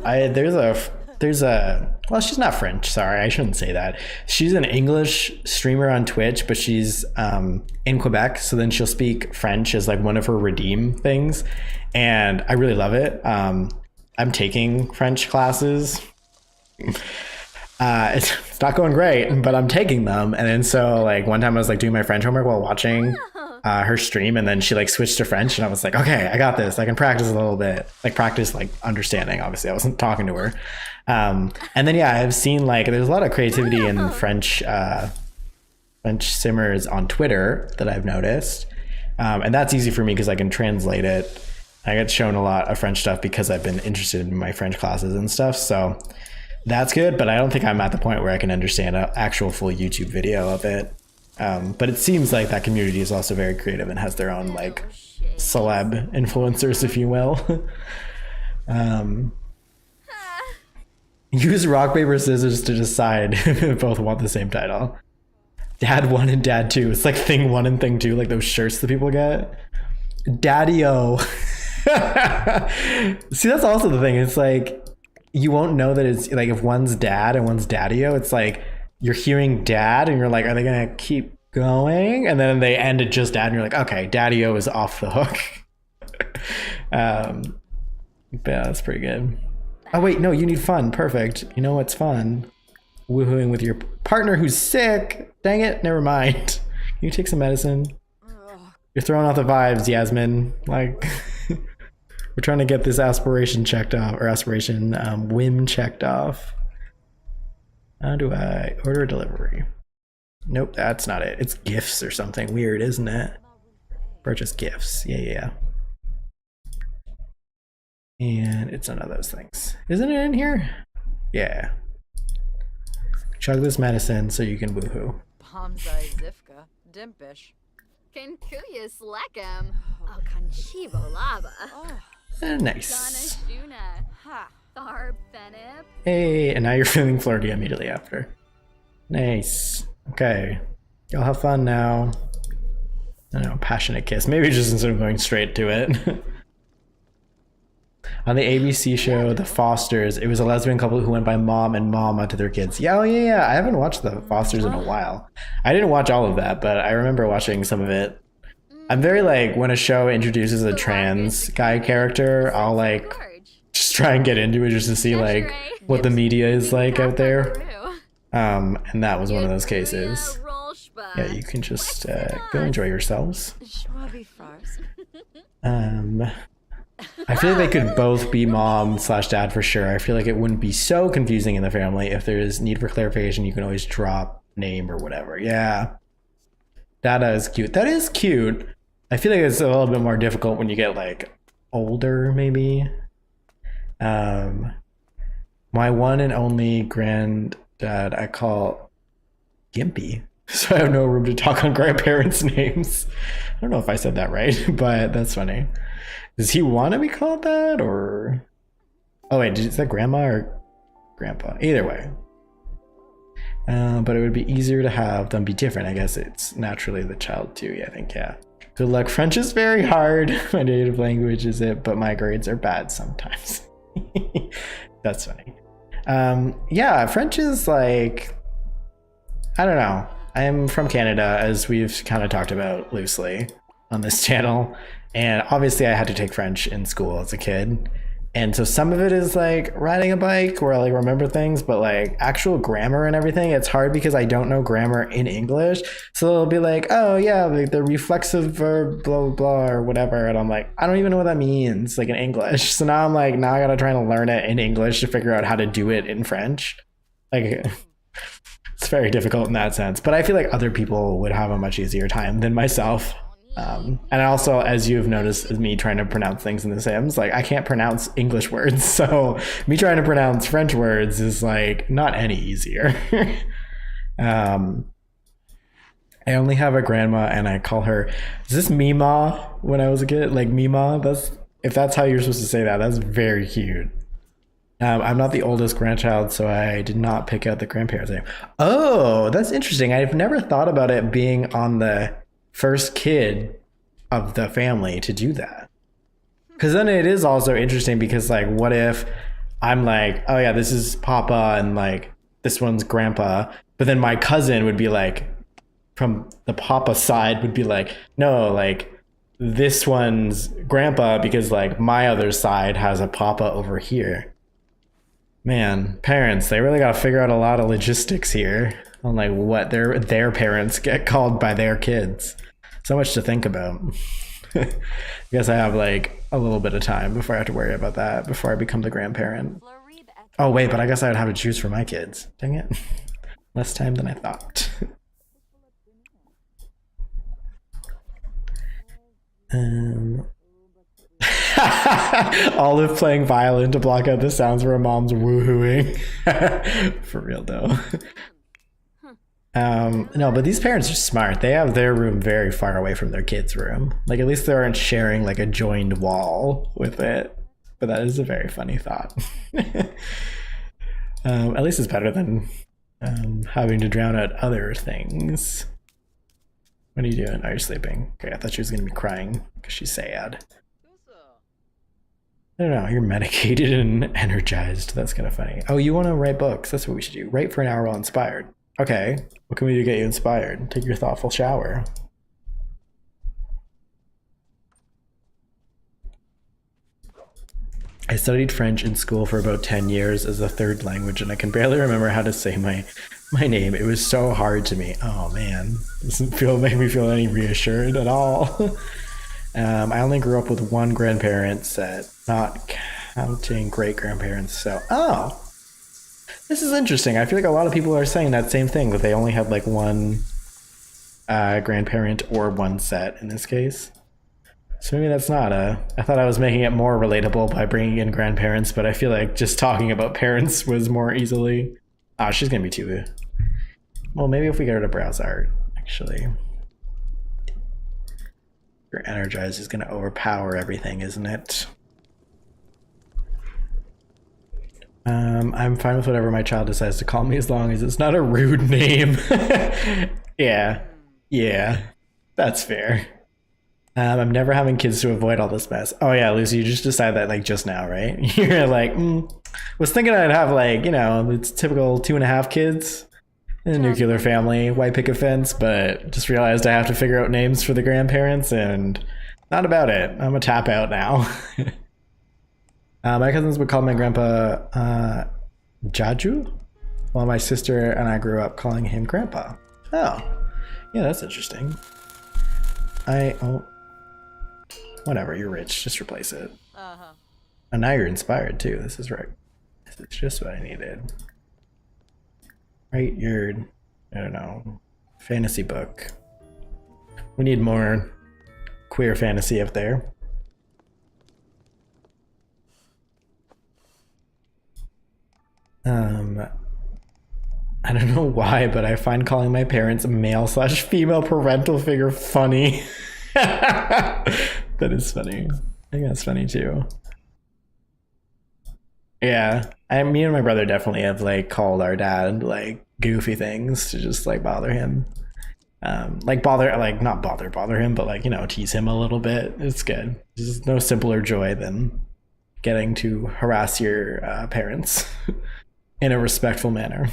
There's a well, she's not French. Sorry, I shouldn't say that. She's an English streamer on Twitch, but she's in Quebec. So then she'll speak French as like one of her redeem things. And I really love it. I'm taking French classes. It's not going great, but I'm taking them. And then so like one time I was like doing my French homework while watching her stream, and then she like switched to French, and I was like, okay, I got this. I can practice a little bit, like practice like understanding. Obviously, I wasn't talking to her. And then yeah, I've seen like there's a lot of creativity in French simmers on Twitter that I've noticed, and that's easy for me because I can translate it. I get shown a lot of French stuff because I've been interested in my French classes and stuff. So that's good, but I don't think I'm at the point where I can understand an actual full YouTube video of it. But it seems like that community is also very creative and has their own like celeb influencers, if you will. Use rock, paper, scissors to decide if both want the same title. Dad 1 and Dad 2. It's like thing 1 and thing 2, like those shirts that people get. Daddy-o. See, that's also the thing. It's like you won't know that it's like if one's dad and one's daddy-o, it's like you're hearing dad and you're like, are they gonna keep going? And then they end at just dad and you're like, okay, daddy-o is off the hook. But yeah, that's pretty good. Oh wait, no, you need fun. Perfect. You know what's fun? Woohooing with your partner who's sick. Dang it, never mind. Can you take some medicine? You're throwing off the vibes, Yasmin. Like, we're trying to get this aspiration checked off, or aspiration whim checked off. How do I order delivery? Nope, that's not it. It's gifts or something weird, isn't it? Purchase gifts. Yeah. And it's none of those things. Isn't it in here? Yeah. Chug this medicine so you can woohoo. Pomzai Zivka, Dimpish. Kenkuya Slackham. Oh, Conchivo Lava. Nice. Shuna. Ha. Tharb Fenip. Hey, and now you're feeling flirty immediately after. Nice. Okay. Y'all have fun now. I don't know, passionate kiss. Maybe just instead of going straight to it. On the ABC show, The Fosters, it was a lesbian couple who went by mom and mama to their kids. Yeah, oh yeah. I haven't watched The Fosters in a while. I didn't watch all of that, but I remember watching some of it. I'm very like, when a show introduces a trans guy character, I'll like just try and get into it just to see like what the media is like out there. And that was one of those cases. Yeah, you can just go enjoy yourselves. I feel like they could both be mom slash dad for sure. I feel like it wouldn't be so confusing in the family. If there's need for clarification, you can always drop name or whatever. Yeah. Dada is cute. That is cute. I feel like it's a little bit more difficult when you get like older, maybe. My one and only granddad I call Gimpy. So I have no room to talk on grandparents' names. I don't know if I said that right, but that's funny. Does he want to be called that, or... Oh wait, is that grandma or grandpa? Either way. But it would be easier to have them be different. I guess it's naturally the child too, yeah, I think, yeah. Good luck. French is very hard. My native language is it, but my grades are bad sometimes. That's funny. Yeah, French is like... I don't know. I'm from Canada, as we've kind of talked about loosely on this channel. And obviously I had to take French in school as a kid. And so some of it is like riding a bike where I like remember things, but like actual grammar and everything, it's hard because I don't know grammar in English. So it'll be like, oh yeah, like the reflexive verb, blah, blah, blah, or whatever. And I'm like, I don't even know what that means, like in English. So now I'm like, now I gotta try to learn it in English to figure out how to do it in French. Like, it's very difficult in that sense. But I feel like other people would have a much easier time than myself. And also, as you've noticed, is me trying to pronounce things in the Sims, like I can't pronounce English words, so me trying to pronounce French words is like not any easier. I only have a grandma, and I call her, is this Mima? When I was a kid, like Mima. If that's how you're supposed to say that, that's very cute. I'm not the oldest grandchild, so I did not pick out the grandparents' name. Oh, that's interesting. I've never thought about it being on the first kid of the family to do that, because then it is also interesting because like what if I'm like, oh yeah, this is Papa and like this one's Grandpa, but then my cousin would be like from the Papa side would be like, no, like this one's Grandpa because like my other side has a Papa over here. Man, parents, they really got to figure out a lot of logistics here on like what their parents get called by their kids. So much to think about. I guess I have like a little bit of time before I have to worry about that before I become the grandparent. Oh wait, but I guess I would have to choose for my kids. Dang it. Less time than I thought. Olive playing violin to block out the sounds where her mom's woohooing. For real though. No, but these parents are smart. They have their room very far away from their kids' room. Like at least they aren't sharing like a joined wall with it. But that is a very funny thought. At least it's better than having to drown out other things. What are you doing? Are you sleeping? Okay, I thought she was gonna be crying because she's sad. I don't know, you're medicated and energized. That's kind of funny. Oh, you want to write books? That's what we should do. Write for an hour while inspired. Okay, what can we do to get you inspired? Take your thoughtful shower. I studied French in school for about 10 years as a third language, and I can barely remember how to say my name. It was so hard to me. Oh man, doesn't make me feel any reassured at all. I only grew up with one grandparent set, not counting great grandparents. So, oh, this is interesting. I feel like a lot of people are saying that same thing, that they only had like one grandparent or one set in this case. So maybe that's not I thought I was making it more relatable by bringing in grandparents, but I feel like just talking about parents was more easily. Oh, she's gonna be too. Well, maybe if we get her to browse art, actually. Your energize is gonna overpower everything, isn't it? I'm fine with whatever my child decides to call me as long as it's not a rude name. Yeah. Yeah. That's fair. I'm never having kids to avoid all this mess. Oh yeah, Lucy, you just decided that like just now, right? You're like, was thinking I'd have like, you know, it's typical 2.5 kids in a nuclear family, white picket fence, but just realized I have to figure out names for the grandparents and not about it. I'm a tap out now. My cousins would call my grandpa Jaju, while my sister and I grew up calling him Grandpa. Oh, yeah, that's interesting. Whatever, you're rich, just replace it. Uh-huh. And now you're inspired too. This is right. This is just what I needed. Write your, I don't know, fantasy book. We need more queer fantasy up there. I don't know why, but I find calling my parents male/female parental figure funny. That is funny. I think that's funny too. Yeah, me and my brother definitely have like called our dad like goofy things to just like bother him. Like not bother him, but like, you know, tease him a little bit. It's good. There's no simpler joy than getting to harass your parents in a respectful manner.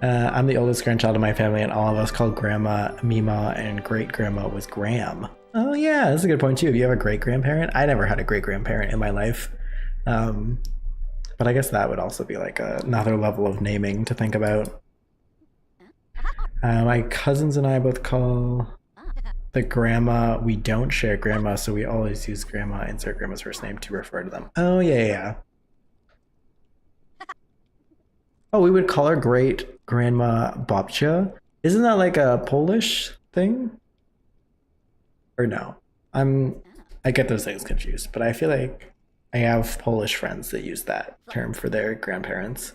I'm the oldest grandchild of my family, and all of us called Grandma Mima, and great grandma was Gram. Oh yeah, that's a good point too. If you have a great grandparent, I never had a great grandparent in my life, but I guess that would also be like another level of naming to think about. My cousins and I both call the grandma. We don't share grandma, so we always use grandma, insert grandma's first name to refer to them. Oh yeah. Oh, we would call her great grandma Babcia. Isn't that like a Polish thing? Or no? I get those things confused, but I feel like I have Polish friends that use that term for their grandparents.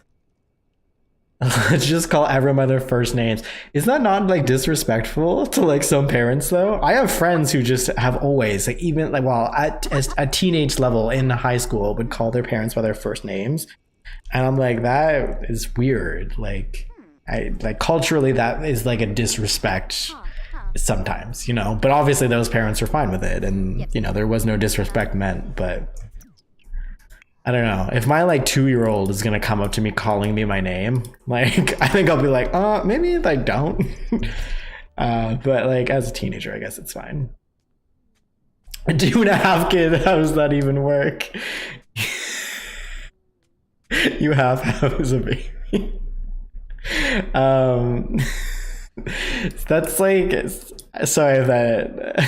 Let's just call everyone by their first names. Is that not like disrespectful to like some parents though? I have friends who just have always like, even like, well, at a teenage level in high school, would call their parents by their first names. And I'm like, that is weird. Like, culturally, that is like a disrespect sometimes, you know. But obviously, those parents are fine with it, and you know, there was no disrespect meant. But I don't know, if my like 2-year-old is gonna come up to me calling me my name, like I think I'll be like, maybe like don't. But like as a teenager, I guess it's fine. A 2.5 kid, how does that even work? You have as a baby. That's like, sorry that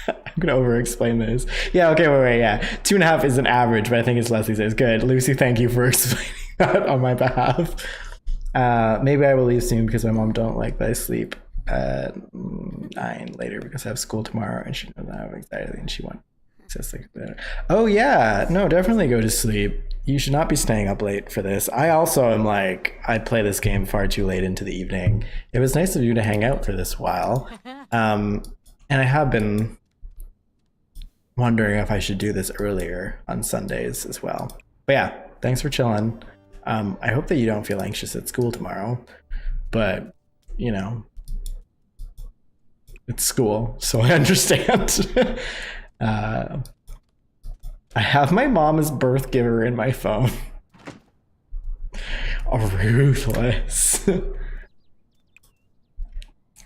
I'm gonna over explain this. Yeah, okay, wait, yeah. 2.5 is an average, but I think it's less these days. Good. Lucy, thank you for explaining that on my behalf. Maybe I will leave soon because my mom don't like that I sleep at 9 later because I have school tomorrow and she knows I have anxiety and she wants. Oh yeah, no, definitely go to sleep. You should not be staying up late for this. I also am like, I play this game far too late into the evening. It was nice of you to hang out for this while. And I have been wondering if I should do this earlier on Sundays as well. But yeah, thanks for chilling. I hope that you don't feel anxious at school tomorrow, but you know, it's school, so I understand. I have my mom as birth giver in my phone. Oh, ruthless.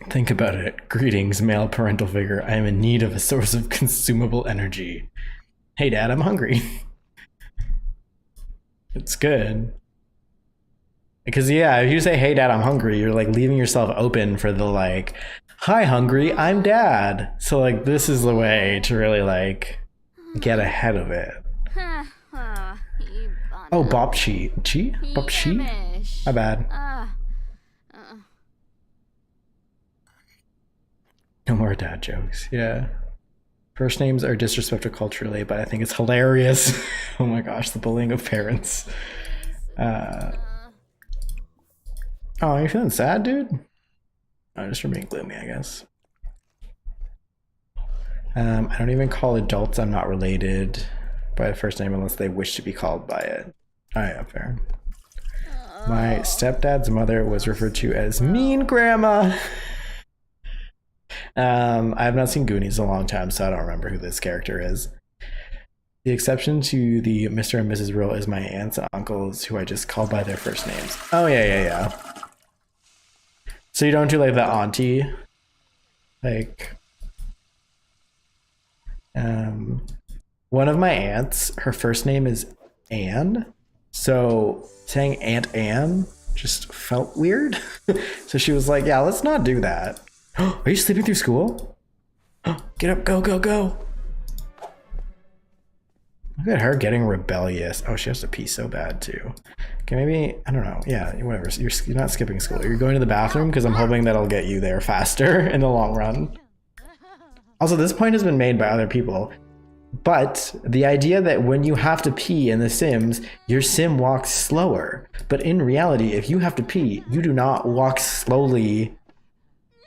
Think about it. Greetings, male parental figure. I am in need of a source of consumable energy. Hey, Dad, I'm hungry. It's good. Because, yeah, if you say, hey, Dad, I'm hungry, you're, like, leaving yourself open for the, like, hi, hungry, I'm Dad. So, like, this is the way to really, like, get ahead of it. Oh, Bopchi. Chi? Bopchi? My bad. No more dad jokes. Yeah. First names are disrespectful culturally, but I think it's hilarious. Oh my gosh, the bullying of parents. Oh, are you feeling sad, dude? Oh, just from being gloomy, I guess. I don't even call adults I'm not related by a first name unless they wish to be called by it. Oh yeah, fair. My stepdad's mother was referred to as Mean Grandma. I have not seen Goonies in a long time, so I don't remember who this character is. The exception to the Mr. and Mrs. rule is my aunts and uncles, who I just call by their first names. Oh yeah. So you don't do like the auntie, like, one of my aunts, her first name is Anne, so saying Aunt Anne just felt weird. So she was like, yeah, let's not do that. Are you sleeping through school? Get up, go. Look at her getting rebellious. Oh, she has to pee so bad too. Okay, maybe, I don't know. Yeah, whatever. You're not skipping school. You're going to the bathroom because I'm hoping that'll get you there faster in the long run. Also, this point has been made by other people. But the idea that when you have to pee in The Sims, your sim walks slower. But in reality, if you have to pee, you do not walk slowly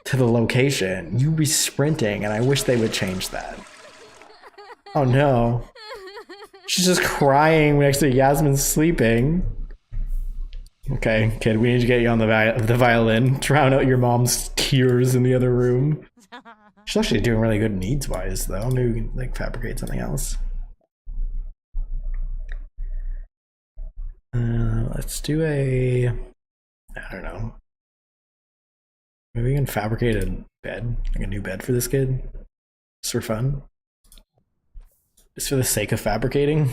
to the location. You be sprinting, and I wish they would change that. Oh no. She's just crying next to Yasmin's sleeping. Okay, kid, we need to get you on the violin. Drown out your mom's tears in the other room. She's actually doing really good needs-wise, though. Maybe we can like fabricate something else. Let's do a... I don't know. Maybe we can fabricate a bed, like a new bed for this kid. Just for fun. Just for the sake of fabricating.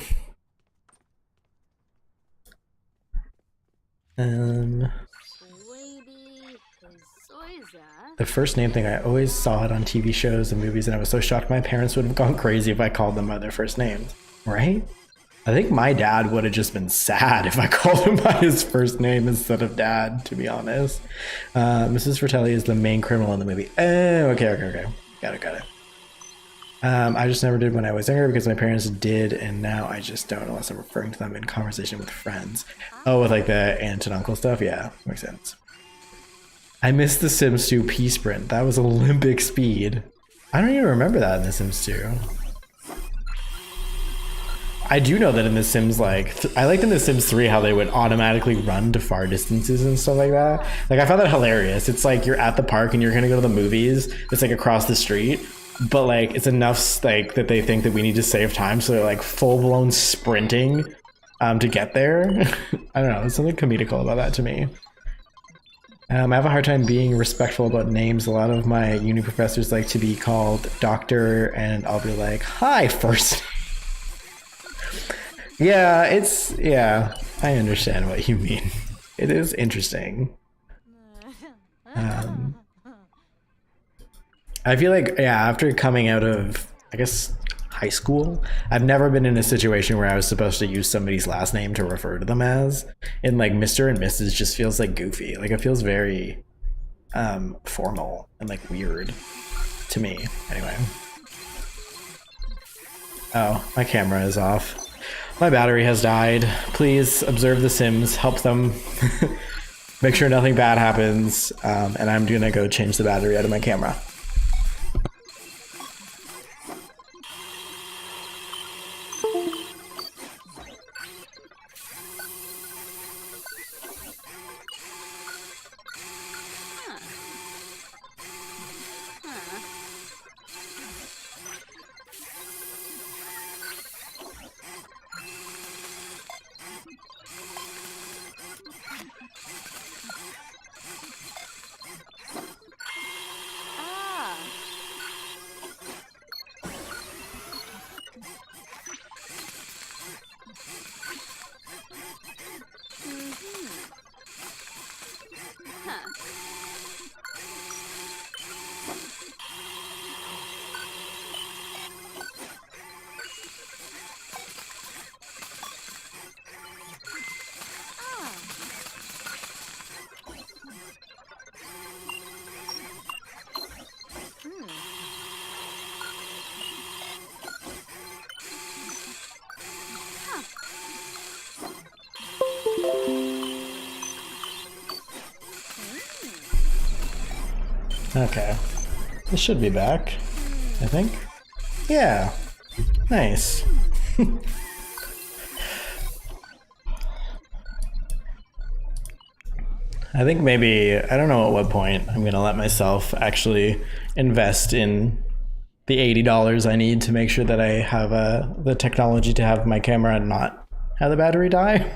The first name thing, I always saw it on TV shows and movies, and I was so shocked my parents would have gone crazy if I called them by their first names. Right? I think my dad would have just been sad if I called him by his first name instead of dad, to be honest. Mrs. Fratelli is the main criminal in the movie. Oh, okay. Got it. I just never did when I was younger because my parents did, and now I just don't unless I'm referring to them in conversation with friends. Oh, with like the aunt and uncle stuff? Yeah, makes sense. I missed the Sims 2 Pea Sprint. That was Olympic speed. I don't even remember that in the Sims 2. I do know that in the Sims, like, I liked in the Sims 3 how they would automatically run to far distances and stuff like that. Like, I found that hilarious. It's like you're at the park and you're gonna go to the movies. It's like across the street. But like it's enough like that they think that we need to save time, so they're like full-blown sprinting to get there. I don't know, there's something comical about that to me. I have a hard time being respectful about names. A lot of my uni professors like to be called doctor, and I'll be like, hi, first. Yeah, I understand what you mean. It is interesting. I feel like, yeah, after coming out of, I guess, high school, I've never been in a situation where I was supposed to use somebody's last name to refer to them as. And like Mr. and Mrs. just feels like goofy. Like it feels very formal and like weird to me. Anyway. Oh, my camera is off. My battery has died. Please observe the Sims, help them. Make sure nothing bad happens. And I'm gonna go change the battery out of my camera. Okay, this should be back, I think. Yeah, nice. I think maybe, I don't know at what point I'm going to let myself actually invest in the $80 I need to make sure that I have the technology to have my camera and not have the battery die.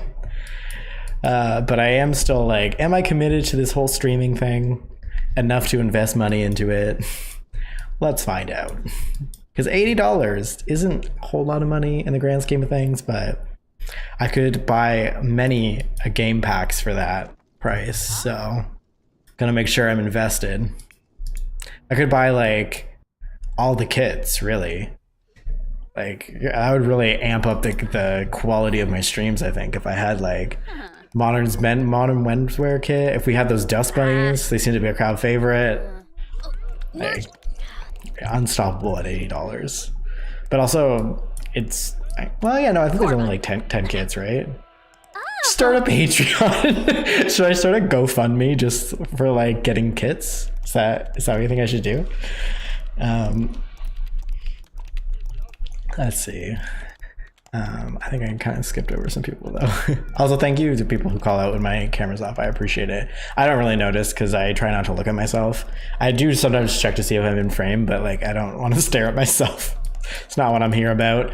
But I am still like, am I committed to this whole streaming thing enough to invest money into it? Let's find out. Because $80 isn't a whole lot of money in the grand scheme of things, but I could buy many game packs for that price. So gonna make sure I'm invested. I could buy like all the kits, really. Like I would really amp up the quality of my streams, I think, if I had like modern menswear kit. If we had those dust bunnies, they seem to be a crowd favorite. Like, unstoppable at $80. But also it's, well, yeah, no, I think there's only like 10 kits, right? Start a Patreon. Should I start a GoFundMe just for like getting kits? Is that what you think I should do? Let's see. I think I kind of skipped over some people though. Also, thank you to people who call out when my camera's off. I appreciate it. I don't really notice because I try not to look at myself. I do sometimes check to see if I'm in frame, but like I don't want to stare at myself. It's not what I'm here about.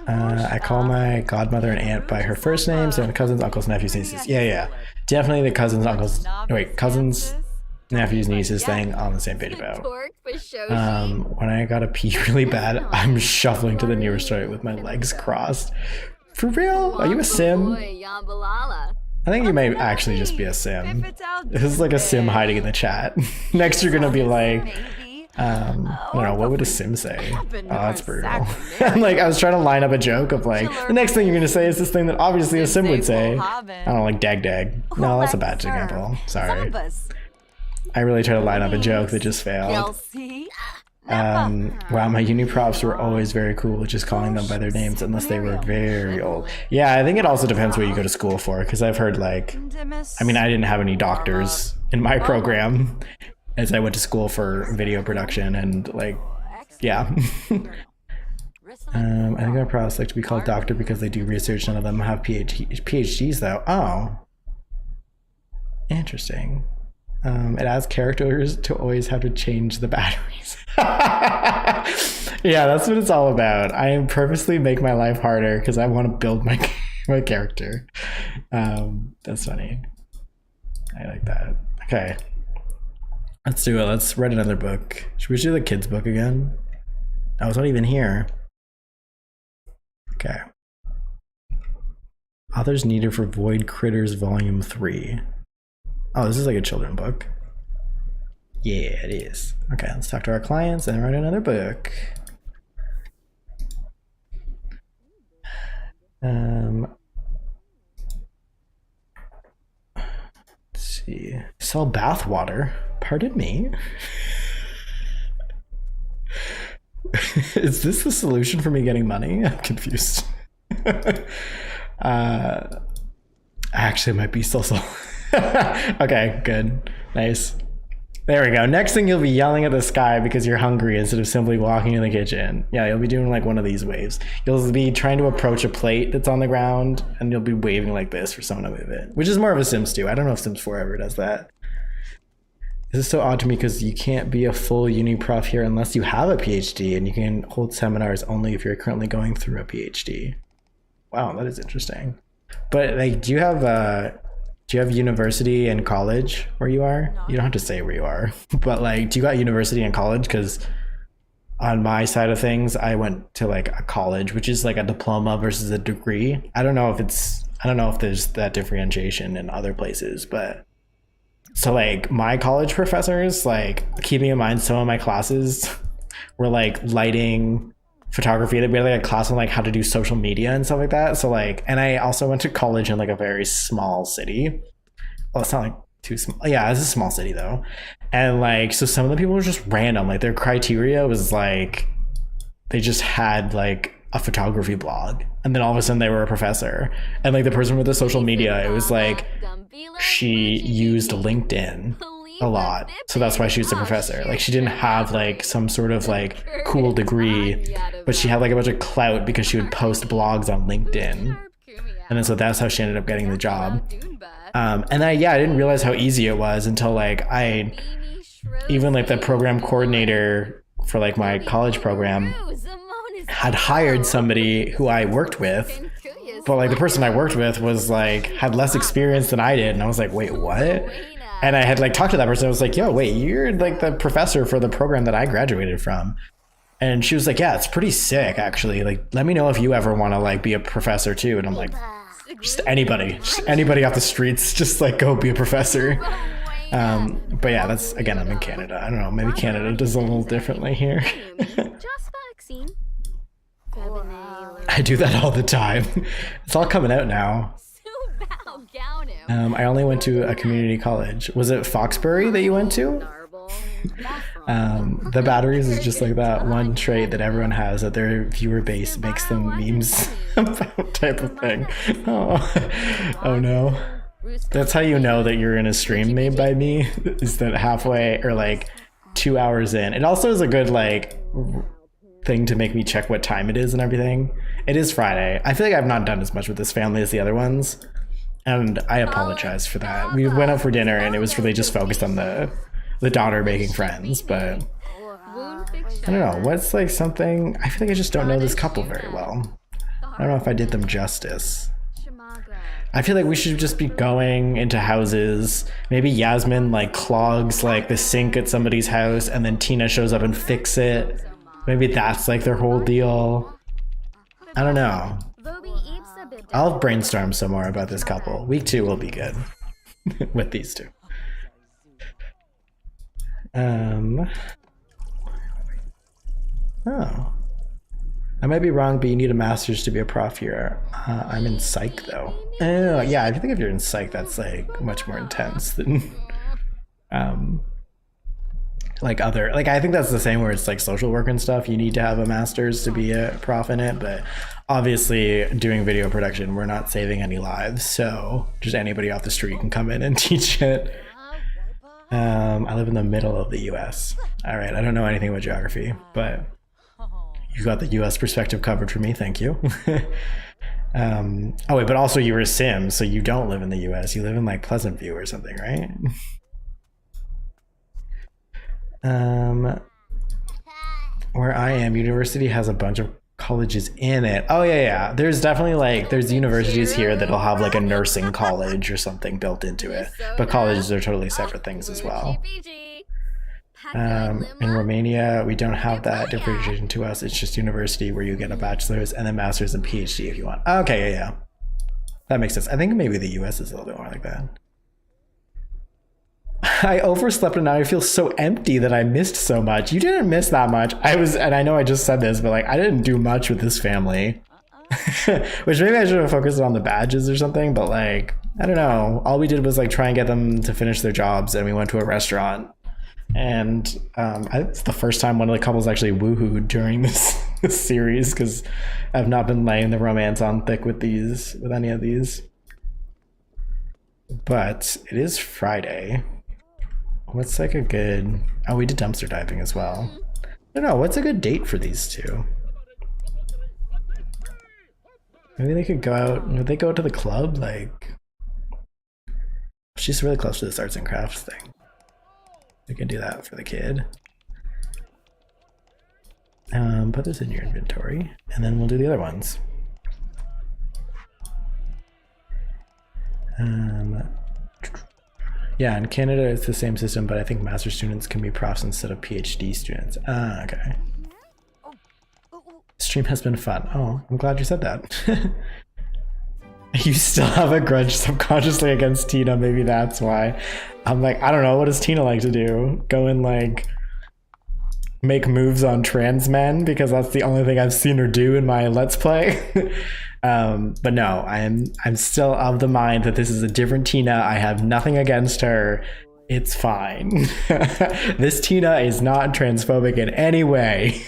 I call my godmother and aunt by her first names, and cousins, uncles, nephews, nieces. Yeah. Definitely the cousins, uncles, cousins, nephews, nieces thing on the same page about. When I gotta pee really bad, I'm shuffling to the nearest toilet with my legs crossed. For real? Are you a sim? I think you may actually just be a sim. This is like a sim hiding in the chat. Next you're gonna be like, I don't know, what would a sim say? Oh, that's brutal. Like, I was trying to line up a joke of like, the next thing you're gonna say is this thing that obviously a sim would say. I don't know, like dag dag. No, that's a bad example. Sorry. I really tried to line up a joke that just failed. Wow, my uni props were always very cool, just calling them by their names unless they were very old. Yeah, I think it also depends what you go to school for, because I've heard like, I mean, I didn't have any doctors in my program as I went to school for video production and like, yeah. I think our pros like to be called doctor because they do research. None of them have PhDs though. Oh, interesting. It adds characters to always have to change the batteries. Yeah, that's what it's all about. I purposely make my life harder because I want to build my character. That's funny. I like that. Okay. Let's do it. Let's write another book. Should we do the kids book again? Oh, it's not even here. Okay. Authors needed for Void Critters Volume 3. Oh, this is like a children's book. Yeah, it is. Okay, let's talk to our clients and write another book. Let's see. Sell bath water. Pardon me. Is this the solution for me getting money? I'm confused. Actually, it might be still sold. Okay, good. Nice. There we go. Next thing, you'll be yelling at the sky because you're hungry instead of simply walking in the kitchen. Yeah, you'll be doing like one of these waves. You'll be trying to approach a plate that's on the ground and you'll be waving like this for someone to move it, which is more of a Sims 2. I don't know if Sims 4 ever does that. This is so odd to me because you can't be a full uni prof here unless you have a PhD, and you can hold seminars only if you're currently going through a PhD. Wow, that is interesting. But like, do you have university and college where you are? You don't have to say where you are, but like, do you got university and college? Because on my side of things, I went to like a college, which is like a diploma versus a degree. I don't know if there's that differentiation in other places, but so like my college professors, like keeping in mind some of my classes were like lighting, photography. We had like a class on like how to do social media and stuff like that. So like, and I also went to college in like a very small city. Well, it's not like too small. Yeah, it's a small city though. And like, so some of the people were just random. Like their criteria was like, they just had like a photography blog, and then all of a sudden they were a professor. And like the person with the social media, it was like she used LinkedIn a lot, so that's why she was a professor. Like she didn't have like some sort of like cool degree, but she had like a bunch of clout because she would post blogs on LinkedIn. And then so that's how she ended up getting the job. Doonbat. And then, yeah, I didn't realize how easy it was until like even like the program coordinator for like my college program had hired somebody who I worked with, but like the person I worked with was like had less experience than I did, and I was like, wait, what? And I had like talked to that person. I was like, yo, wait, you're like the professor for the program that I graduated from. And she was like, yeah, it's pretty sick actually, like let me know if you ever want to like be a professor too. And I'm like, just anybody off the streets, just like go be a professor. But yeah, that's, again, I'm in Canada. I don't know, maybe Canada does a little differently here. I do that all the time. It's all coming out now. I only went to a community college. Was it Foxbury that you went to? The batteries is just like that one trait that everyone has, that their viewer base makes them memes about type of thing. Oh no. That's how you know that you're in a stream made by me, is that halfway or like 2 hours in. It also is a good like thing to make me check what time it is and everything. It is Friday. I feel like I've not done as much with this family as the other ones, and I apologize for that. We went out for dinner and it was really just focused on the daughter making friends, but I don't know, what's like something, I feel like I just don't know this couple very well. I don't know if I did them justice. I feel like we should just be going into houses. Maybe Yasmin like clogs like the sink at somebody's house and then Tina shows up and fix it. Maybe that's like their whole deal. I don't know. I'll brainstorm some more about this couple. Week 2 will be good with these two. Oh. I might be wrong, but you need a master's to be a prof here. I'm in psych though. Oh, yeah, I think if you're in psych, that's like much more intense than like other, like I think that's the same where it's like social work and stuff. You need to have a master's to be a prof in it, but obviously doing video production, we're not saving any lives. So just anybody off the street can come in and teach it. I live in the middle of the US. All right, I don't know anything about geography, but you got the US perspective covered for me, thank you. Oh wait, but also you were a sim, so you don't live in the US, you live in like Pleasant View or something, right? Where I am, university has a bunch of colleges in it. Oh yeah, there's definitely like, there's universities here that'll have like a nursing college or something built into it, but colleges are totally separate things as well. In Romania, we don't have that differentiation to us. It's just university where you get a bachelor's and then master's and PhD if you want. Okay, yeah. That makes sense. I think maybe the US is a little bit more like that. I overslept and now I feel so empty that I missed so much. You didn't miss that much. And I know I just said this, but like I didn't do much with this family. Which maybe I should have focused on the badges or something, but like, I don't know. All we did was like try and get them to finish their jobs, and we went to a restaurant. And it's the first time one of the couples actually woohooed during this series, because I've not been laying the romance on thick with any of these. But it is Friday. What's like a good... Oh, we did dumpster diving as well. I don't know, what's a good date for these two? Maybe they could go out... Would they go to the club? Like... She's really close to this arts and crafts thing. We can do that for the kid. Put this in your inventory, and then we'll do the other ones. Yeah, in Canada it's the same system, but I think master students can be profs instead of PhD students. Ah, okay. Stream has been fun. Oh, I'm glad you said that. You still have a grudge subconsciously against Tina, maybe that's why. I'm like, I don't know, what does Tina like to do? Go and like make moves on trans men, because that's the only thing I've seen her do in my Let's Play. But no, I'm still of the mind that this is a different Tina. I have nothing against her. It's fine. This Tina is not transphobic in any way.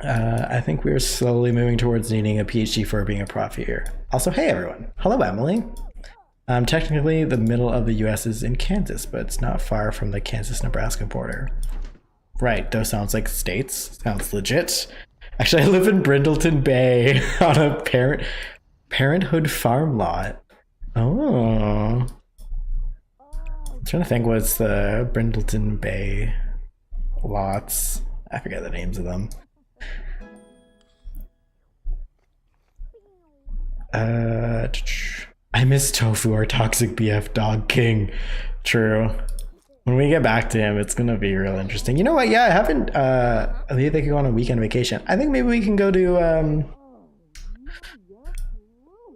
I think we're slowly moving towards needing a PhD for being a prof here. Also, hey everyone. Hello, Emily. Technically, the middle of the US is in Kansas, but it's not far from the Kansas-Nebraska border. Right, those sounds like states. Sounds legit. Actually, I live in Brindleton Bay on a parenthood farm lot. Oh. I'm trying to think what's the Brindleton Bay lots. I forget the names of them. I miss Tofu, our toxic BF dog king. True. When we get back to him, it's gonna be real interesting. You know what? Yeah, I haven't. Maybe they could go on a weekend vacation. I think maybe we can go to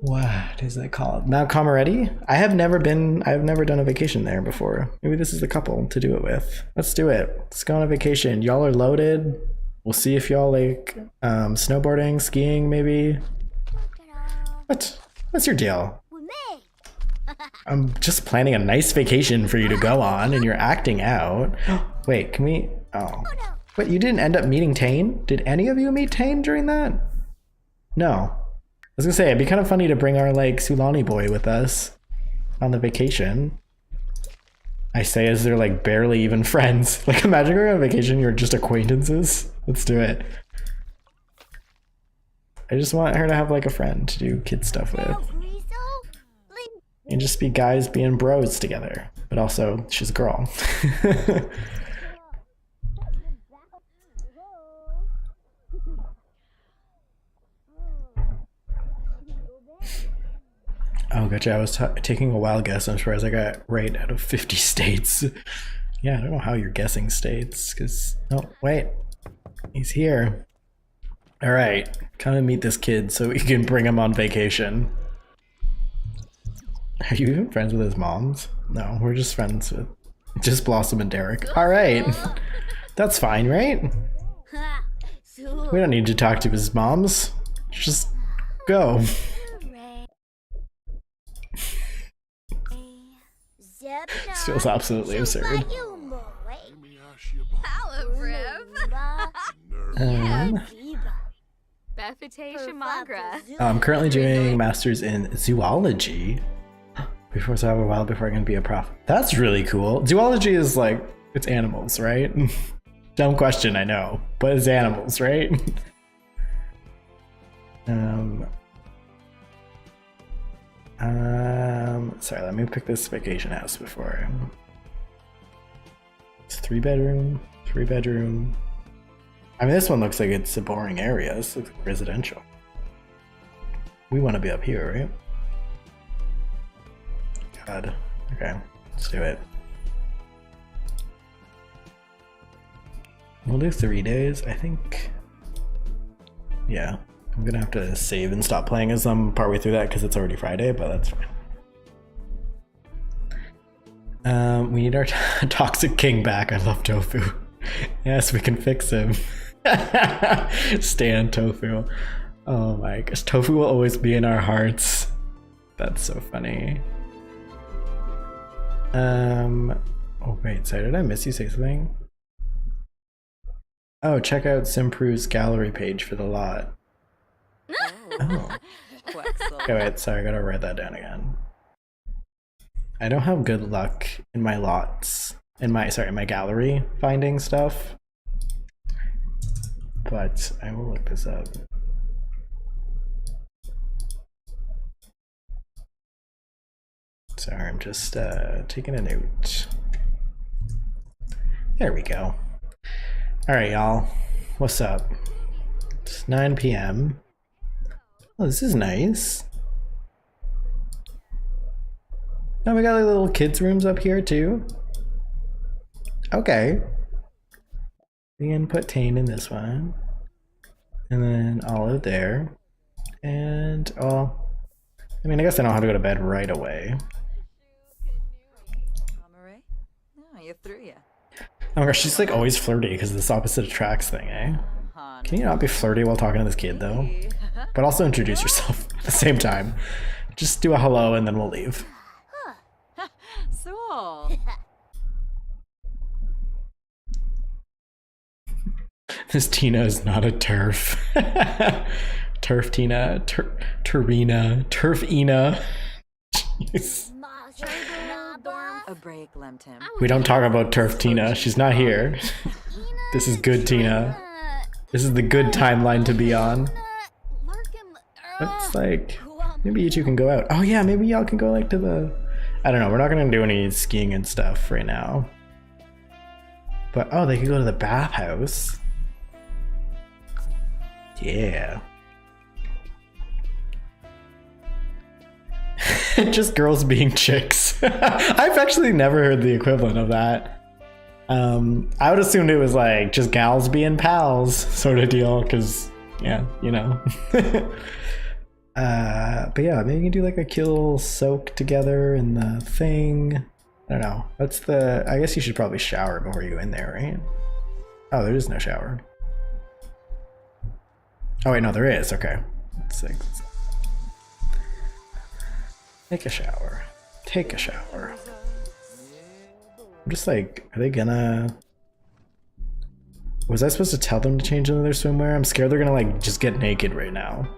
what is it called? Mount Comaretti? I've never done a vacation there before. Maybe this is the couple to do it with. Let's do it. Let's go on a vacation. Y'all are loaded. We'll see if y'all like snowboarding, skiing, maybe. What? What's your deal? I'm just planning a nice vacation for you to go on and you're acting out. Wait, can we? Oh. Wait, you didn't end up meeting Tane? Did any of you meet Tane during that? No. I was gonna say, it'd be kind of funny to bring our like Sulani boy with us on the vacation. I say as they're like barely even friends. Like imagine going on vacation, you're just acquaintances. Let's do it. I just want her to have like a friend to do kid stuff with. And just be guys being bros together. But also, she's a girl. Oh, gotcha. I was taking a wild guess. I'm surprised I got right out of 50 states. Yeah, I don't know how you're guessing states. Because, oh, wait. He's here. All right. Come and meet this kid so we can bring him on vacation. Are you even friends with his moms? No, we're just friends with just Blossom and Derek. All right. That's fine, right? We don't need to talk to his moms. Just go. This feels absolutely absurd. I'm currently doing masters in zoology. Before so I have a while before I can be a prof. That's really cool. Zoology is like, it's animals, right? Dumb question, I know, but it's animals, right? Sorry, let me pick this vacation house before. It's 3-bedroom, 3-bedroom. I mean, this one looks like it's a boring area. This looks like residential. We want to be up here, right? God. Okay, let's do it. We'll do 3 days, I think. Yeah, I'm gonna have to save and stop playing as I'm partway through that because it's already Friday, but that's fine. We need our toxic king back. I love Tofu. Yes, we can fix him. Stan Tofu. Oh my gosh, Tofu will always be in our hearts. That's so funny. Oh wait, sorry, did I miss you say something? Oh, check out Simpru's gallery page for the lot. Oh. Okay, wait, sorry, I gotta write that down again. I don't have good luck in my lots, in my gallery finding stuff. But I will look this up. Sorry, I'm just taking a note. There we go. All right, y'all. What's up? It's 9 p.m. Oh, this is nice. Oh, we got like little kids' rooms up here too. Okay. We can put Tane in this one. And then Olive there. And, oh, I mean, I guess I don't have to go to bed right away. Oh my gosh, she's like always flirty because of this opposite attracts thing, eh? Can you not be flirty while talking to this kid though? But also introduce yourself at the same time. Just do a hello and then we'll leave. This Tina is not a turf. Turf Tina, Turina, Turf-ina. Jeez. We don't talk about Turf Tina. She's not here. This is good Tina. This is the good timeline to be on. Larkin, Looks like maybe you two can go out. Oh yeah, maybe y'all can go like to the... I don't know, we're not gonna do any skiing and stuff right now. But oh, they could go to the bathhouse. Yeah. Just girls being chicks. I've actually never heard the equivalent of that. I would assume it was like just gals being pals sort of deal, because yeah, you know. But yeah, maybe you can do like a kill soak together in the thing. I don't know. What's the... I guess you should probably shower before you go in there, right? Oh, there is no shower. Oh wait, no, there is. Okay. Let's see. Take a shower. Take a shower. I'm just like, are they gonna... Was I supposed to tell them to change into their swimwear? I'm scared they're gonna like just get naked right now.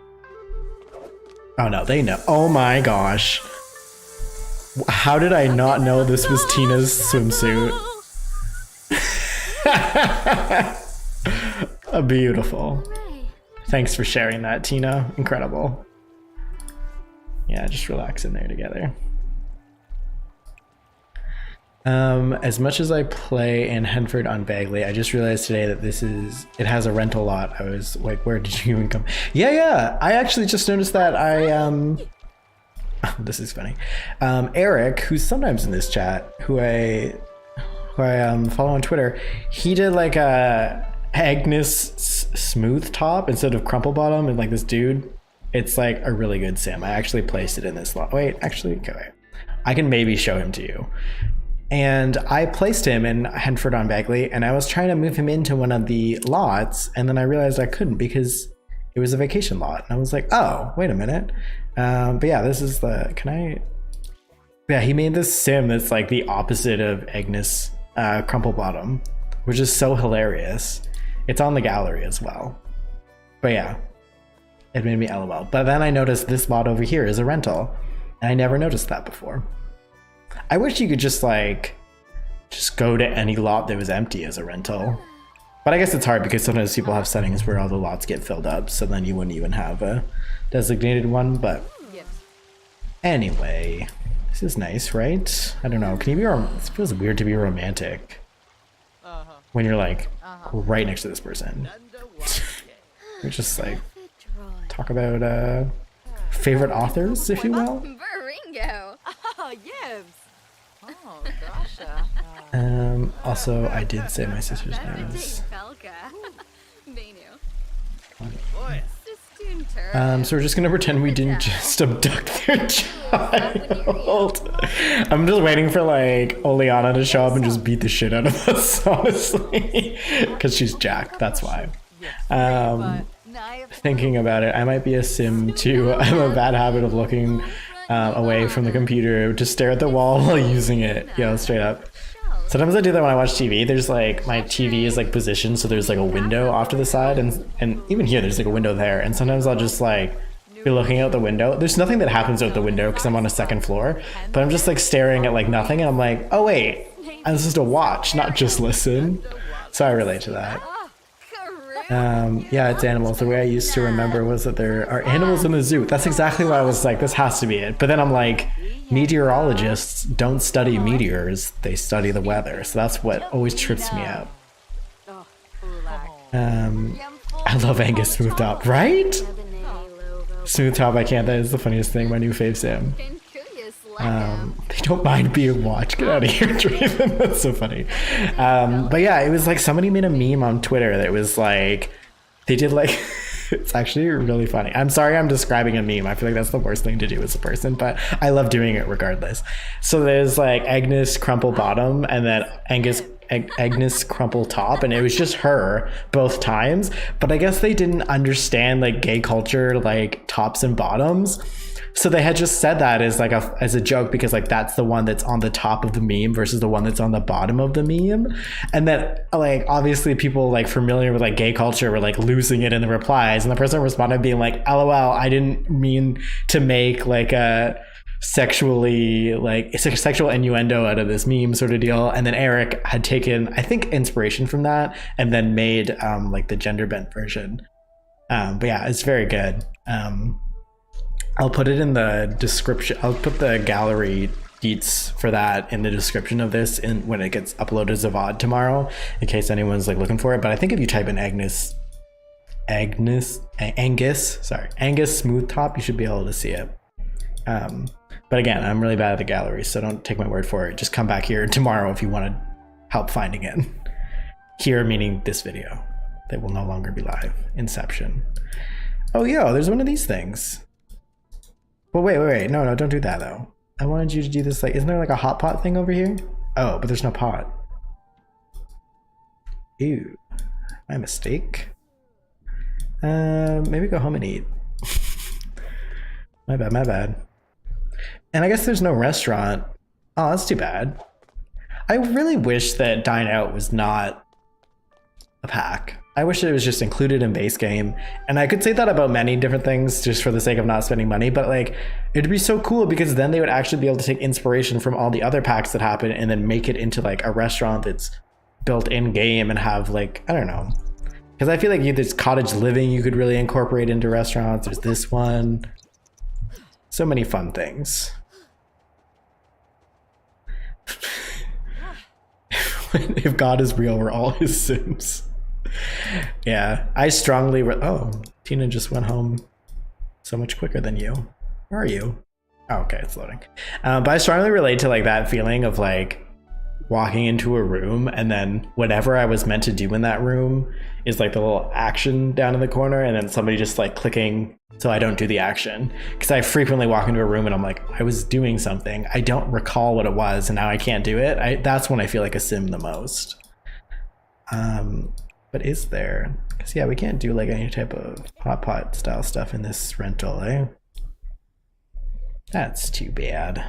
Oh no, they know. Oh my gosh. How did I not know this was Tina's swimsuit? Beautiful. Thanks for sharing that, Tina. Incredible. Yeah, just relax in there together. As much as I play in Henford on Bagley, I just realized today that it has a rental lot. I was like, where did you even come? Yeah, I actually just noticed that this is funny. Eric, who's sometimes in this chat, who I follow on Twitter, he did like a Agnes smooth top instead of crumple bottom, and like this dude, it's like a really good sim. I actually placed it in this lot. Wait, actually, okay, wait. I can maybe show him to you. And I placed him in Henford on Bagley, and I was trying to move him into one of the lots, and then I realized I couldn't because it was a vacation lot. And I was like, oh, wait a minute. But yeah, this is the... Can I... Yeah, he made this sim that's like the opposite of Agnes Crumple Bottom, which is so hilarious. It's on the gallery as well. But yeah, it made me LOL. But then I noticed this lot over here is a rental, and I never noticed that before. I wish you could just go to any lot that was empty as a rental. But I guess it's hard because sometimes people have settings where all the lots get filled up, so then you wouldn't even have a designated one. But anyway, this is nice, right? I don't know. Can you be... It feels weird to be romantic when you're like right next to this person. We just like talk about favorite authors, if you will. Baringo. Oh, yes. Oh, gosh. Also, I did say my sister's name is... So we're just gonna pretend we didn't just abduct their child. I'm just waiting for like Oleana to show up and just beat the shit out of us, honestly, because she's Jack. That's why. Thinking about it, I might be a sim too. I have a bad habit of looking away from the computer to stare at the wall while using it. You know, straight up. Sometimes I do that when I watch TV. There's like, my TV is like positioned so there's like a window off to the side, and even here there's like a window there, and sometimes I'll just like be looking out the window. There's nothing that happens out the window because I'm on a second floor, but I'm just like staring at like nothing, and I'm like, oh wait, I'm supposed to watch, not just listen. So I relate to that. Yeah, it's animals. The way I used to remember was that there are animals in the zoo. That's exactly why I was like, this has to be it. But then I'm like, meteorologists don't study meteors, they study the weather. So that's what always trips me out. I love Angus Smooth Top, right? Smooth Top, I can't. That is the funniest thing. My new fave sim. They don't mind being watched. Get out of here, Draven. That's so funny. But yeah, it was like somebody made a meme on Twitter that was like, they did like, it's actually really funny. I'm sorry I'm describing a meme. I feel like that's the worst thing to do as a person, but I love doing it regardless. So there's like Agnes Crumple Bottom and then Agnes Crumple Top, and it was just her both times. But I guess they didn't understand like gay culture, like tops and bottoms. So they had just said that as like as a joke because like that's the one that's on the top of the meme versus the one that's on the bottom of the meme. And then like obviously people like familiar with like gay culture were like losing it in the replies, and the person responded being like, LOL, I didn't mean to make like a sexually, like it's a sexual innuendo out of this meme sort of deal. And then Eric had taken, I think, inspiration from that and then made like the gender bent version. But yeah, it's very good. I'll put it in the description. I'll put the gallery deets for that in the description of this when it gets uploaded as a VOD tomorrow, in case anyone's like looking for it. But I think if you type in Angus smooth top, you should be able to see it. But again, I'm really bad at the gallery, so don't take my word for it. Just come back here tomorrow if you want to help finding it. Here meaning this video that will no longer be live. Inception. Oh, yo, there's one of these things. Well, wait. No, don't do that though. I wanted you to do this, like, isn't there like a hot pot thing over here? Oh, but there's no pot. Ew, my mistake. Maybe go home and eat. My bad. And I guess there's no restaurant. Oh, that's too bad. I really wish that Dine Out was not a pack. I wish it was just included in base game. And I could say that about many different things just for the sake of not spending money, but like it'd be so cool because then they would actually be able to take inspiration from all the other packs that happen and then make it into like a restaurant that's built in game and have like, I don't know. Because I feel like there's cottage living you could really incorporate into restaurants. There's this one. So many fun things. If God is real, we're all his Sims. Yeah, I strongly oh, Tina just went home so much quicker than you. Where are you? Oh, okay, it's loading. But I strongly relate to like that feeling of like walking into a room and then whatever I was meant to do in that room is like the little action down in the corner and then somebody just like clicking so I don't do the action. Because I frequently walk into a room and I'm like, I was doing something. I don't recall what it was and now I can't do it. That's when I feel like a sim the most. But is there? Because yeah, we can't do like any type of hot pot style stuff in this rental, eh? That's too bad.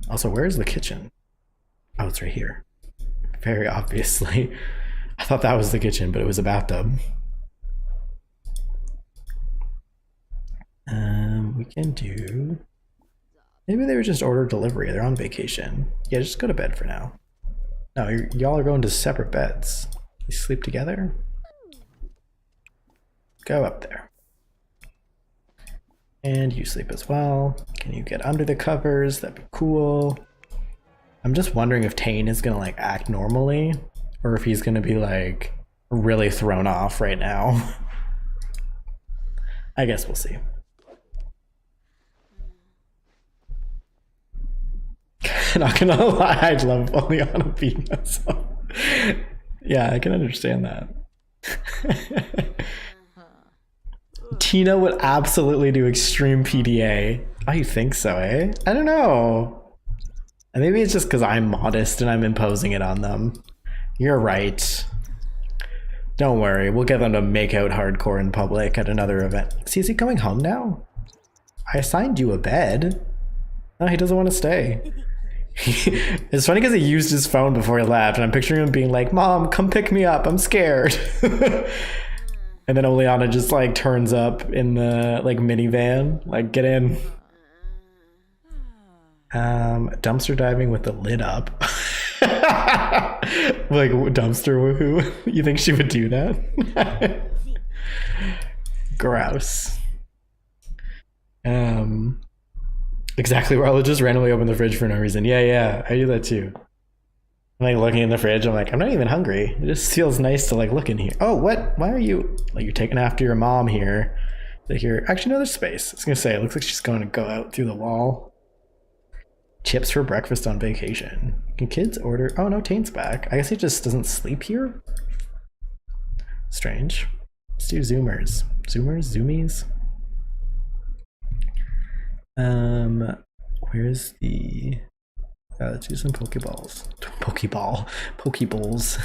Also, where's the kitchen? Oh, it's right here. Very obviously. I thought that was the kitchen, but it was a bathtub. We can do... Maybe they would just order delivery. They're on vacation. Yeah, just go to bed for now. No, y'all are going to separate beds. You sleep together? Go up there. And you sleep as well. Can you get under the covers? That'd be cool. I'm just wondering if Tane is gonna like act normally or if he's gonna be like really thrown off right now. I guess we'll see. Not gonna lie, I'd love Oleana beating us up. Yeah, I can understand that. Tina would absolutely do extreme PDA. Oh, you think so, eh? I don't know. And maybe it's just because I'm modest and I'm imposing it on them. You're right. Don't worry, we'll get them to make out hardcore in public at another event. See, is he going home now? I assigned you a bed. No, he doesn't want to stay. It's funny because he used his phone before he left, and I'm picturing him being like, "Mom, come pick me up, I'm scared." And then Oleana just like turns up in the like minivan, like, get in. Dumpster diving with the lid up. Like dumpster woohoo. You think she would do that? Gross. Exactly, where I'll just randomly open the fridge for no reason. Yeah, I do that too. I'm like looking in the fridge, I'm like, I'm not even hungry. It just feels nice to like look in here. Oh, what? Why are you, like, you're taking after your mom here. Like here, actually no, there's space. I was gonna say, it looks like she's going to go out through the wall. Chips for breakfast on vacation. Can kids order? Oh no, Taint's back. I guess he just doesn't sleep here? Strange. Let's do Zoomers. Zoomies? Where's the... let's do some Pokeballs. Pokeballs.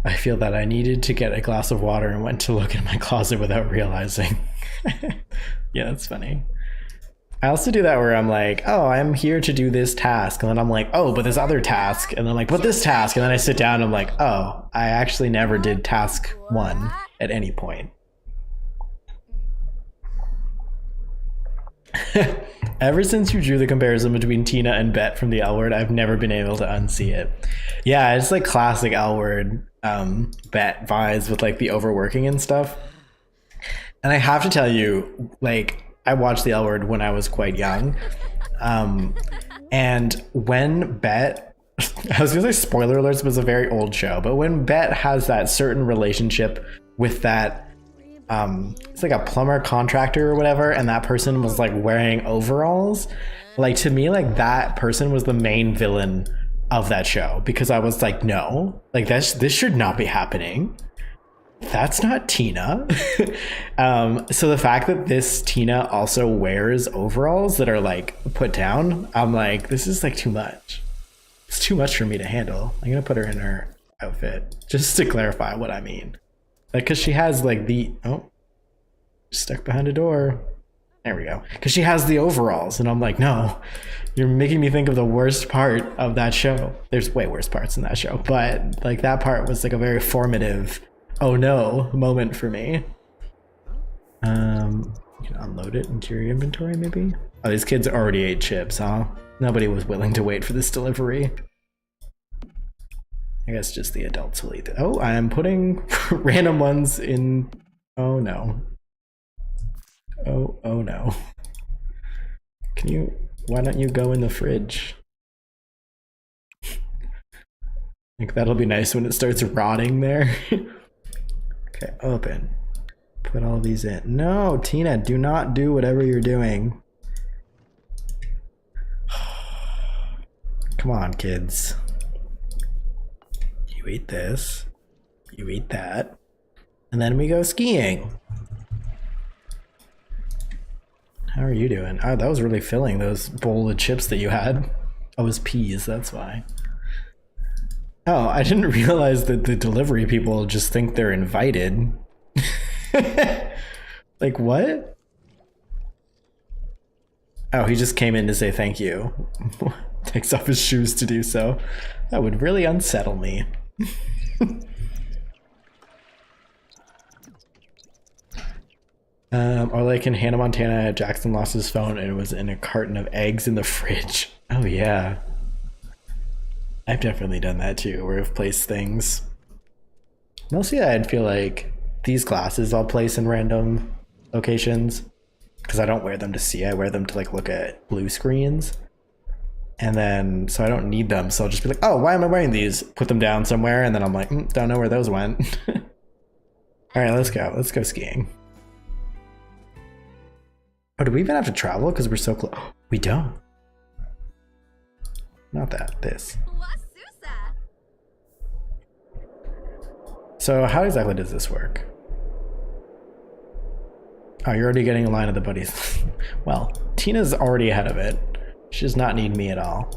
I feel that I needed to get a glass of water and went to look in my closet without realizing. Yeah, that's funny. I also do that where I'm like, oh, I'm here to do this task. And then I'm like, oh, but this other task. And then I'm like, but this task. And then I sit down and I'm like, oh, I actually never did task 1. at any point. Ever since you drew the comparison between Tina and Bet from the L Word, I've never been able to unsee it. Yeah, it's like classic L Word Bet vibes with like the overworking and stuff. And I have to tell you, like, I watched the L Word when I was quite young. And when Bet, I was gonna say spoiler alerts, but it's a very old show, but when Bet has that certain relationship with that, it's like a plumber contractor or whatever, and that person was like wearing overalls, like to me, like that person was the main villain of that show, because I was like, no, like this should not be happening. That's not Tina. So the fact that this Tina also wears overalls that are like put down, I'm like, this is like too much. It's too much for me to handle. I'm gonna put her in her outfit just to clarify what I mean. Like, cause she has like the, oh, stuck behind a door. There we go. Cause she has the overalls, and I'm like, no, you're making me think of the worst part of that show. There's way worse parts in that show, but like that part was like a very formative, oh no moment for me. You can unload it into your inventory maybe. Oh, these kids already ate chips, huh? Nobody was willing to wait for this delivery. I guess just the adults will eat it. Oh, I am putting random ones in. Oh no. Oh no. Can you, why don't you go in the fridge? Like that'll be nice when it starts rotting there. Okay, open. Put all these in. No, Tina, do not do whatever you're doing. Come on, kids. You eat this, you eat that, and then we go skiing. How are you doing? Oh, that was really filling, those bowl of chips that you had. Oh, it was peas, that's why. Oh, I didn't realize that the delivery people just think they're invited. Like, what? Oh, he just came in to say thank you. Takes off his shoes to do so. That would really unsettle me. Or like in Hannah Montana, Jackson lost his phone and it was in a carton of eggs in the fridge. Oh yeah. I've definitely done that too, where I've placed things. Mostly I'd feel like these glasses I'll place in random locations because I don't wear them to see. I wear them to like look at blue screens. And then, so I don't need them. So I'll just be like, oh, why am I wearing these? Put them down somewhere. And then I'm like, don't know where those went. All right, let's go. Let's go skiing. Oh, do we even have to travel? Because we're so close. We don't. Not that, this. So how exactly does this work? Oh, you're already getting a line of the buddies. Well, Tina's already ahead of it. She does not need me at all.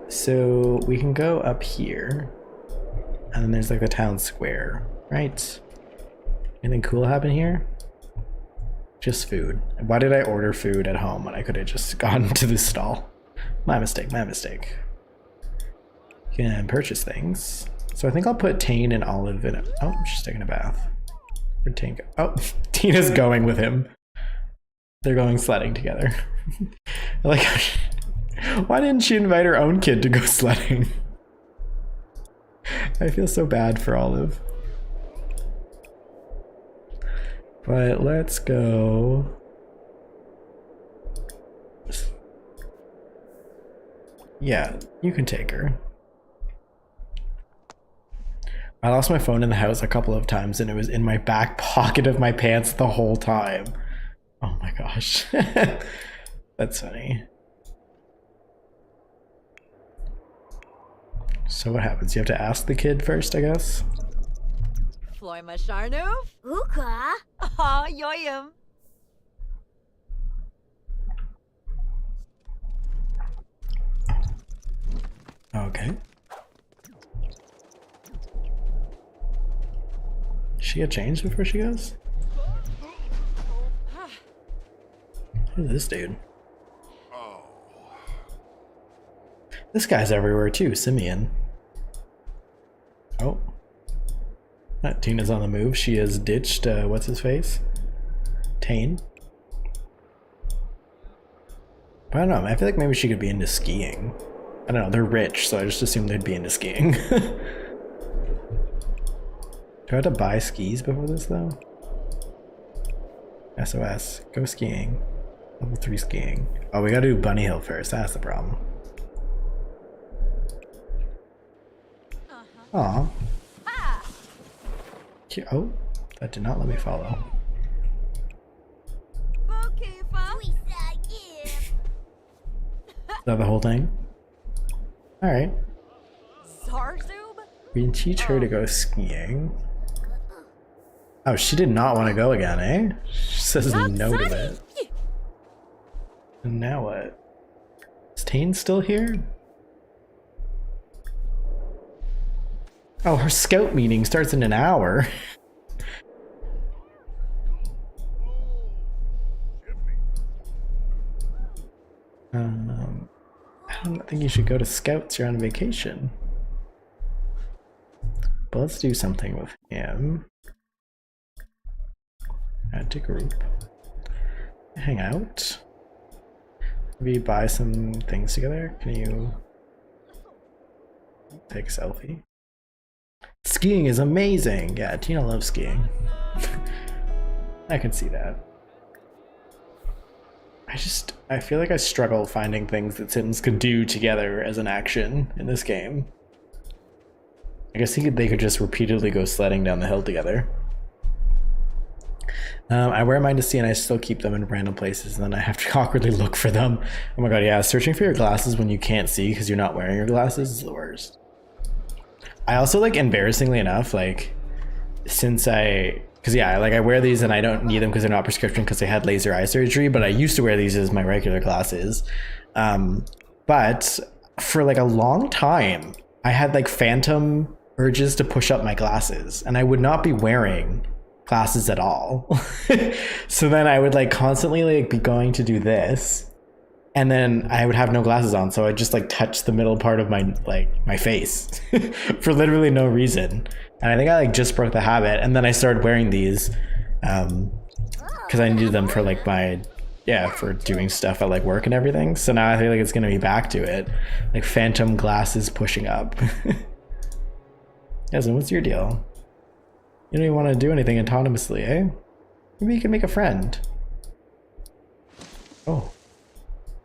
So we can go up here. And then there's like the town square, right? Anything cool happen here? Just food. Why did I order food at home when I could have just gone to this stall? My mistake, my mistake. You can purchase things. So I think I'll put Tane and Olive in it. Oh, she's taking a bath. Where'd Tane go? Oh, Tina's going with him. They're going sledding together. Like, why didn't she invite her own kid to go sledding? I feel so bad for Olive. But let's go. Yeah, you can take her. I lost my phone in the house a couple of times and it was in my back pocket of my pants the whole time. Oh my gosh. That's funny. So what happens? You have to ask the kid first, I guess? Floy Masharnov? Uka. Aw, yoyum. Okay. She get changed before she goes? Who's this dude? This guy's everywhere too, Simeon. Oh. Tina's on the move. She has ditched, what's his face? Tane. But I don't know, I feel like maybe she could be into skiing. I don't know, they're rich, so I just assumed they'd be into skiing. Do I have to buy skis before this, though? SOS. Go skiing. Level 3 skiing. Oh, we gotta do Bunny Hill first. That's the problem. Aw. Oh, that did not let me follow. Is that the whole thing? Alright. We can teach her to go skiing. Oh, she did not want to go again, eh? She says no to it. And now what? Is Tane still here? Oh, her scout meeting starts in an hour. I don't think you should go to scouts. You're on vacation. But let's do something with him. Add to group. Hang out. Maybe buy some things together. Can you take a selfie? Skiing is amazing. Yeah, Tina loves skiing. I can see that. I feel like I struggle finding things that Sims could do together as an action in this game. I guess they could just repeatedly go sledding down the hill together. I wear mine to see and I still keep them in random places and then I have to awkwardly look for them. Oh my god, yeah, searching for your glasses when you can't see because you're not wearing your glasses is the worst. I also, like, embarrassingly enough, like, because yeah, like I wear these and I don't need them because they're not prescription because I had laser eye surgery, but I used to wear these as my regular glasses. But for like a long time, I had like phantom urges to push up my glasses and I would not be wearing glasses at all. So then I would like constantly like be going to do this and then I would have no glasses on, so I'd just like touch the middle part of my face for literally no reason. And I think I like just broke the habit, and then I started wearing these because I needed them for like for doing stuff at like work and everything. So now I feel like it's gonna be back to it, like phantom glasses pushing up. Yeah, so what's your deal? You don't even want to do anything autonomously, eh? Maybe you can make a friend. Oh.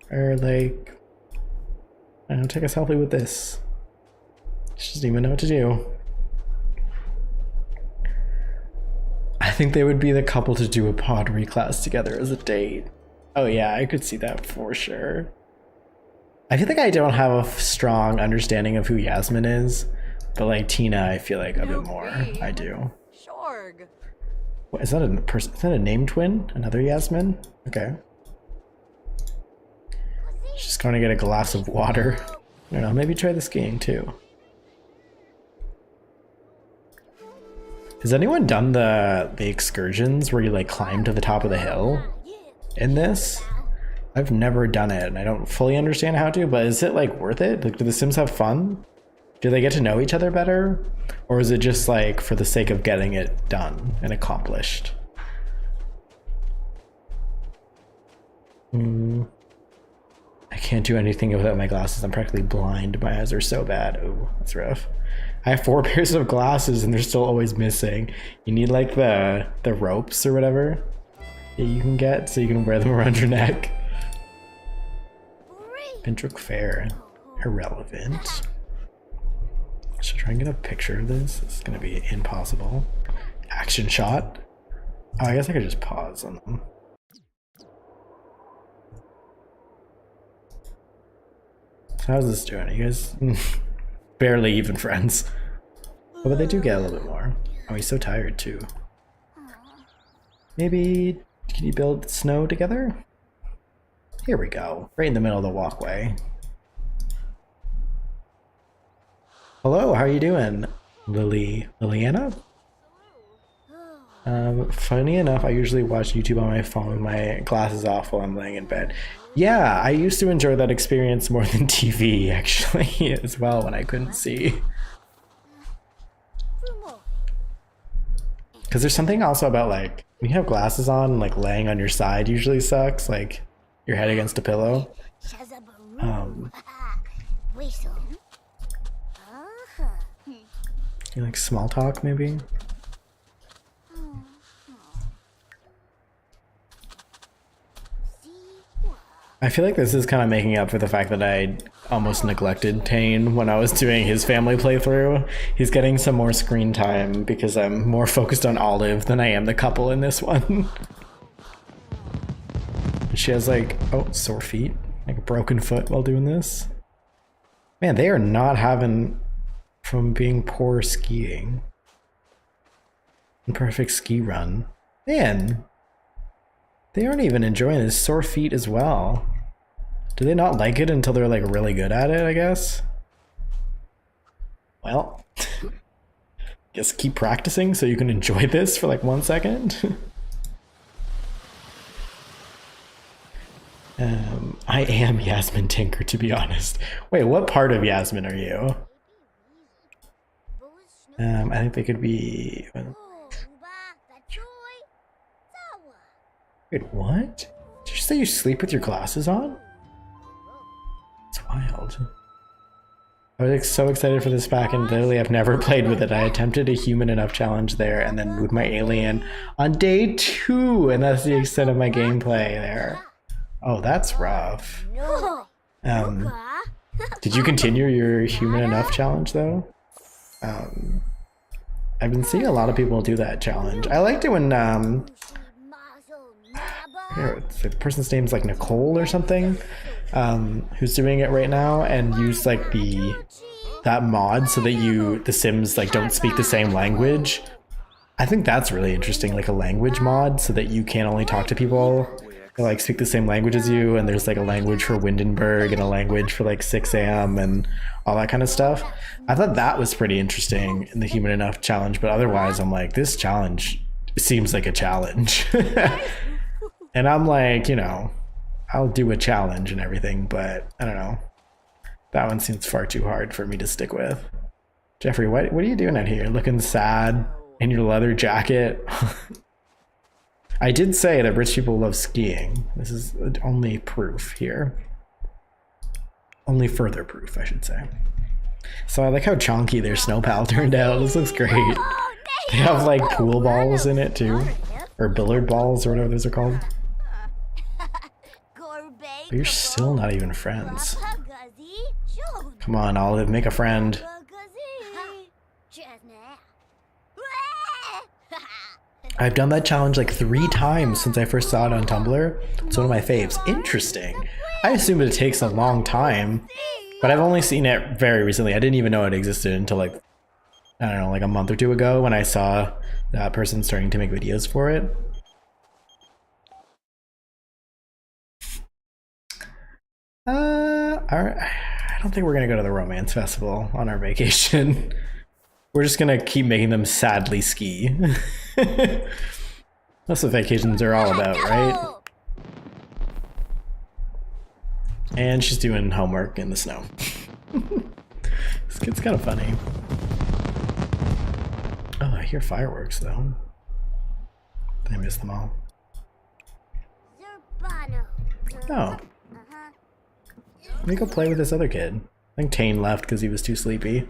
Or like, I don't know, take a selfie with this. She doesn't even know what to do. I think they would be the couple to do a pod reclass together as a date. Oh yeah, I could see that for sure. I feel like I don't have a strong understanding of who Yasmin is, but like Tina, I feel like a bit more. I do. What, is that a person? Is that a name twin? Another Yasmin? Okay. Just going to get a glass of water. I don't know, maybe try the skiing too. Has anyone done the excursions where you like climb to the top of the hill in this? I've never done it and I don't fully understand how to, but is it like worth it? Like, do the Sims have fun? Do they get to know each other better? Or is it just like for the sake of getting it done and accomplished? I can't do anything without my glasses. I'm practically blind. My eyes are so bad. Oh, that's rough. I have 4 pairs of glasses and they're still always missing. You need like the ropes or whatever that you can get so you can wear them around your neck. Pintrook Fair. Irrelevant. Should I try and get a picture of this? This is gonna be impossible. Action shot. Oh, I guess I could just pause on them. So how's this doing? You guys barely even friends. Oh, but they do get a little bit more. Oh, he's so tired too. Maybe can you build snow together? Here we go. Right in the middle of the walkway. Hello, how are you doing? Liliana? Funny enough, I usually watch YouTube on my phone with my glasses off while I'm laying in bed. Yeah, I used to enjoy that experience more than TV, actually, as well, when I couldn't see. Because there's something also about like when you have glasses on, like laying on your side usually sucks, like your head against a pillow. You like small talk maybe? I feel like this is kind of making up for the fact that I almost neglected Tane when I was doing his family playthrough. He's getting some more screen time because I'm more focused on Olive than I am the couple in this one. She has like, oh, sore feet, like a broken foot while doing this. Man, they are not having from being poor skiing. Perfect ski run. Man, they aren't even enjoying this sore feet as well. Do they not like it until they're like really good at it, I guess? Well, guess keep practicing so you can enjoy this for like 1 second. I am Yasemin Tinker, to be honest. Wait, what part of Yasemin are you? I think they could be... Wait, what? Did you say you sleep with your glasses on? It's wild. I was like, so excited for this pack, and literally I've never played with it. I attempted a human enough challenge there and then moved my alien on day 2, and that's the extent of my gameplay there. Oh, that's rough. Did you continue your human enough challenge though? I've been seeing a lot of people do that challenge. I liked it when here, the person's name's like Nicole or something, who's doing it right now, and use like that mod so that the Sims like don't speak the same language. I think that's really interesting, like a language mod so that you can only talk to people that like speak the same language as you, and there's like a language for Windenburg and a language for like 6 a.m. and all that kind of stuff. I thought that was pretty interesting in the Human Enough challenge, but otherwise I'm like, this challenge seems like a challenge. And I'm like, you know, I'll do a challenge and everything, but I don't know. That one seems far too hard for me to stick with. Jeffrey, what are you doing out here? Looking sad in your leather jacket? I did say that rich people love skiing. This is only proof here. Only further proof, I should say. So I like how chonky their snow pal turned out. This looks great. They have like pool balls in it too. Or billiard balls or whatever those are called. But you're still not even friends. Come on, Olive, make a friend. I've done that challenge like 3 times since I first saw it on Tumblr. It's one of my faves. Interesting. I assume it takes a long time, but I've only seen it very recently. I didn't even know it existed until like, I don't know, like a month or 2 ago when I saw that person starting to make videos for it. I don't think we're gonna go to the romance festival on our vacation. We're just gonna keep making them sadly ski. That's what vacations are all about, right? And she's doing homework in the snow. This kid's kind of funny. Oh, I hear fireworks though. I missed them all. Oh. Let me go play with this other kid. I think Tane left because he was too sleepy.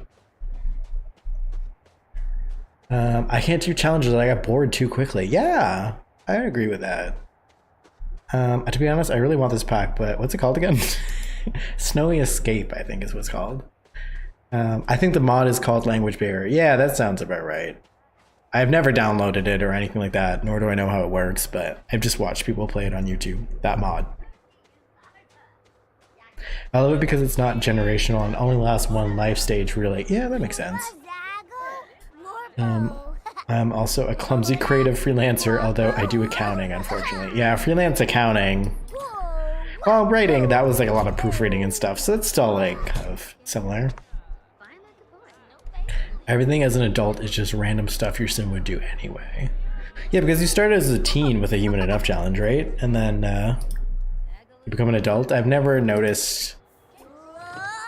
I can't do challenges. I got bored too quickly. Yeah, I agree with that. To be honest, I really want this pack, but what's it called again? Snowy Escape, I think is what's called. I think the mod is called Language Barrier. Yeah, that sounds about right. I've never downloaded it or anything like that, nor do I know how it works, but I've just watched people play it on YouTube, that mod. I love it because it's not generational and only lasts 1 life stage, really. Yeah, that makes sense. I'm also a clumsy creative freelancer, although I do accounting, unfortunately. Yeah, freelance accounting. Well, writing, that was like a lot of proofreading and stuff, so it's still like kind of similar. Everything as an adult is just random stuff your sim would do anyway. Yeah, because you started as a teen with a Human Enough challenge, right? And then you become an adult. I've never noticed.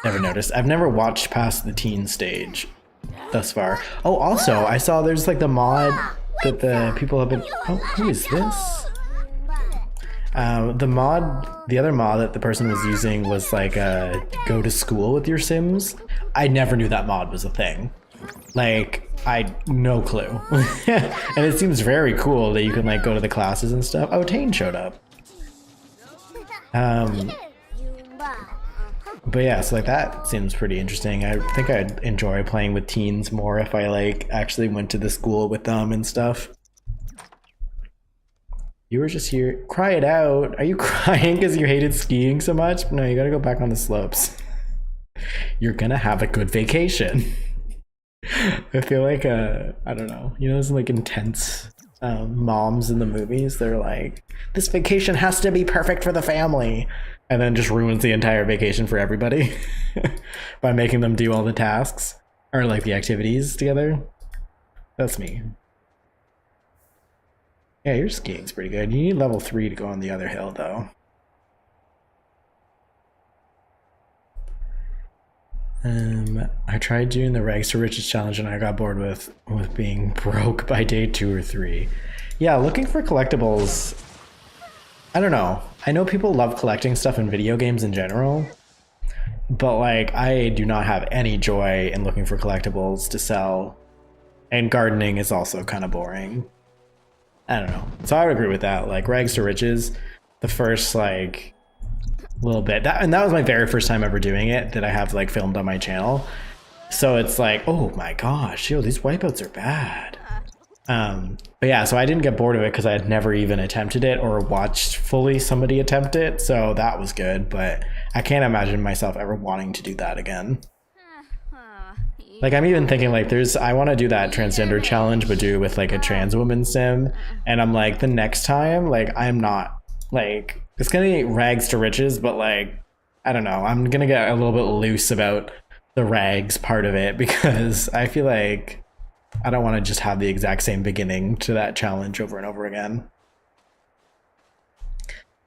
I've never watched past the teen stage thus far. Oh, also, I saw there's like the mod that the people have been. Oh, who is this? The other mod that the person was using was like go to school with your Sims. I never knew that mod was a thing. Like, no clue. And it seems very cool that you can like go to the classes and stuff. Oh, Tane showed up. But yeah, so like that seems pretty interesting. I think I'd enjoy playing with teens more if I like actually went to the school with them and stuff. You were just here. Cry it out. Are you crying because you hated skiing so much? No, you gotta go back on the slopes. You're gonna have a good vacation. I feel like, I don't know. You know, those like intense moms in the movies. They're like, this vacation has to be perfect for the family. And then just ruins the entire vacation for everybody by making them do all the tasks or like the activities together. That's me. Yeah, your skiing's pretty good. You need level 3 to go on the other hill, though. I tried doing the Rags to Riches challenge and I got bored with being broke by day 2 or 3. Yeah, looking for collectibles. I don't know. I know people love collecting stuff in video games in general, but like I do not have any joy in looking for collectibles to sell. And gardening is also kind of boring. I don't know. So I would agree with that. Like Rags to Riches, the first like little bit, and that was my very first time ever doing it that I have like filmed on my channel. So it's like, oh my gosh, yo, these wipeouts are bad. But yeah, so I didn't get bored of it because I had never even attempted it or watched fully somebody attempt it. So that was good, but I can't imagine myself ever wanting to do that again. Like I'm even thinking like I want to do that transgender challenge, but do it with like a trans woman sim. And I'm like, the next time, like I'm not like, it's gonna be rags to riches, but like, I don't know, I'm gonna get a little bit loose about the rags part of it because I feel like I don't want to just have the exact same beginning to that challenge over and over again.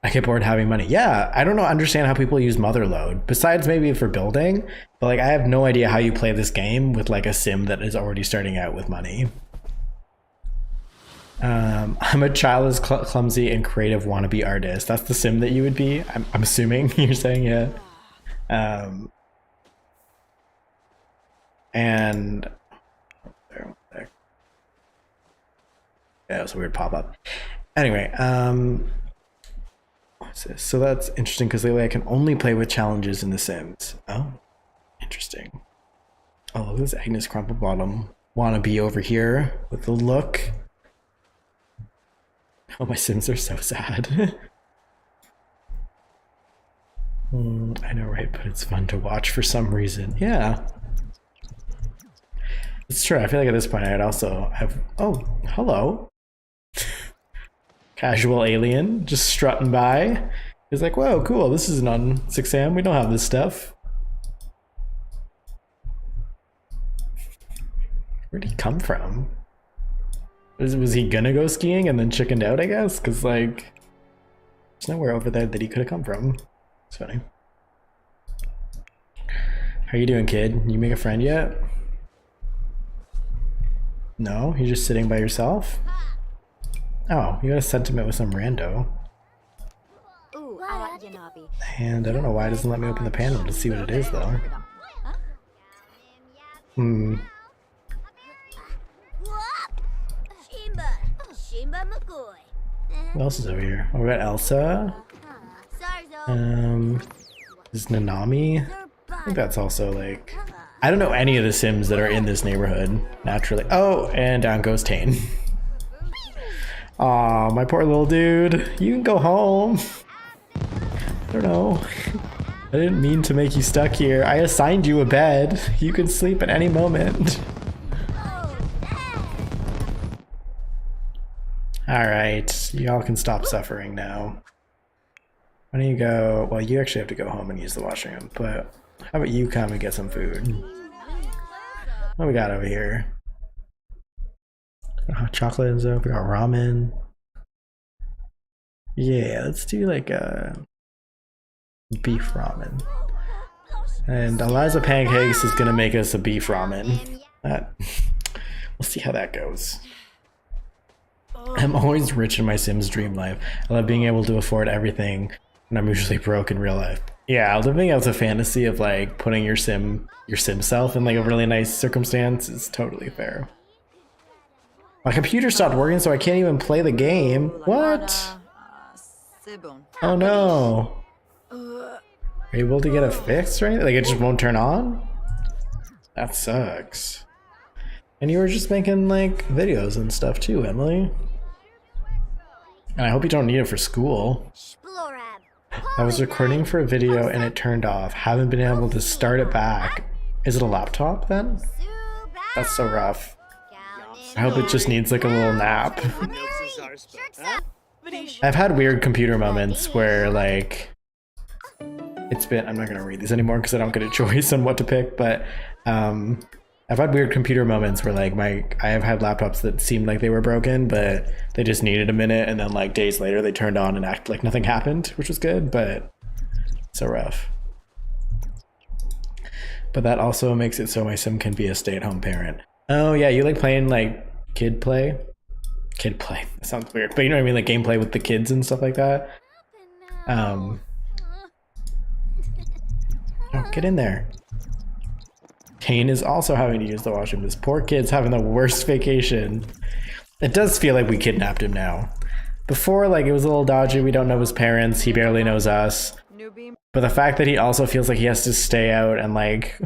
I get bored having money. Yeah, I don't understand how people use Motherload, besides maybe for building, but like I have no idea how you play this game with like a sim that is already starting out with money. I'm a childless, clumsy, and creative wannabe artist. That's the sim that you would be? I'm assuming you're saying, yeah. And there. Yeah, it was a weird pop-up. Anyway, what's this? So that's interesting because lately I can only play with challenges in The Sims. Oh, interesting. Oh, look at this Agnes Crumplebottom wannabe over here with the look. Oh, my Sims are so sad. I know, right? But it's fun to watch for some reason. Yeah. It's true. I feel like at this point I'd also have... Oh, hello. Casual alien just strutting by. He's like, whoa, cool. This isn't on 6 a.m. We don't have this stuff. Where'd he come from? Was he gonna go skiing and then chickened out, I guess? Because, like, there's nowhere over there that he could have come from. It's funny. How you doing, kid? You make a friend yet? No? You're just sitting by yourself? Oh, you got a sentiment with some rando. And I don't know why it doesn't let me open the panel to see what it is, though. What else is over here? Oh, we got Elsa. Is Nanami? I think that's also like... I don't know any of the Sims that are in this neighborhood, naturally. Oh, and down goes Tane. Aw, my poor little dude. You can go home. I don't know. I didn't mean to make you stuck here. I assigned you a bed. You can sleep at any moment. Alright, y'all can stop suffering now. Why don't you go... Well, you actually have to go home and use the washroom, but how about you come and get some food? What we got over here? Hot chocolate and stuff. We got ramen. Yeah, let's do like a beef ramen. And Eliza Pancakes is gonna make us a beef ramen. We'll see how that goes. I'm always rich in my Sims dream life. I love being able to afford everything, and I'm usually broke in real life. Yeah, living out the fantasy of like putting your sim self in like a really nice circumstance is totally fair. My computer stopped working, so I can't even play the game. What? Oh no. Are you able to get it fixed or anything? Like it just won't turn on? That sucks. And you were just making like videos and stuff too, Emily. And I hope you don't need it for school. I was recording for a video and it turned off. Haven't been able to start it back. Is it a laptop then? That's so rough. I hope it just needs like a little nap. I've had weird computer moments where like it's been, I'm not gonna read these anymore because I don't get a choice on what to pick, but I've had weird computer moments where like I have had laptops that seemed like they were broken, but they just needed a minute, and then like days later they turned on and acted like nothing happened, which was good, but so rough. But that also makes it so my sim can be a stay-at-home parent. Oh yeah, you like playing like kid play? Kid play, that sounds weird, but you know what I mean, like gameplay with the kids and stuff like that. Oh, get in there. Kane is also having to use the washroom. This poor kid's having the worst vacation. It does feel like we kidnapped him now. Before, like, it was a little dodgy. We don't know his parents. He barely knows us. But the fact that he also feels like he has to stay out and, like,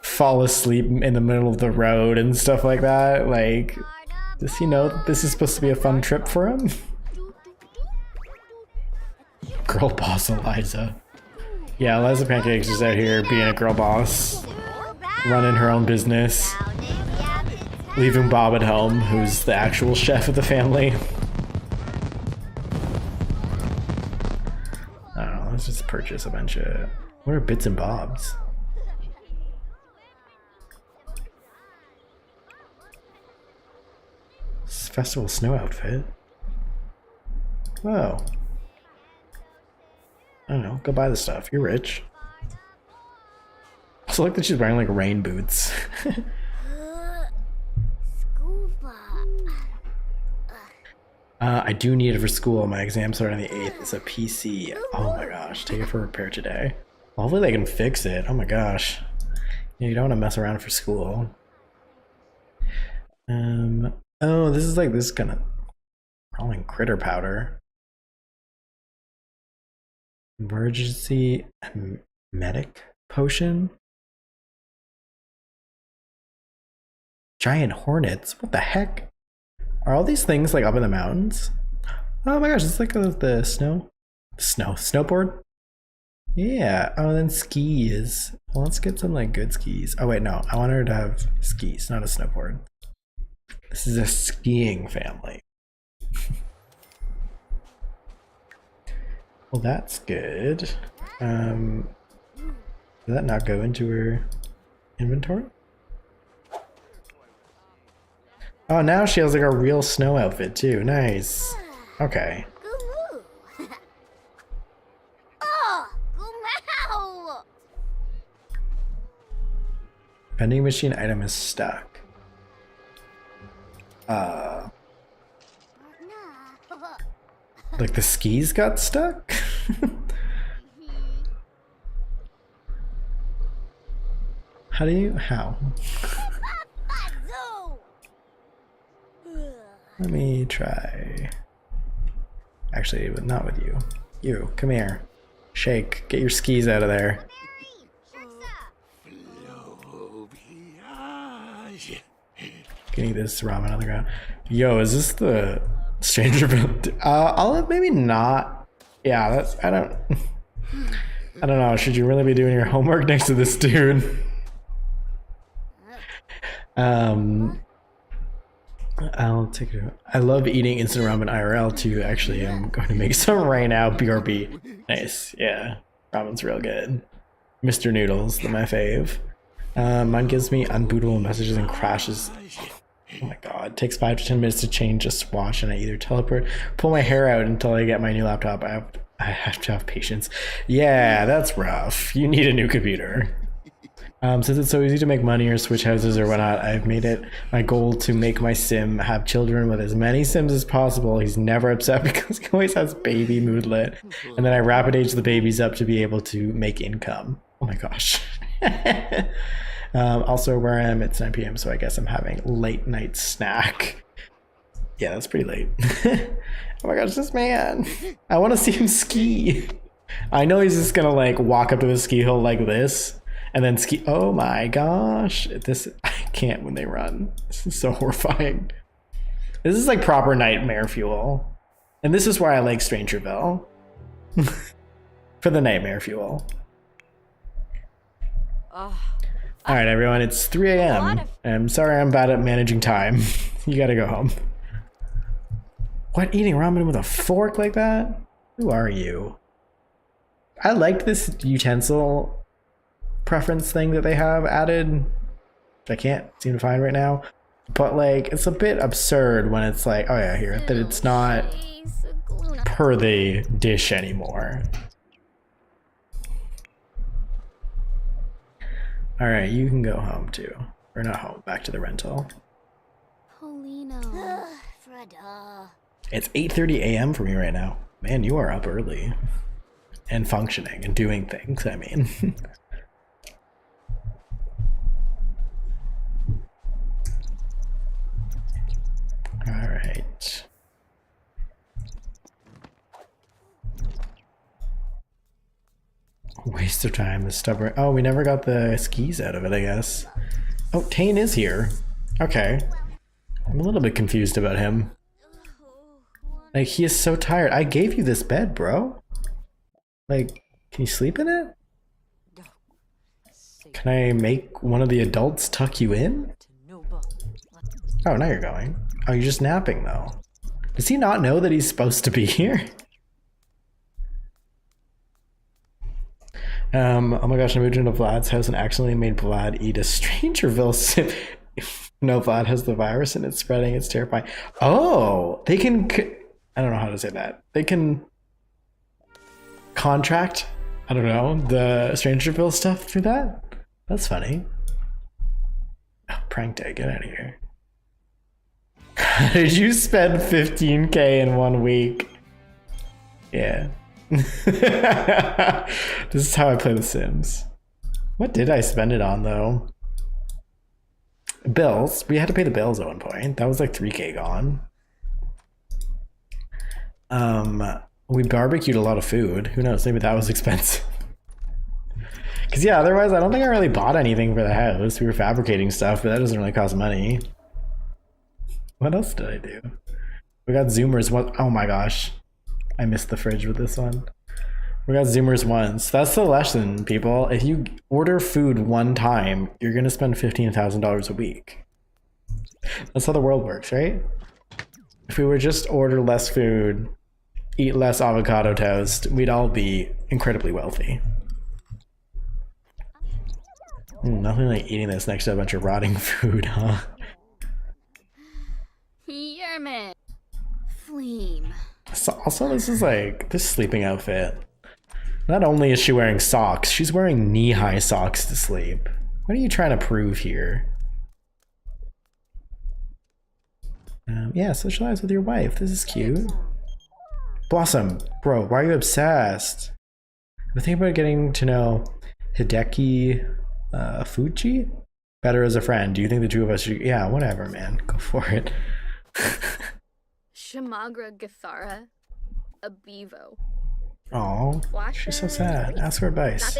fall asleep in the middle of the road and stuff like that. Like, does he know that this is supposed to be a fun trip for him? Girl boss Eliza. Yeah, Eliza Pancakes is out here being a girl boss. Running her own business, leaving Bob at home, who's the actual chef of the family. I don't know, let's just purchase a bunch of... What are bits and bobs? This festival snow outfit. Whoa. I don't know, go buy the stuff, you're rich. I also like that she's wearing like rain boots. I do need it for school. My exam started on the 8th. It's a PC. Oh my gosh, take it for repair today. Hopefully they can fix it. Oh my gosh. Yeah, you don't want to mess around for school. Oh, this is like this kind of crawling critter powder. Emergency medic potion. Giant hornets? What the heck? Are all these things like up in the mountains? Oh my gosh, it's like the snowboard? Yeah. Oh, and then skis. Well, let's get some like good skis. Oh wait, no. I want her to have skis, not a snowboard. This is a skiing family. Well, that's good. Did that not go into her inventory? Oh, now she has like a real snow outfit too. Nice. Okay. Vending machine item is stuck. Like the skis got stuck? How? Let me try. Actually, not with you. You, come here. Shake, get your skis out of there. Can eat this ramen on the ground. Yo, is this the stranger build? I'll maybe not. Yeah, that's, I don't know. Should you really be doing your homework next to this dude? I'll take it. I love eating instant ramen IRL too. Actually, I'm going to make some right now. BRB. Nice. Yeah. Ramen's real good. Mr. Noodles, my fave. Mine gives me unbootable messages and crashes. Oh my god. It takes 5 to 10 minutes to change a swatch, and I either teleport, pull my hair out until I get my new laptop. I have to have patience. Yeah, that's rough. You need a new computer. Since it's so easy to make money or switch houses or whatnot, I've made it my goal to make my sim have children with as many sims as possible. He's never upset because he always has baby moodlet. And then I rapid age the babies up to be able to make income. Oh my gosh. Also where I am, it's 9 p.m. so I guess I'm having late night snack. Yeah, that's pretty late. Oh my gosh, this man. I want to see him ski. I know he's just gonna like walk up to the ski hill like this and then ski. Oh my gosh. I can't when they run. This is so horrifying. This is like proper nightmare fuel. And this is why I like Strangerville. For the nightmare fuel. All right, everyone, it's 3 a.m. I'm sorry I'm bad at managing time. You gotta go home. What, eating ramen with a fork like that? Who are you? I liked this utensil preference thing that they have added, which I can't seem to find right now. But like, it's a bit absurd when it's like, oh yeah, here, that it's not per the dish anymore. All right, you can go home too. Or not home, back to the rental. Polino. It's 8:30 a.m. for me right now. Man, you are up early. And functioning and doing things, I mean. All right. Waste of time, the stubborn. Oh, we never got the skis out of it, I guess. Oh, Tane is here. Okay. I'm a little bit confused about him. Like, he is so tired. I gave you this bed, bro. Like, can you sleep in it? Can I make one of the adults tuck you in? Oh, now you're going. Oh, you're just napping, though. Does he not know that he's supposed to be here? Oh my gosh, I moved into Vlad's house and accidentally made Vlad eat a Strangerville sim. No, Vlad has the virus and it's spreading. It's terrifying. Oh, they can... I don't know how to say that. They can contract, I don't know, the Strangerville stuff through that? That's funny. Oh, prank day, get out of here. How did you spend 15K in 1 week? Yeah. This is how I play The Sims. What did I spend it on, though? Bills. We had to pay the bills at one point. That was like 3K gone. We barbecued a lot of food. Who knows? Maybe that was expensive. Because, yeah, otherwise, I don't think I really bought anything for the house. We were fabricating stuff, but that doesn't really cost money. What else did I do? We got Zoomers. Oh my gosh. I missed the fridge with this one. We got Zoomers once. That's the lesson, people. If you order food one time, you're going to spend $15,000 a week. That's how the world works, right? If we would just order less food, eat less avocado toast, we'd all be incredibly wealthy. Nothing like eating this next to a bunch of rotting food, huh? Yerman. Fleam. So also, this is like this sleeping outfit. Not only is she wearing socks, she's wearing knee-high socks to sleep. What are you trying to prove here? Yeah, socialize with your wife. This is cute. Blossom, bro, why are you obsessed? I'm thinking about getting to know Hideki Fuji better as a friend. Do you think the two of us should? Yeah, whatever, man. Go for it. Shamagra Gathara. A bevo. Oh, she's so sad. Ask for advice.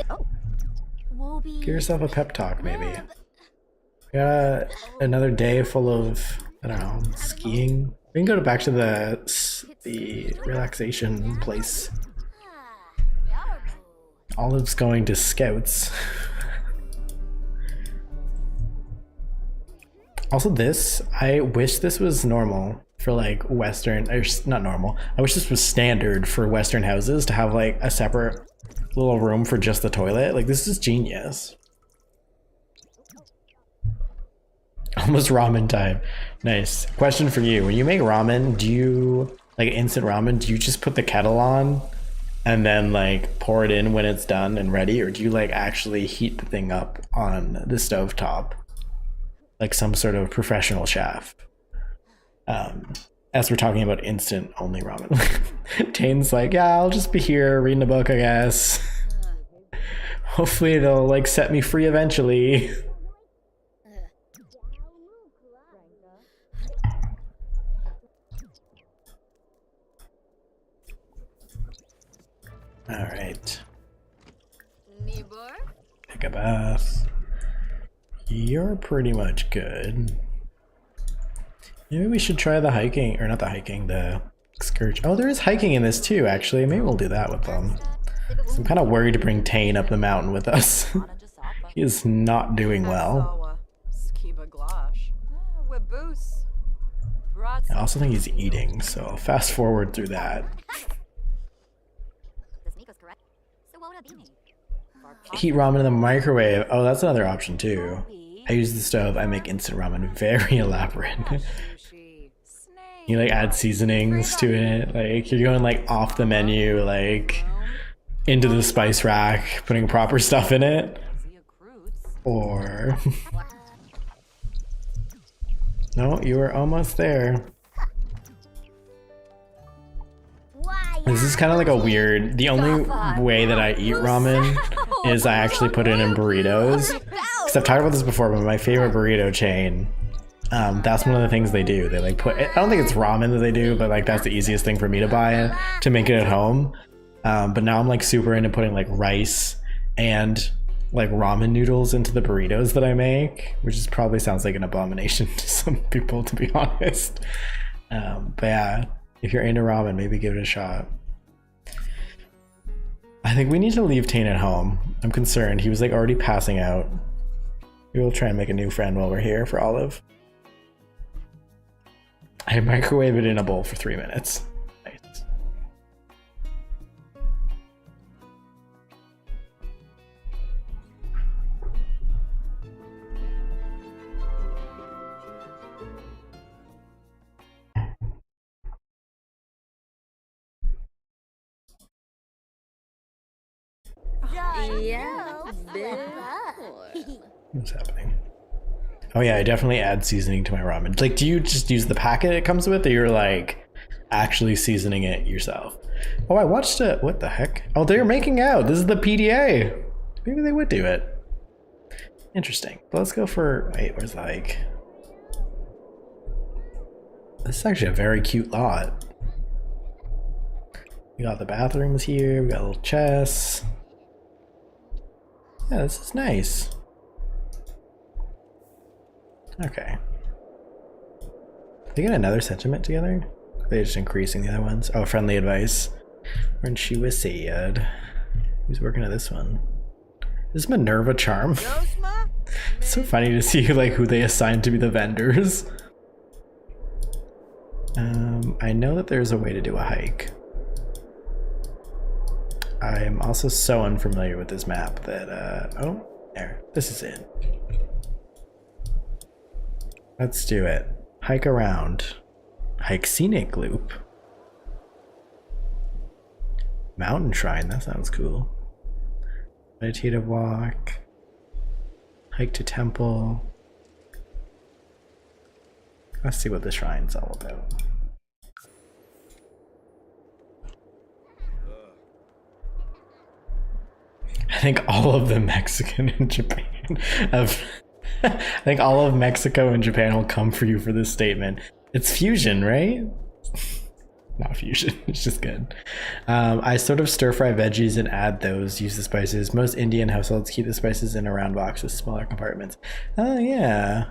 Give yourself a pep talk, maybe. We got another day full of, I don't know, skiing. We can go back to the relaxation place. Olive's going to Scouts. Also this, I wish this was normal for like Western, or not normal. I wish this was standard for Western houses to have like a separate little room for just the toilet. Like this is genius. Almost ramen time. Nice. Question for you. When you make ramen, do you, like instant ramen, do you just put the kettle on and then like pour it in when it's done and ready, or do you like actually heat the thing up on the stove top like some sort of professional chef? As we're talking about instant only ramen. Tane's like, yeah, I'll just be here reading a book, I guess. Hopefully they'll like set me free eventually. All right. Nibor? Take a bath. You're pretty much good. Maybe we should try the hiking, or not the hiking, the excursion. Oh, there is hiking in this too, actually. Maybe we'll do that with them. So I'm kind of worried to bring Tane up the mountain with us. He is not doing well. I also think he's eating, so I'll fast forward through that. Heat ramen in the microwave. Oh, that's another option too. I use the stove. I make instant ramen. Very elaborate. You like add seasonings to it. Like you're going like off the menu, like into the spice rack, putting proper stuff in it. Or no, you were almost there. This is kind of like a weird, the only way that I eat ramen is I actually put it in burritos. Because I've talked about this before, but my favorite burrito chain, that's one of the things they do. They like put, I don't think it's ramen that they do, but like that's the easiest thing for me to buy to make it at home. But now I'm like super into putting like rice and like ramen noodles into the burritos that I make, which is probably sounds like an abomination to some people, to be honest. But yeah, if you're into ramen, maybe give it a shot. I think we need to leave Tane at home. I'm concerned. He was like already passing out. We will try and make a new friend while we're here for Olive. I microwave it in a bowl for 3 minutes. Nice. Yeah, What's happening? Oh yeah, I definitely add seasoning to my ramen. Like, do you just use the packet it comes with, or you're like actually seasoning it yourself? Oh, I watched it. What the heck? Oh, they're making out. This is the PDA. Maybe they would do it. Interesting. But let's go for, wait, where's the hike? This is actually a very cute lot. We got the bathrooms here. We got a little chest. Yeah, this is nice. Okay. Did they get another sentiment together? They're just increasing the other ones. Oh, friendly advice. When she was sad. Who's working at this one? This is Minerva Charm. It's so funny to see like who they assigned to be the vendors. I know that there's a way to do a hike. I'm also so unfamiliar with this map that oh, there. This is it. Let's do it. Hike around. Hike scenic loop. Mountain shrine, that sounds cool. Meditative walk. Hike to temple. Let's see what the shrine's all about. I think all of the Mexican and Japan have I think all of Mexico and Japan will come for you for this statement. It's fusion, right? Not fusion, it's just good. I sort of stir fry veggies and add those, use the spices. Most Indian households keep the spices in a round box with smaller compartments. Oh yeah.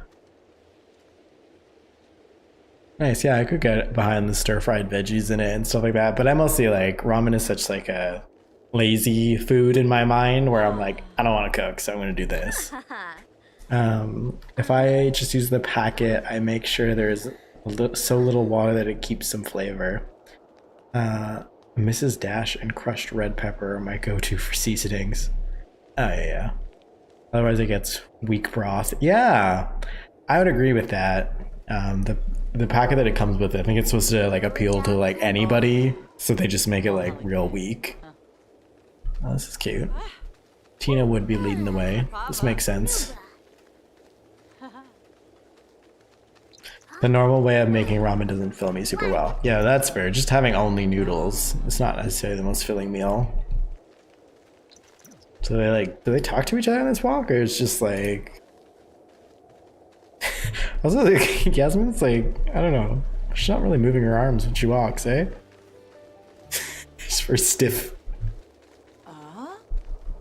Nice, yeah, I could get behind the stir fried veggies in it and stuff like that, but I mostly like, ramen is such like a lazy food in my mind where I'm like, I don't want to cook, so I'm going to do this. If I just use the packet, I make sure there's so little water that it keeps some flavor. Mrs. Dash and crushed red pepper are my go-to for seasonings. Oh yeah. Otherwise it gets weak broth. Yeah, I would agree with that. The packet that it comes with, I think it's supposed to like appeal to like anybody, so they just make it like real weak. Oh, this is cute. Tina would be leading the way. This makes sense. The normal way of making ramen doesn't fill me super well. Yeah, that's fair. Just having only noodles, it's not necessarily the most filling meal. So they like, do they talk to each other on this walk, or it's just like... Also, like, Yasmin's like, I don't know. She's not really moving her arms when she walks, eh? Just for stiff.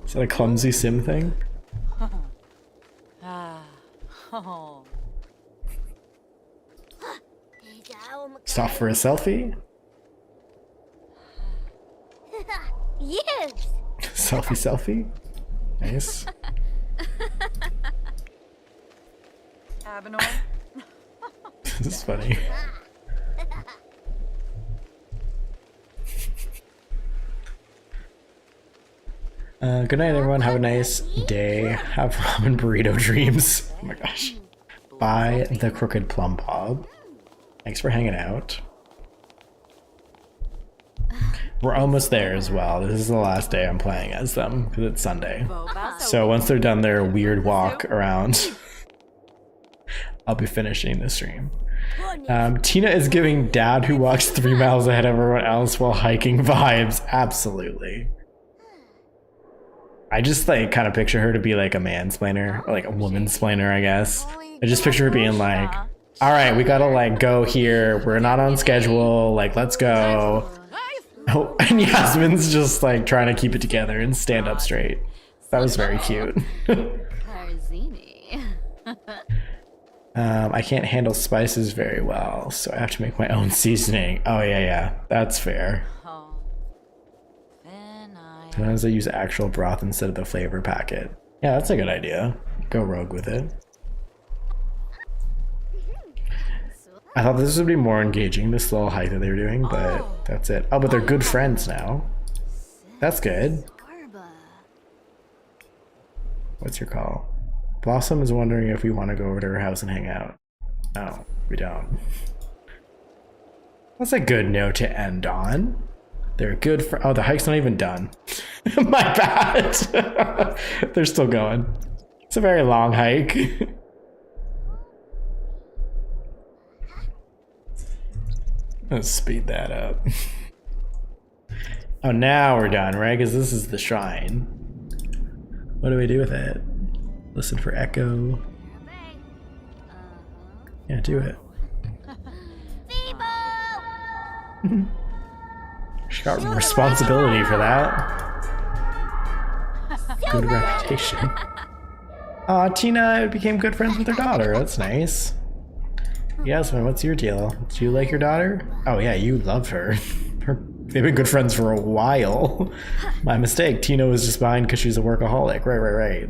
Is that a clumsy sim thing? Stop for a selfie? Yes. Selfie? Nice. Avenor. This is funny. Good night, everyone. Have a nice day. Have ramen burrito dreams. Oh my gosh. Bye, the Crooked Plum Bob. Thanks for hanging out. We're almost there as well. This is the last day I'm playing as them because it's Sunday. So once they're done their weird walk around, I'll be finishing the stream. Tina is giving dad who walks 3 miles ahead of everyone else while hiking vibes. Absolutely. I just like kind of picture her to be like a mansplainer, or like a womansplainer, I guess. I just picture her being like, all right, we gotta like go here. We're not on schedule. Like, let's go. Oh, and Yasmin's just like trying to keep it together and stand up straight. That was very cute. I can't handle spices very well, so I have to make my own seasoning. Oh yeah, that's fair. Sometimes I use actual broth instead of the flavor packet. Yeah, that's a good idea. Go rogue with it. I thought this would be more engaging, this little hike that they were doing, but that's it. Oh, but they're good friends now. That's good. What's your call? Blossom is wondering if we want to go over to her house and hang out. No, we don't. That's a good note to end on. They're good for— oh, the hike's not even done. My bad. They're still going. It's a very long hike. Let's speed that up. Oh, now we're done, right? Because this is the shrine. What do we do with it? Listen for echo. Yeah, do it. She got responsibility for that. Good reputation. Aw, Tina became good friends with her daughter. That's nice. Yasmin, what's your deal? Do you like your daughter? Oh yeah, you love her. They've been good friends for a while. My mistake. Tina was just behind because she's a workaholic. Right.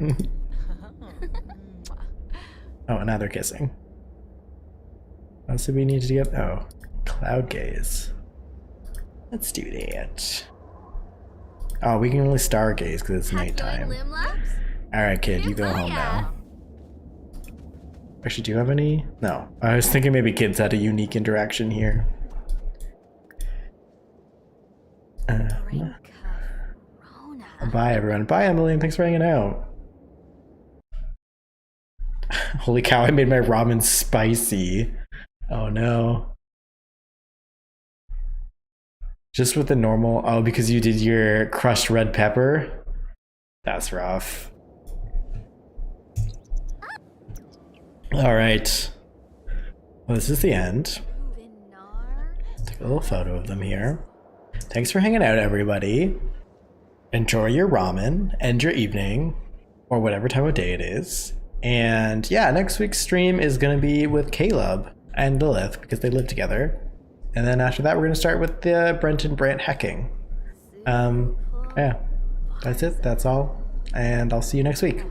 Oh, and now they're kissing. What else do we need to get? Oh, cloud gaze. Let's do that. Oh, we can only stargaze because it's nighttime. Alright, kid, you go home now. Actually, do you have any? No. I was thinking maybe kids had a unique interaction here. Bye, everyone. Bye, Emily, and thanks for hanging out. Holy cow, I made my ramen spicy. Oh no. Just with the normal— oh, because you did your crushed red pepper? That's rough. Alright. Well, this is the end. Take a little photo of them here. Thanks for hanging out, everybody. Enjoy your ramen, end your evening, or whatever time of day it is. And yeah, next week's stream is going to be with Caleb and Lilith because they live together. And then after that, we're going to start with the Brent and Brant hacking. Yeah, that's it. That's all. And I'll see you next week.